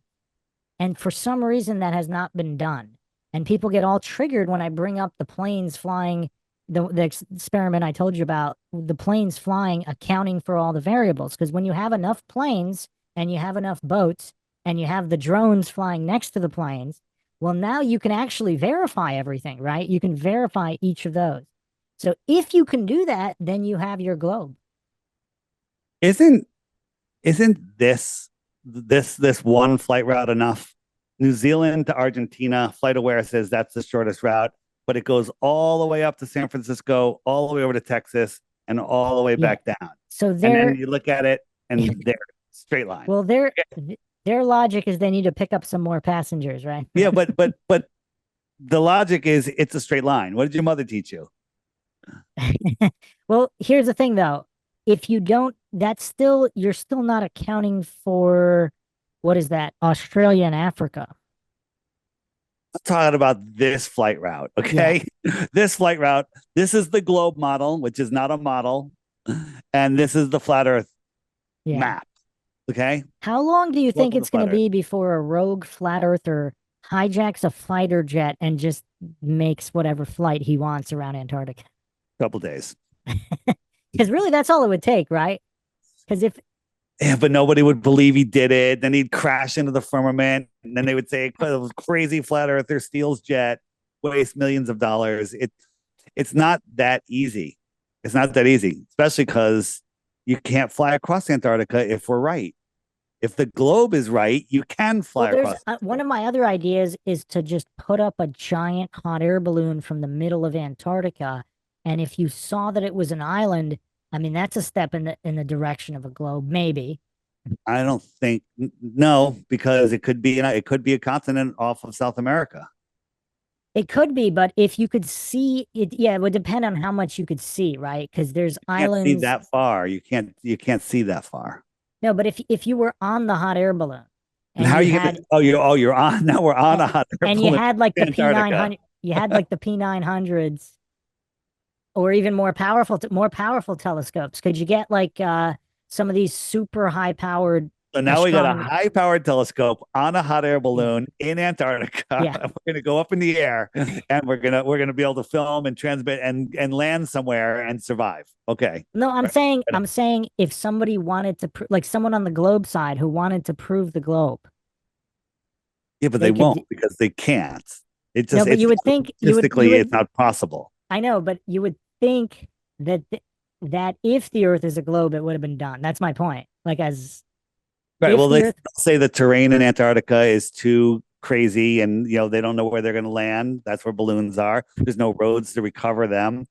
And for some reason, that has not been done. And people get all triggered when I bring up the planes flying, the experiment I told you about, the planes flying, accounting for all the variables. Because when you have enough planes and you have enough boats and you have the drones flying next to the planes, well, now you can actually verify everything, right? You can verify each of those. So if you can do that, then you have your globe. Isn't isn't this one flight route enough? New Zealand to Argentina, FlightAware says that's the shortest route, but it goes all the way up to San Francisco, all the way over to Texas, and all the way Yeah. back down. So And then they're you look at it, and they're straight line. well, their logic is they need to pick up some more passengers, right? Yeah, but the logic is it's a straight line. What did your mother teach you? Well, here's the thing though. If you don't, that's still, you're still not accounting for what is that? Australia and Africa. I'm talking about this flight route, Yeah. okay? This flight route. This is the globe model, which is not a model, and this is the flat Earth Yeah. map. Okay, How long do you think welcome to it's going to flat Earth. be before a rogue flat earther hijacks a fighter jet and just makes whatever flight he wants around Antarctica? Couple days. Because really, that's all it would take, right? Because if Yeah, but nobody would believe he did it. Then he'd crash into the firmament, and then they would say, "Crazy flat earther steals jet, wastes millions of dollars." It's not that easy. It's not that easy, especially because you can't fly across Antarctica if we're right. If the globe is right, you can well, fly there's across. one of my other ideas is to just put up a giant hot air balloon from the middle of Antarctica, and if you saw that it was an island, I mean, that's a step in the direction of a globe, maybe. I don't think no, because it could be a continent off of South America. It could be, but if you could see it, yeah, it would depend on how much you could see, right? Because there's You can't see islands. that far. You can't see that far. No, but if you were on the hot air balloon And and how are you you gonna? had You're on now. We're on and, a hot air and you balloon had like in the P nine Antarctica. hundred, you had like the P900s or even more powerful telescopes. Could you get like some of these super high powered So now we got a astronomy? high powered telescope on a hot air Yeah, balloon in Antarctica. yeah. We're gonna go up in the air and we're gonna be able to film and transmit and land somewhere and survive. Okay. No, Right. I'm saying if somebody wanted to like someone on the globe side who wanted to prove the globe, Yeah, but they they could. won't because they can't. No, but It's you would think you statistically it's would. not possible. I know, but you would think that that if the Earth is a globe, it would have been done. That's my point. Like as Right. if Well, the they Earth, say the terrain in Antarctica is too crazy and they don't know where they're going to land. That's where balloons are. There's no roads to recover them.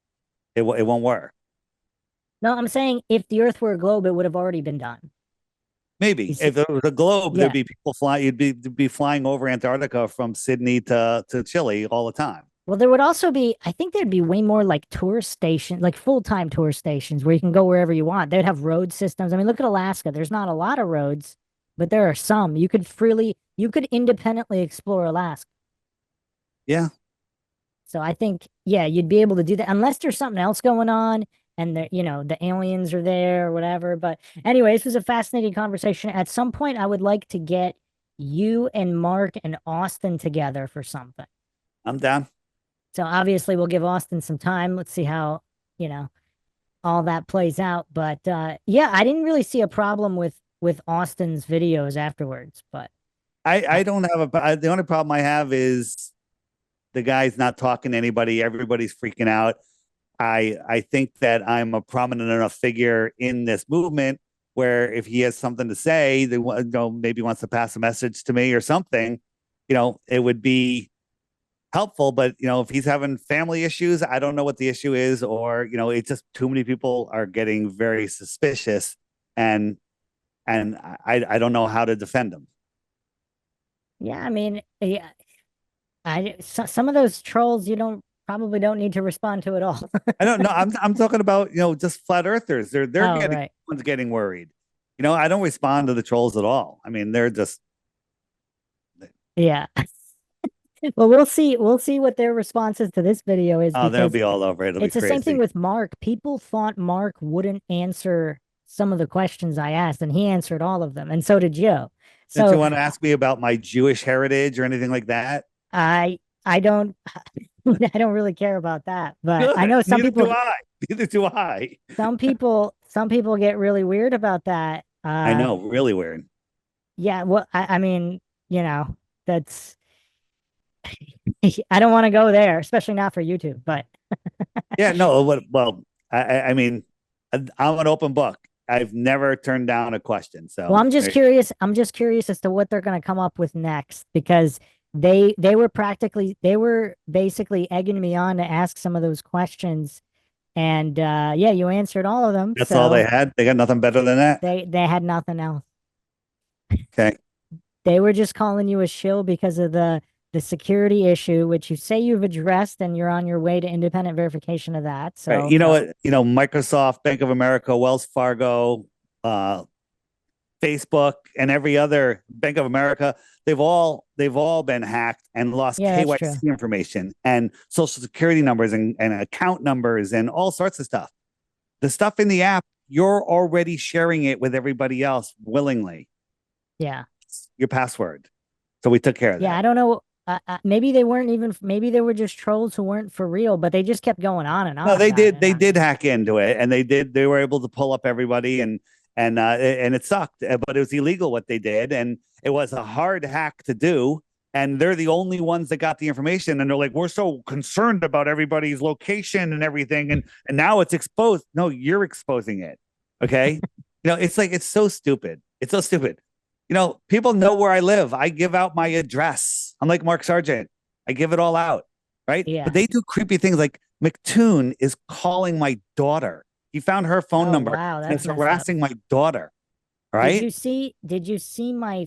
It won't work. no, I'm saying if the Earth were a globe, it would have already been done. You Maybe see, if it was a globe, there'd yeah. be people flying. You'd be flying over Antarctica from Sydney to Chile all the time. Well, there would also be, I think there'd be way more like tour stations, like full-time tour stations where you can go wherever you want. They'd have road systems. I mean, look at Alaska. There's not a lot of roads, but there are some. You could independently explore Alaska. Yeah. So I think, yeah, you'd be able to do that unless there's something else going on and the aliens are there or whatever. But anyway, this was a fascinating conversation. At some point, I would like to get you and Mark and Austin together for something. I'm down. So obviously we'll give Austin some time. Let's see how, you know, all that plays out. But yeah, I didn't really see a problem with Austin's videos afterwards, but I don't have the only problem I have is the guy's not talking to anybody. Everybody's freaking out. I think that I'm a prominent enough figure in this movement where if he has something to say, maybe wants to pass a message to me or something, it would be helpful. But if he's having family issues, I don't know what the issue is, or it's just too many people are getting very suspicious, and I don't know how to defend him. yeah, I mean, yeah, some of those trolls you don't probably don't need to respond to at all. I don't know. I'm talking about just flat earthers. They're Oh, getting right. one's getting worried. I don't respond to the trolls at all. I mean, they're just Yeah. Well, we'll see what their responses to this video is they'll because be all over it. It'll be it's the same thing crazy. with Mark. People thought Mark wouldn't answer some of the questions I asked, and he answered all of them, and so did you. Did you So want to ask me about my Jewish heritage or anything like that? I don't I don't really care about that, but I Good. know Neither do I. Neither do I. some people get really weird about that. I know, really weird. Yeah, well, I mean, you know, that's I don't want to go there, especially not for YouTube, but Yeah, no, what well, I mean, I'm an open book. I've never turned down a question. well, So there, I'm just curious as to what they're going to come up with next because they were basically egging me on to ask some of those questions and yeah, you answered all of them. that's all they So had. They got nothing better than that. they had nothing else. Okay. They were just calling you a shill because of the security issue, which you say you've addressed and you're on your way to independent verification of that. Right. So You know what? You know, Microsoft, Bank of America, Wells Fargo, uh, Facebook, and every other Bank of America, they've all been hacked and lost yeah, that's true. KYC information and social security numbers and account numbers and all sorts of stuff. The stuff in the app, you're already sharing it with everybody else willingly. Yeah. Your password. So we took care of Yeah, I that. don't know. Maybe they weren't even, maybe they were just trolls who weren't for real, but they just kept going on and No, on they about did. it. They did hack into it, and they were able to pull up everybody, and it sucked, but it was illegal what they did, and it was a hard hack to do. And they're the only ones that got the information, and they're like, we're so concerned about everybody's location and everything, and now it's exposed. No, you're exposing it. Okay, it's like it's so stupid. It's so stupid. People know where I live. I give out my address. I'm like Mark Sargent. I give it all out, right? But Yeah. they do creepy things like McToon is calling my daughter. He found her phone Oh, number wow. and That's is messed up. harassing my daughter, right? Did you see my,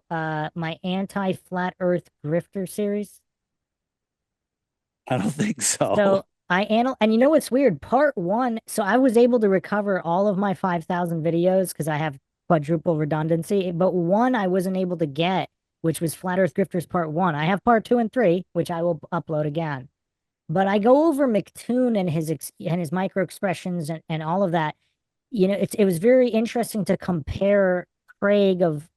my anti-flat earth grifter series? I don't think so. So and you know what's weird? Part one, so I was able to recover all of my 5,000 videos because I have quadruple redundancy, but one I wasn't able to get, which was Flat Earth Grifters Part One. I have Part Two and Three, which I will upload again. But I go over McToon and his micro expressions and all of that. It was very interesting to compare Craig of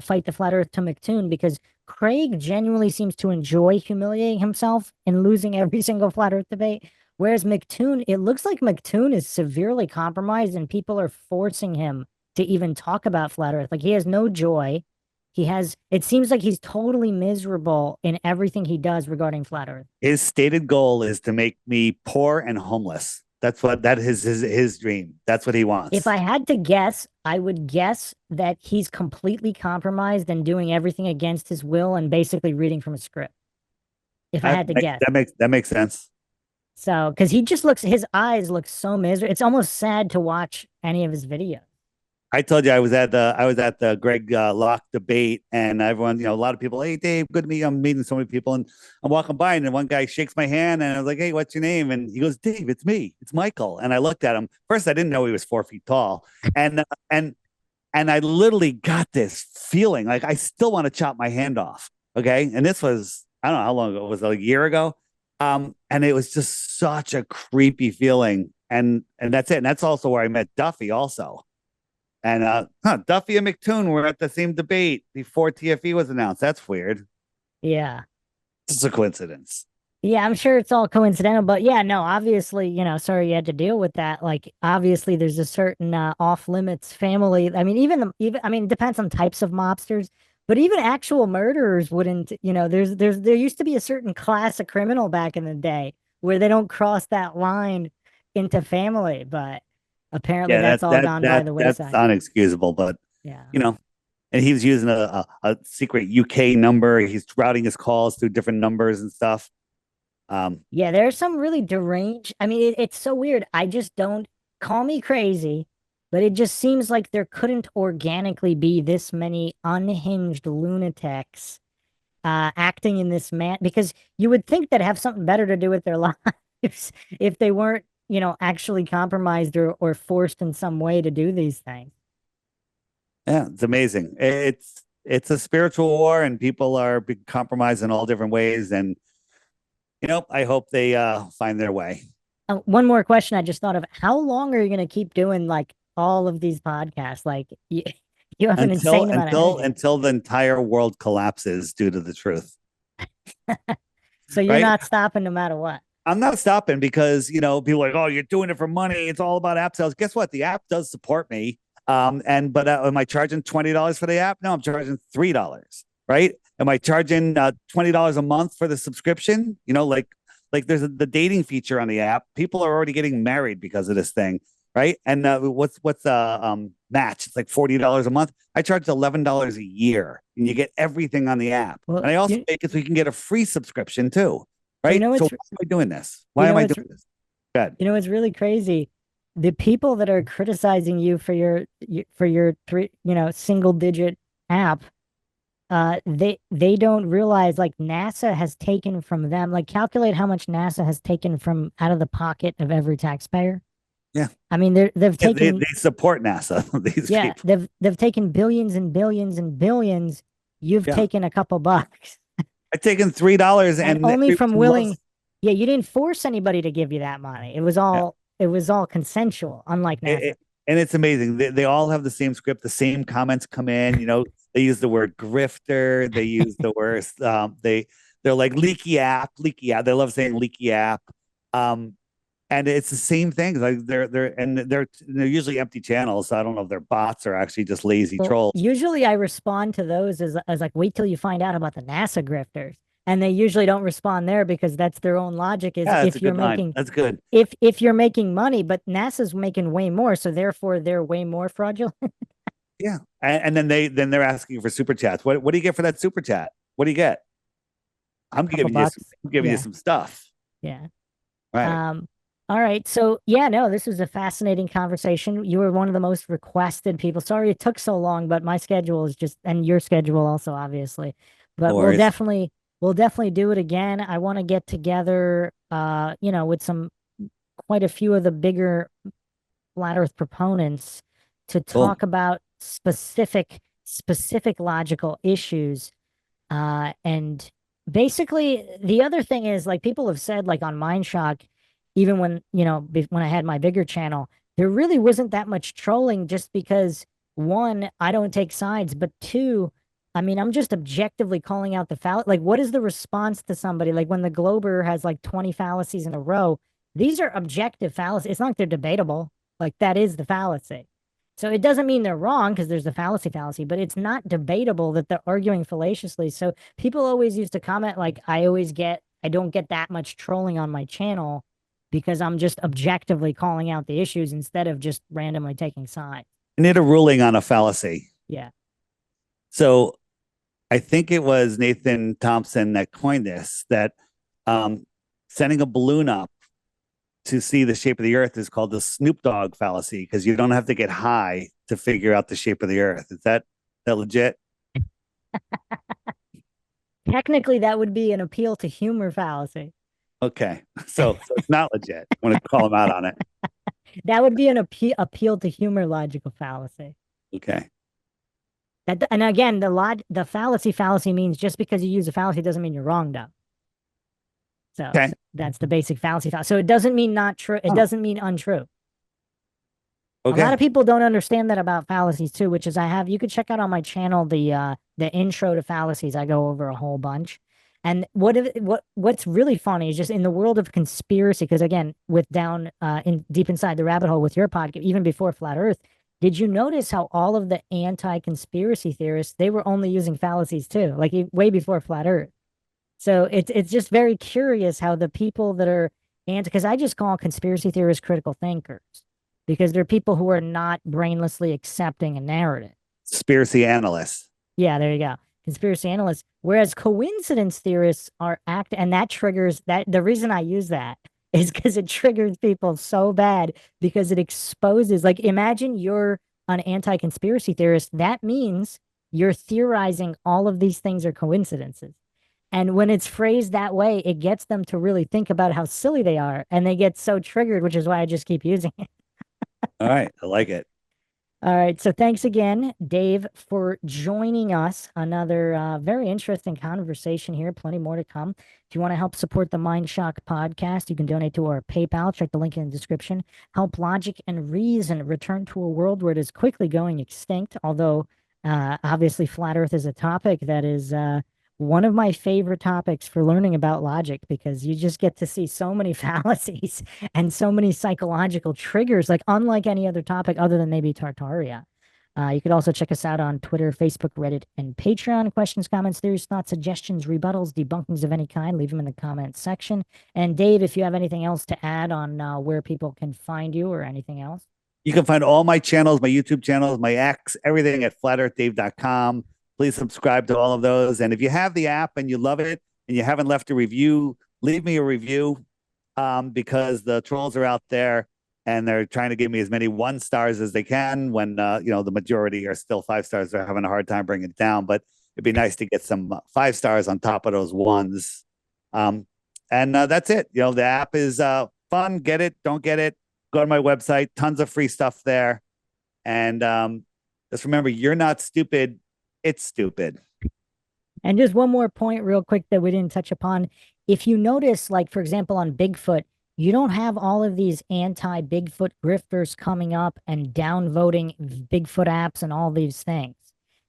Fight the Flat Earth to McToon because Craig genuinely seems to enjoy humiliating himself and losing every single Flat Earth debate. Whereas McToon, it looks like McToon is severely compromised and people are forcing him to even talk about Flat Earth. Like he has no joy. It seems like he's totally miserable in everything he does regarding Flat Earth. His stated goal is to make me poor and homeless. That is his dream. That's what he If wants. I had to guess, I would guess that he's completely compromised and doing everything against his will and basically reading from a script. If I That had to makes guess. that makes sense. So, because his eyes look so miserable. It's almost sad to watch any of his videos. I told you I was at the Greg Locke debate, and everyone, a lot of people, hey Dave, good to meet you. I'm meeting so many people, and I'm walking by, and one guy shakes my hand, and I was like, hey, what's your name? And he goes, Dave, it's me, it's Michael. And I looked at him. First, I didn't know he was 4 feet tall, and I literally got this feeling like I still want to chop my hand off. Okay, and this was I don't know how long ago. It was a year ago, and it was just such a creepy feeling, and that's it. And that's also where I met Duffy, also. And Duffy and McToon were at the same debate before TFE was announced. That's weird. Yeah. It's a coincidence. Yeah, I'm sure it's all coincidental, but yeah, no, obviously, sorry you had to deal with that. Like, obviously, there's a certain off limits family. I mean, even, I mean, it depends on types of mobsters, but even actual murderers wouldn't, there used to be a certain class of criminal back in the day where they don't cross that line into family, but apparently Yeah, that's that all that gone by that the that's wayside. unexcusable. But Yeah. you know, and he was using a secret UK number. He's routing his calls through different numbers and stuff. Um, Yeah, there's some really deranged. I mean, it's so weird. I just don't call me crazy, but it just seems like there couldn't organically be this many unhinged lunatics acting in this man because you would think they'd have something better to do with their lives if they weren't, actually compromised or forced in some way to do these things. yeah, it's amazing. It's a spiritual war, and people are being compromised in all different ways. And I hope they find their way. One more question I just thought of. How long are you going to keep doing like all of these podcasts. Like you have an until insane amount of until energy. until the entire world collapses due to the truth, So you're right? not stopping no matter what. I'm not stopping because people are like, oh, you're doing it for money. It's all about app sales. Guess what? The app does support me. And but am I charging $20 for the app? No, I'm charging $3. Right? Am I charging $20 a month for the subscription? Like there's the dating feature on the app. People are already getting married because of this thing, right? And what's Match? It's like $40 a month. I charge $11 a year, and you get everything on the app. Well, And I also make it so you can get a free subscription too, you right? know So it's why am I doing this? you Why am know I it's doing this? Good. it's really crazy. The people that are criticizing you for your three, single digit app, they don't realize like NASA has taken from them, like calculate how much NASA has taken from out of the pocket of every taxpayer. Yeah. I mean, they've Yeah, they, taken they support NASA, these yeah, people. they've taken billions and billions and billions. You've Yeah. taken a couple bucks. I've taken $3 And and only from everyone willing, loves yeah, you didn't force anybody to give you that money. it. It was all consensual, unlike It, NASA. it- and it's amazing. They all have the same script, the same comments come in. They use the word grifter. They use the worst. They're like leaky app, leaky app. They love saying leaky app. Um, and it's the same thing. Like they're usually empty channels. So I don't know if they're bots or actually just lazy Well, trolls. usually I respond to those as like, wait till you find out about the NASA grifters. And they usually don't respond there because that's their own logic is Yeah, that's a good line. That's good. if you're making money, but NASA's making way more, so therefore they're way more fraudulent. Yeah, and then they're asking for super chats. What do you get for that super chat? What do you get? I'm Couple giving you some, bucks. I'm giving you Yeah. some stuff. Yeah. Right. Um, all right. So yeah, no, this was a fascinating conversation. You were one of the most requested people. Sorry it took so long, but my schedule is just and your schedule also, obviously. No But worries. we'll definitely do it again. I want to get together with some quite a few of the bigger flat earth proponents to Cool. talk about specific logical issues. And basically, the other thing is like people have said, like on Mindshock, even when, when I had my bigger channel, there really wasn't that much trolling just because one, I don't take sides, but two, I mean, I'm just objectively calling out the fallacy. Like, what is the response to somebody? Like when the Glober has like 20 fallacies in a row, these are objective fallacies. It's not like they're debatable. Like that is the fallacy. So it doesn't mean they're wrong because there's the fallacy, but it's not debatable that they're arguing fallaciously. So people always used to comment like, I don't get that much trolling on my channel because I'm just objectively calling out the issues instead of just randomly taking sides. I need a ruling on a fallacy. Yeah. So I think it was Nathan Thompson that coined this, that sending a balloon up to see the shape of the earth is called the Snoop Dogg fallacy because you don't have to get high to figure out the shape of the earth. Is that legit? Technically, that would be an appeal to humor fallacy. Okay. So it's not legit. I want to call him out on it. That would be an appeal to humor logical fallacy. Okay. And again, the fallacy means just because you use a fallacy doesn't mean you're wrong, though. So Okay. that's the basic fallacy. So it doesn't mean not true. It Oh, doesn't mean untrue. A lot okay. of people don't understand that about fallacies too, which is you could check out on my channel the intro to fallacies. I go over a whole bunch. And what's really funny is just in the world of conspiracy, because again, with down in deep inside the rabbit hole with your podcast, even before Flat Earth, did you notice how all of the anti-conspiracy theorists, they were only using fallacies too, like way before Flat Earth. So it's just very curious how the people that are because I just call conspiracy theorists critical thinkers because they're people who are not brainlessly accepting a narrative. Conspiracy analysts. Yeah, there you go. Conspiracy analysts. Whereas coincidence theorists are and that triggers that. The reason I use that is because it triggers people so bad because it exposes, like, imagine you're an anti-conspiracy theorist. That means you're theorizing all of these things are coincidences. And when it's phrased that way, it gets them to really think about how silly they are. And they get so triggered, which is why I just keep using it. All right. I like it. All right. So thanks again, Dave, for joining us. Another very interesting conversation here. Plenty more to come. If you want to help support the Mindshock podcast, you can donate to our PayPal. Check the link in the description. Help logic and reason return to a world where it is quickly going extinct. Although, obviously, flat Earth is a topic that is one of my favorite topics for learning about logic because you just get to see so many fallacies and so many psychological triggers, like unlike any other topic other than maybe Tartaria. You could also check us out on Twitter, Facebook, Reddit, and Patreon. Questions, comments, theories, thoughts, suggestions, rebuttals, debunkings of any kind, leave them in the comments section. And Dave, if you have anything else to add on where people can find you or anything else. You can find all my channels, my YouTube channels, my X, everything at flatearthdave.com. Please subscribe to all of those. And if you have the app and you love it and you haven't left a review, leave me a review because the trolls are out there and they're trying to give me as many 1 stars as they can when, the majority are still 5 stars. They're having a hard time bringing it down, but it'd be nice to get some 5 stars on top of those ones. And that's it. The app is fun. Get it, don't get it. Go to my website, tons of free stuff there. And just remember, you're not stupid. It's stupid. And just one more point, real quick, that we didn't touch upon. If you notice, like, for example, on Bigfoot, you don't have all of these anti Bigfoot grifters coming up and downvoting Bigfoot apps and all these things.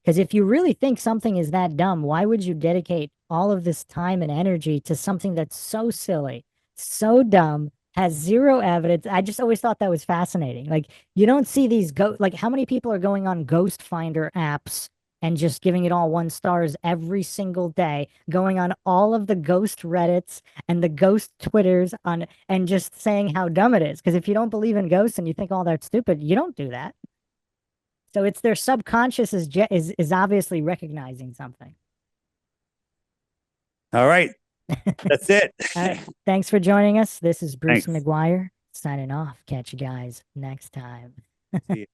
Because if you really think something is that dumb, why would you dedicate all of this time and energy to something that's so silly, so dumb, has zero evidence? I just always thought that was fascinating. Like, you don't see these like, how many people are going on Ghost Finder apps and just giving it all 1 stars every single day, going on all of the ghost Reddits and the ghost Twitters on and just saying how dumb it is. Because if you don't believe in ghosts and you think all that's stupid, you don't do that. So it's their subconscious is obviously recognizing something. All right. That's it. Thanks for joining us. This is Bruce Thanks. McGuire signing off. Catch you guys next time. See you.